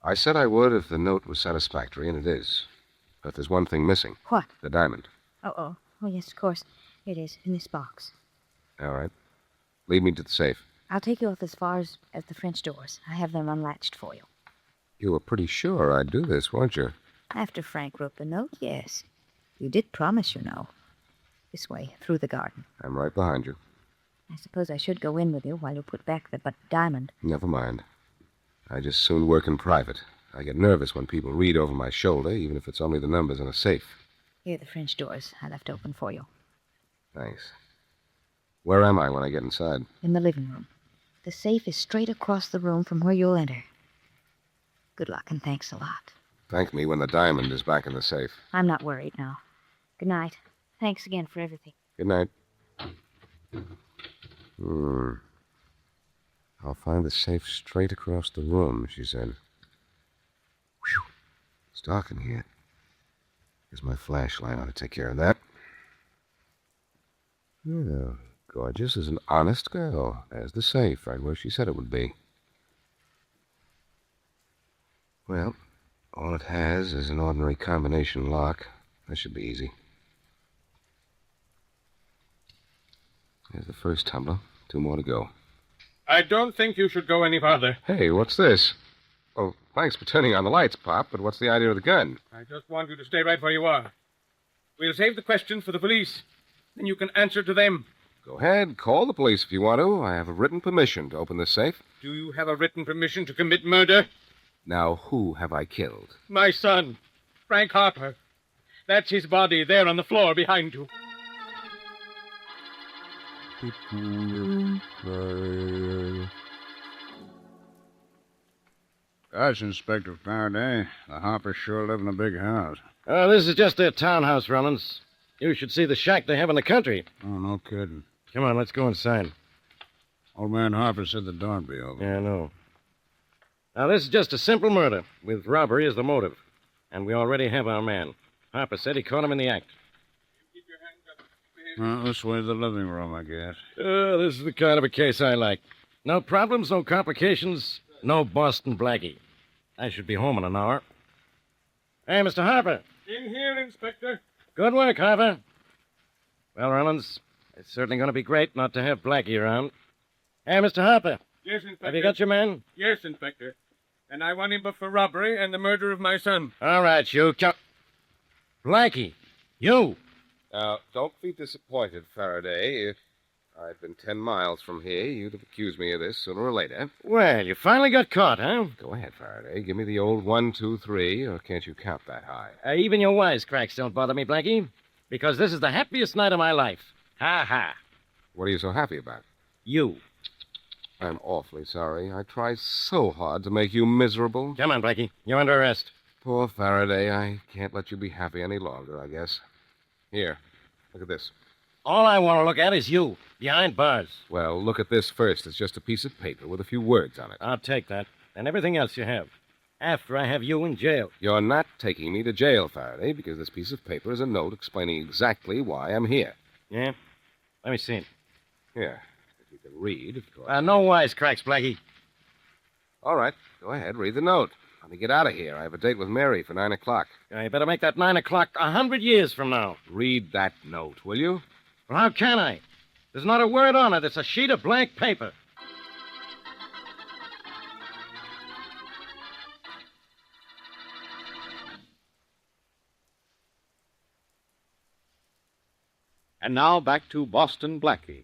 I said I would if the note was satisfactory, and it is. But there's one thing missing.
What?
The diamond.
Oh, yes, of course. Here it is, in this box.
All right. Lead me to the safe.
I'll take you off as far as the French doors. I have them unlatched for you.
You were pretty sure I'd do this, weren't you?
After Frank wrote the note, yes. You did promise, you know. This way, through the garden.
I'm right behind you.
I suppose I should go in with you while you put back the diamond.
Never mind. I just soon work in private. I get nervous when people read over my shoulder, even if it's only the numbers in a safe.
Here are the French doors I left open for you.
Thanks. Where am I when I get inside?
In the living room. The safe is straight across the room from where you'll enter. Good luck and thanks a lot.
Thank me when the diamond is back in the safe.
I'm not worried now. Good night. Thanks again for everything.
Good night. I'll find the safe straight across the room, she said. Whew. It's dark in here. Here's my flashlight. Ought to take care of that. Yeah, gorgeous as an honest girl. There's the safe, right where she said it would be. Well, all it has is an ordinary combination lock. That should be easy. Here's the first tumbler. 2 more to go.
I don't think you should go any farther.
Hey, what's this? Oh, thanks for turning on the lights, Pop, but what's the idea of the gun?
I just want you to stay right where you are. We'll save the questions for the police. Then you can answer to them.
Go ahead, call the police if you want to. I have a written permission to open this safe.
Do you have a written permission to commit murder?
Now, who have I killed?
My son, Frank Harper. That's his body there on the floor behind you.
Gosh, Inspector Faraday, the Harpers sure live in a big house.
Oh, this is just their townhouse, Rollins. You should see the shack they have in the country.
Oh, no kidding.
Come on, let's go inside.
Old man Harper said the door'd be open.
Yeah, I know. Now, this is just a simple murder, with robbery as the motive. And we already have our man. Harper said he caught him in the act.
Well, this way to the living room, I guess.
This is the kind of a case I like. No problems, no complications, no Boston Blackie. I should be home in an hour. Hey, Mr. Harper.
In here, Inspector.
Good work, Harper. Well, Rollins, it's certainly going to be great not to have Blackie around. Hey, Mr. Harper.
Yes, Inspector.
Have you got your man?
Yes, Inspector. And I want him for robbery and the murder of my son.
All right, you. Blackie, you.
Now, don't be disappointed, Faraday. If I'd been 10 miles from here, you'd have accused me of this sooner or later.
Well, you finally got caught, huh?
Go ahead, Faraday. Give me the old 1, 2, 3, or can't you count that high?
Even your wisecracks don't bother me, Blackie, because this is the happiest night of my life. Ha ha.
What are you so happy about?
You.
I'm awfully sorry. I tried so hard to make you miserable.
Come on, Blackie. You're under arrest.
Poor Faraday. I can't let you be happy any longer, I guess. Here, look at this.
All I want to look at is you, behind bars.
Well, look at this first. It's just a piece of paper with a few words on it.
I'll take that, and everything else you have, after I have you in jail.
You're not taking me to jail, Faraday, because this piece of paper is a note explaining exactly why I'm here.
Yeah? Let me see it.
Here, if you can read, of course.
No wisecracks, Blackie.
All right, go ahead, read the note. Let me get out of here. I have a date with Mary for 9 o'clock.
You better make that 9 o'clock 100 years from now.
Read that note, will you?
Well, how can I? There's not a word on it. It's a sheet of blank paper.
And now back to Boston Blackie.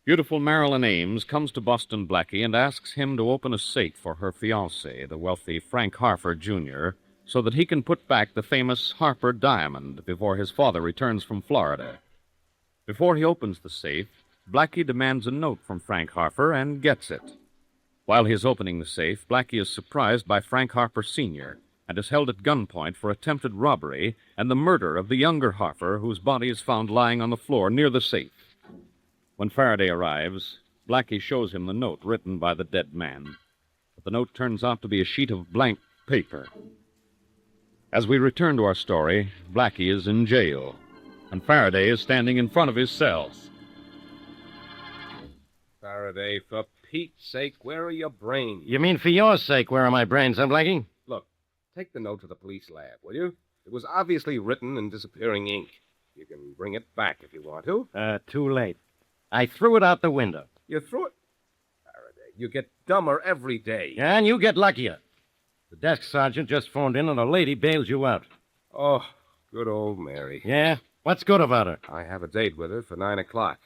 Beautiful Marilyn Ames comes to Boston Blackie and asks him to open a safe for her fiancé, the wealthy Frank Harper, Jr., so that he can put back the famous Harper diamond before his father returns from Florida. Before he opens the safe, Blackie demands a note from Frank Harper and gets it. While he is opening the safe, Blackie is surprised by Frank Harper, Sr., and is held at gunpoint for attempted robbery and the murder of the younger Harper, whose body is found lying on the floor near the safe. When Faraday arrives, Blackie shows him the note written by the dead man. But the note turns out to be a sheet of blank paper. As we return to our story, Blackie is in jail, and Faraday is standing in front of his cell.
Faraday, for Pete's sake, where are your brains?
You mean for your sake, where are my brains, huh, Blackie?
Look, take the note to the police lab, will you? It was obviously written in disappearing ink. You can bring it back if you want to.
Too late. I threw it out the window.
You threw it? Faraday, you get dumber every day.
And you get luckier. The desk sergeant just phoned in and a lady bailed you out.
Oh, good old Mary.
Yeah? What's good about her?
I have a date with her for 9 o'clock.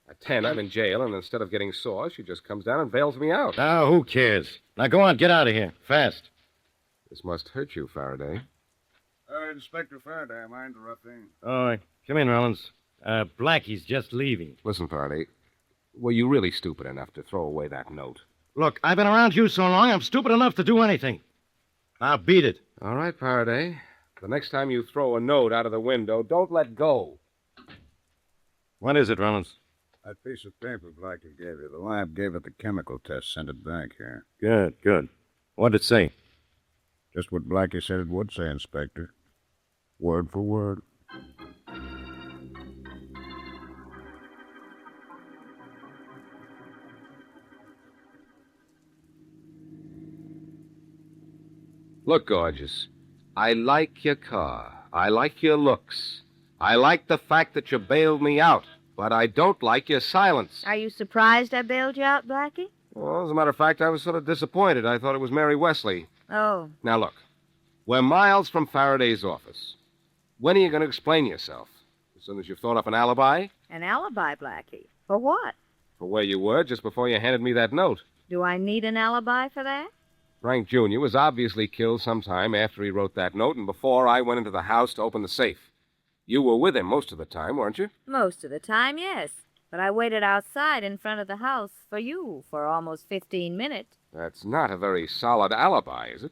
At 10, I'm in jail, and instead of getting sore, she just comes down and bails me out.
Now, who cares? Now, go on, get out of here. Fast.
This must hurt you, Faraday.
Inspector Faraday, am I interrupting?
Oh, come in, Rollins. Blackie's just leaving.
Listen, Faraday, were you really stupid enough to throw away that note?
Look, I've been around you so long, I'm stupid enough to do anything. Now, beat it.
All right, Faraday. The next time you throw a note out of the window, don't let go.
What is it, Rollins?
That piece of paper Blackie gave you. The lab gave it the chemical test, sent it back here.
Good, good. What'd it say?
Just what Blackie said it would say, Inspector. Word for word.
Look, gorgeous, I like your car. I like your looks. I like the fact that you bailed me out, but I don't like your silence.
Are you surprised I bailed you out, Blackie?
Well, as a matter of fact, I was sort of disappointed. I thought it was Mary Wesley.
Oh.
Now, look, we're miles from Faraday's office. When are you going to explain yourself? As soon as you've thought up an alibi?
An alibi, Blackie? For what?
For where you were just before you handed me that note.
Do I need an alibi for that?
Frank Jr. was obviously killed sometime after he wrote that note and before I went into the house to open the safe. You were with him most of the time, weren't you?
Most of the time, yes. But I waited outside in front of the house for you for almost 15 minutes.
That's not a very solid alibi, is it?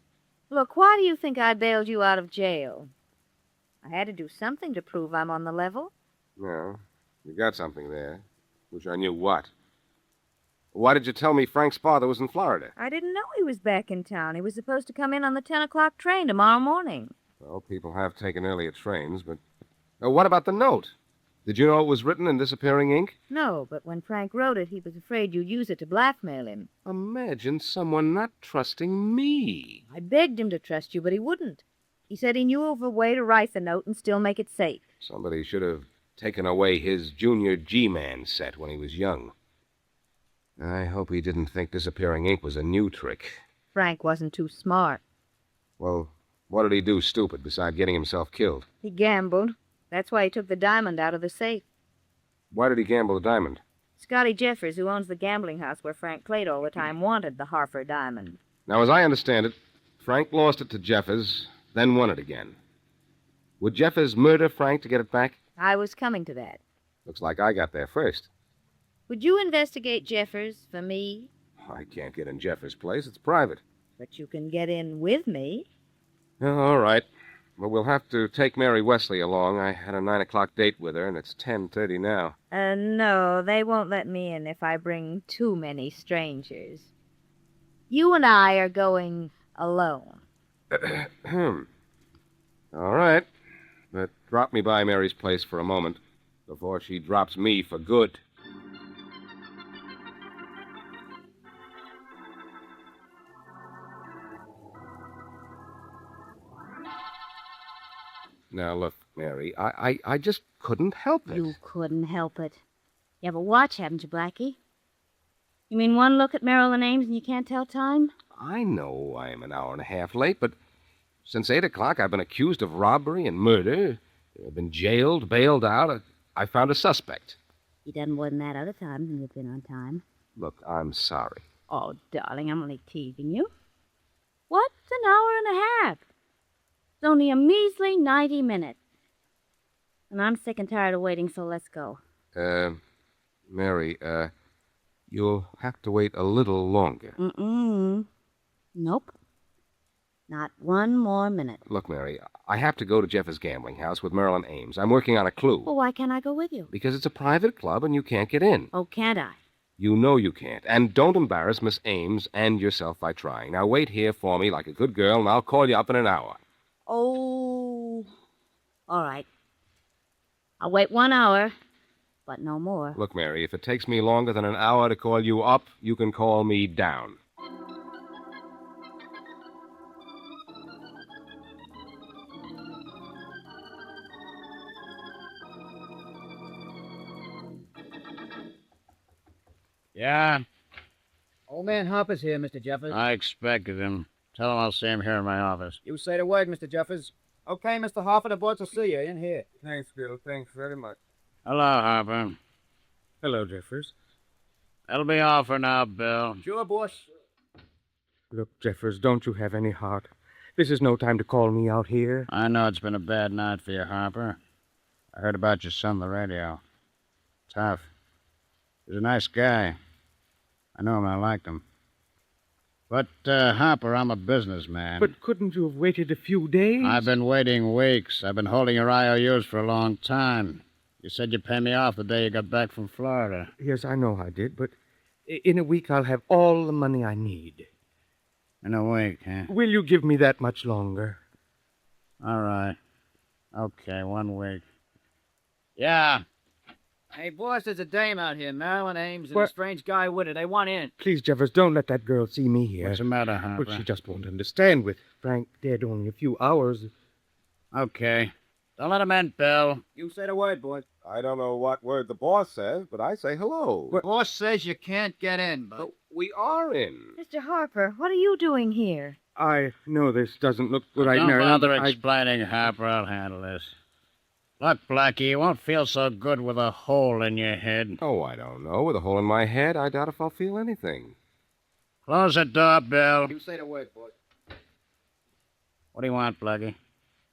Look, why do you think I bailed you out of jail? I had to do something to prove I'm on the level.
No, you got something there. Wish I knew what. Why did you tell me Frank's father was in Florida?
I didn't know he was back in town. He was supposed to come in on the 10 o'clock train tomorrow morning.
Well, people have taken earlier trains, but... what about the note? Did you know it was written in disappearing ink?
No, but when Frank wrote it, he was afraid you'd use it to blackmail him.
Imagine someone not trusting me.
I begged him to trust you, but he wouldn't. He said he knew of a way to write the note and still make it safe.
Somebody should have taken away his Junior G-Man set when he was young. I hope he didn't think disappearing ink was a new trick.
Frank wasn't too smart.
Well, what did he do stupid besides getting himself killed?
He gambled. That's why he took the diamond out of the safe.
Why did he gamble the diamond?
Scotty Jeffers, who owns the gambling house where Frank played all the time, wanted the Harper diamond.
Now, as I understand it, Frank lost it to Jeffers, then won it again. Would Jeffers murder Frank to get it back?
I was coming to that.
Looks like I got there first.
Would you investigate Jeffers for me?
I can't get in Jeffers' place. It's private.
But you can get in with me.
Oh, all right. Well, we'll have to take Mary Wesley along. I had a 9 o'clock date with her, and it's 10:30 now.
No, they won't let me in if I bring too many strangers. You and I are going alone.
All right. But drop me by Mary's place for a moment before she drops me for good. Now, look, Mary, I just couldn't help it.
You couldn't help it. You have a watch, haven't you, Blackie? You mean one look at Marilyn Ames and you can't tell time?
I know I am an hour and a half late, but since 8 o'clock I've been accused of robbery and murder. I've been jailed, bailed out. I found a suspect.
You done more than that other times and you've been on time.
Look, I'm sorry.
Oh, darling, I'm only teasing you. What's an hour and a half? It's only a measly 90 minutes. And I'm sick and tired of waiting, so let's go.
Mary, you'll have to wait a little longer.
Nope. Not one more minute.
Look, Mary, I have to go to Jeffers' gambling house with Marilyn Ames. I'm working on a clue.
Well, why can't I go with you?
Because it's a private club and you can't get in.
Oh, can't I?
You know you can't. And don't embarrass Miss Ames and yourself by trying. Now, wait here for me like a good girl, and I'll call you up in an hour.
Oh, all right. I'll wait 1 hour, but no more.
Look, Mary, if it takes me longer than an hour to call you up, you can call me down.
Yeah?
Old man Harper's here, Mr. Jeffers.
I expected him. Tell him I'll see him here in my office.
You say the word, Mr. Jeffers. Okay, Mr. Harper, the boys will see you in here.
Thanks, Bill. Thanks very much.
Hello, Harper. Hello, Jeffers.
That'll be all for now, Bill.
Sure, boss. Look, Jeffers, don't you have any heart? This is no time to call me out here.
I know it's been a bad night for you, Harper. I heard about your son on the radio. Tough. He's a nice guy. I know him. I liked him. But, Harper, I'm a businessman.
But couldn't you have waited a few days?
I've been waiting weeks. I've been holding your IOUs for a long time. You said you'd pay me off the day you got back from Florida.
Yes, I know I did, but in a week I'll have all the money I need.
In a week, huh?
Will you give me that much longer?
All right. Okay, 1 week. Yeah.
Hey, boss, there's a dame out here, Marilyn Ames, and
What?
a strange guy with her. They want in.
Please, Jeffers, don't let that girl see me here.
What's the matter, Harper?
Well, she just won't understand with Frank dead only a few hours.
Okay. Don't let him in, Bill.
You say the word, boy.
I don't know what word the boss says, but I say hello.
The boss says you can't get in, but...
We are in.
Mr. Harper, what are you doing here?
I know this doesn't look right,
Don't
Marilyn.
bother explaining, Harper. I'll handle this. Look, Blackie, you won't feel so good with a hole in your head.
Oh, I don't know. With a hole in my head, I doubt if I'll feel anything.
Close the door, Bill.
You say the word, boy.
What do you want, Blackie?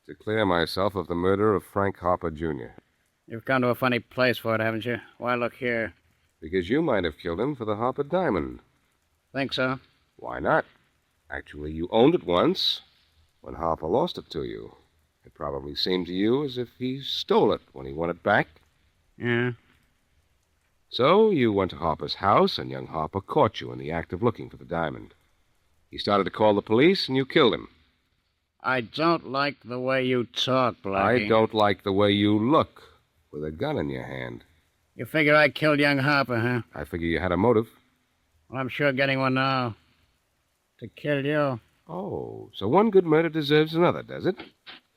To clear myself of the murder of Frank Harper, Jr.
You've come to a funny place for it, haven't you? Why, look here.
Because you might have killed him for the Harper diamond.
Think so?
Why not? Actually, you owned it once when Harper lost it to you. It probably seemed to you as if he stole it when he won it back.
Yeah.
So you went to Harper's house, and young Harper caught you in the act of looking for the diamond. He started to call the police, and you killed him.
I don't like the way you talk, Blackie.
I don't like the way you look with a gun in your hand.
You figure I killed young Harper, huh?
I figure you had a motive.
Well, I'm sure getting one now. To kill you.
Oh, so one good murder deserves another, does it?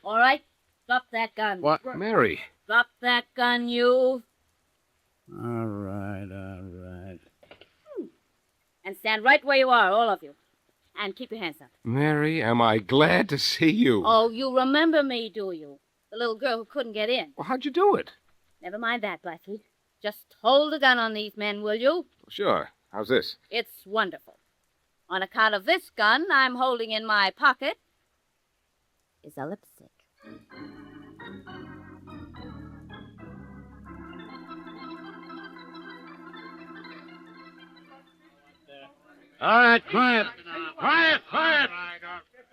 All right, drop that gun.
What? Mary.
Drop that gun, you.
All right.
And stand right where you are, all of you. And keep your hands up.
Mary, am I glad to see you.
Oh, you remember me, do you? The little girl who couldn't get in.
Well, how'd you do it?
Never mind that, Blackie. Just hold the gun on these men, will you?
Sure. How's this?
It's wonderful. On account of this gun I'm holding in my pocket is a lipstick.
All right, quiet. Quiet.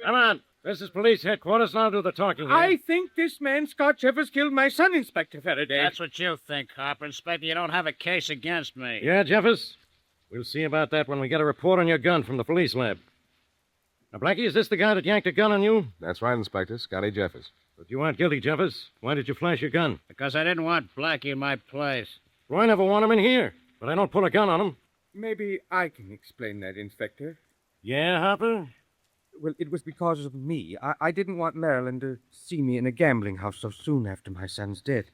Come on. This is police headquarters, and I'll do the talking here.
I think this man, Scott Jeffers, killed my son, Inspector Faraday.
That's what you think, Harper. Inspector, you don't have a case against me.
Yeah, Jeffers? We'll see about that when we get a report on your gun from the police lab. Now, Blackie, is this the guy that yanked a gun on you?
That's right, Inspector. Scotty Jeffers.
But you aren't guilty, Jeffers. Why did you flash your gun?
Because I didn't want Blackie in my place.
Well, I never want him in here, but I don't pull a gun on him.
Maybe I can explain that, Inspector.
Yeah, Harper?
Well, it was because of me. I didn't want Marilyn to see me in a gambling house so soon after my son's death.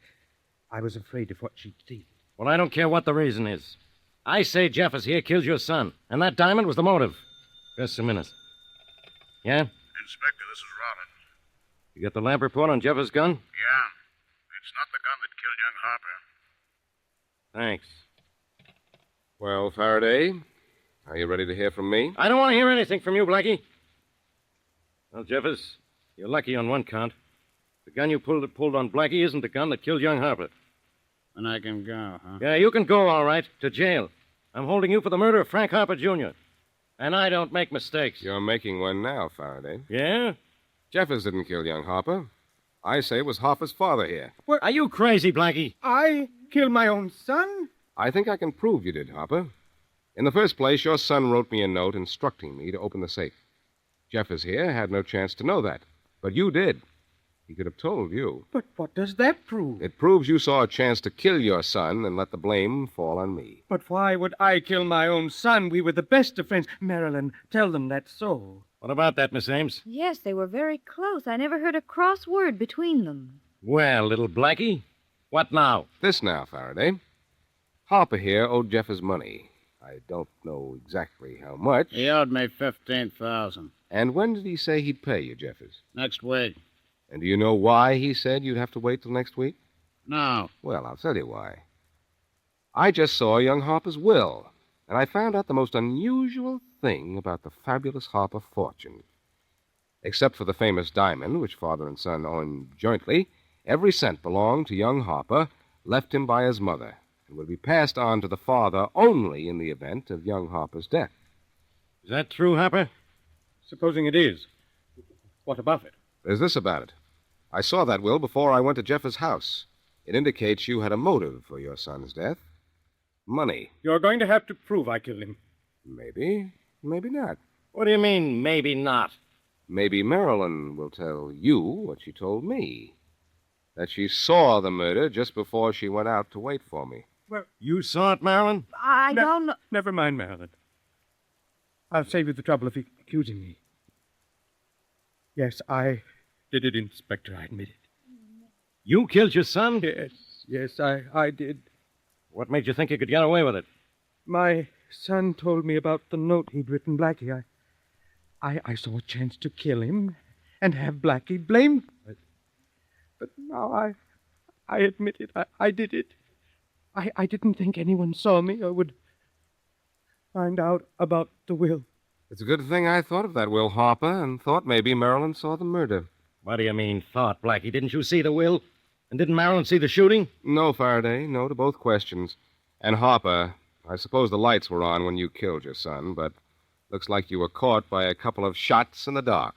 I was afraid of what she'd see.
Well, I don't care what the reason is. I say Jeffers here killed your son, and that diamond was the motive. Just a minute. Yeah?
Inspector, this is Robin.
You got the lab report on Jeffers' gun?
Yeah. It's not the gun that killed young Harper.
Thanks.
Well, Faraday, are you ready to hear from me?
I don't want to hear anything from you, Blackie. Well, Jeffers, you're lucky on one count. The gun you pulled on Blackie isn't the gun that killed young Harper.
And I can go, huh?
Yeah, you can go, all right, to jail. I'm holding you for the murder of Frank Harper, Jr. And I don't make mistakes.
You're making one now, Faraday.
Yeah?
Jeffers didn't kill young Harper. I say it was Harper's father here.
What?
Are you crazy, Blackie?
I killed my own son?
I think I can prove you did, Harper. In the first place, your son wrote me a note instructing me to open the safe. Jeffers here had no chance to know that, but you did. He could have told you.
But what does that prove?
It proves you saw a chance to kill your son and let the blame fall on me.
But why would I kill my own son? We were the best of friends. Marilyn, tell them that's so.
What about that, Miss Ames?
Yes, they were very close. I never heard a cross word between them.
Well, little Blackie, what now?
This now, Faraday. Harper here owed Jeffers money. I don't know exactly how much.
He owed me $15,000.
And when did he say he'd pay you, Jeffers?
Next week.
And do you know why he said you'd have to wait till next week?
No.
Well, I'll tell you why. I just saw young Harper's will, and I found out the most unusual thing about the fabulous Harper fortune. Except for the famous diamond, which father and son owned jointly, every cent belonged to young Harper, left him by his mother, and would be passed on to the father only in the event of young Harper's death.
Is that true, Harper? Supposing it is, what about it?
There's this about it. I saw that will before I went to Jeffers' house. It indicates you had a motive for your son's death. Money.
You're going to have to prove I killed him.
Maybe, maybe not.
What do you mean, maybe not?
Maybe Marilyn will tell you what she told me. That she saw the murder just before she went out to wait for me.
Well, you saw it, Marilyn?
I don't know.
Never mind, Marilyn. I'll save you the trouble of accusing me. Yes, I did it, Inspector. I admit it. You killed your son? Yes, I did. What made you think you could get away with it? My son told me about the note he'd written Blackie. I saw a chance to kill him and have Blackie blamed for it. But now I admit it. I did it. I didn't think anyone saw me or would find out about the will.
It's a good thing I thought of that will, Harper, and thought maybe Marilyn saw the murder.
What do you mean, thought, Blackie? Didn't you see the will? And didn't Marilyn see the shooting?
No, Faraday. No to both questions. And Harper, I suppose the lights were on when you killed your son, but looks like you were caught by a couple of shots in the dark.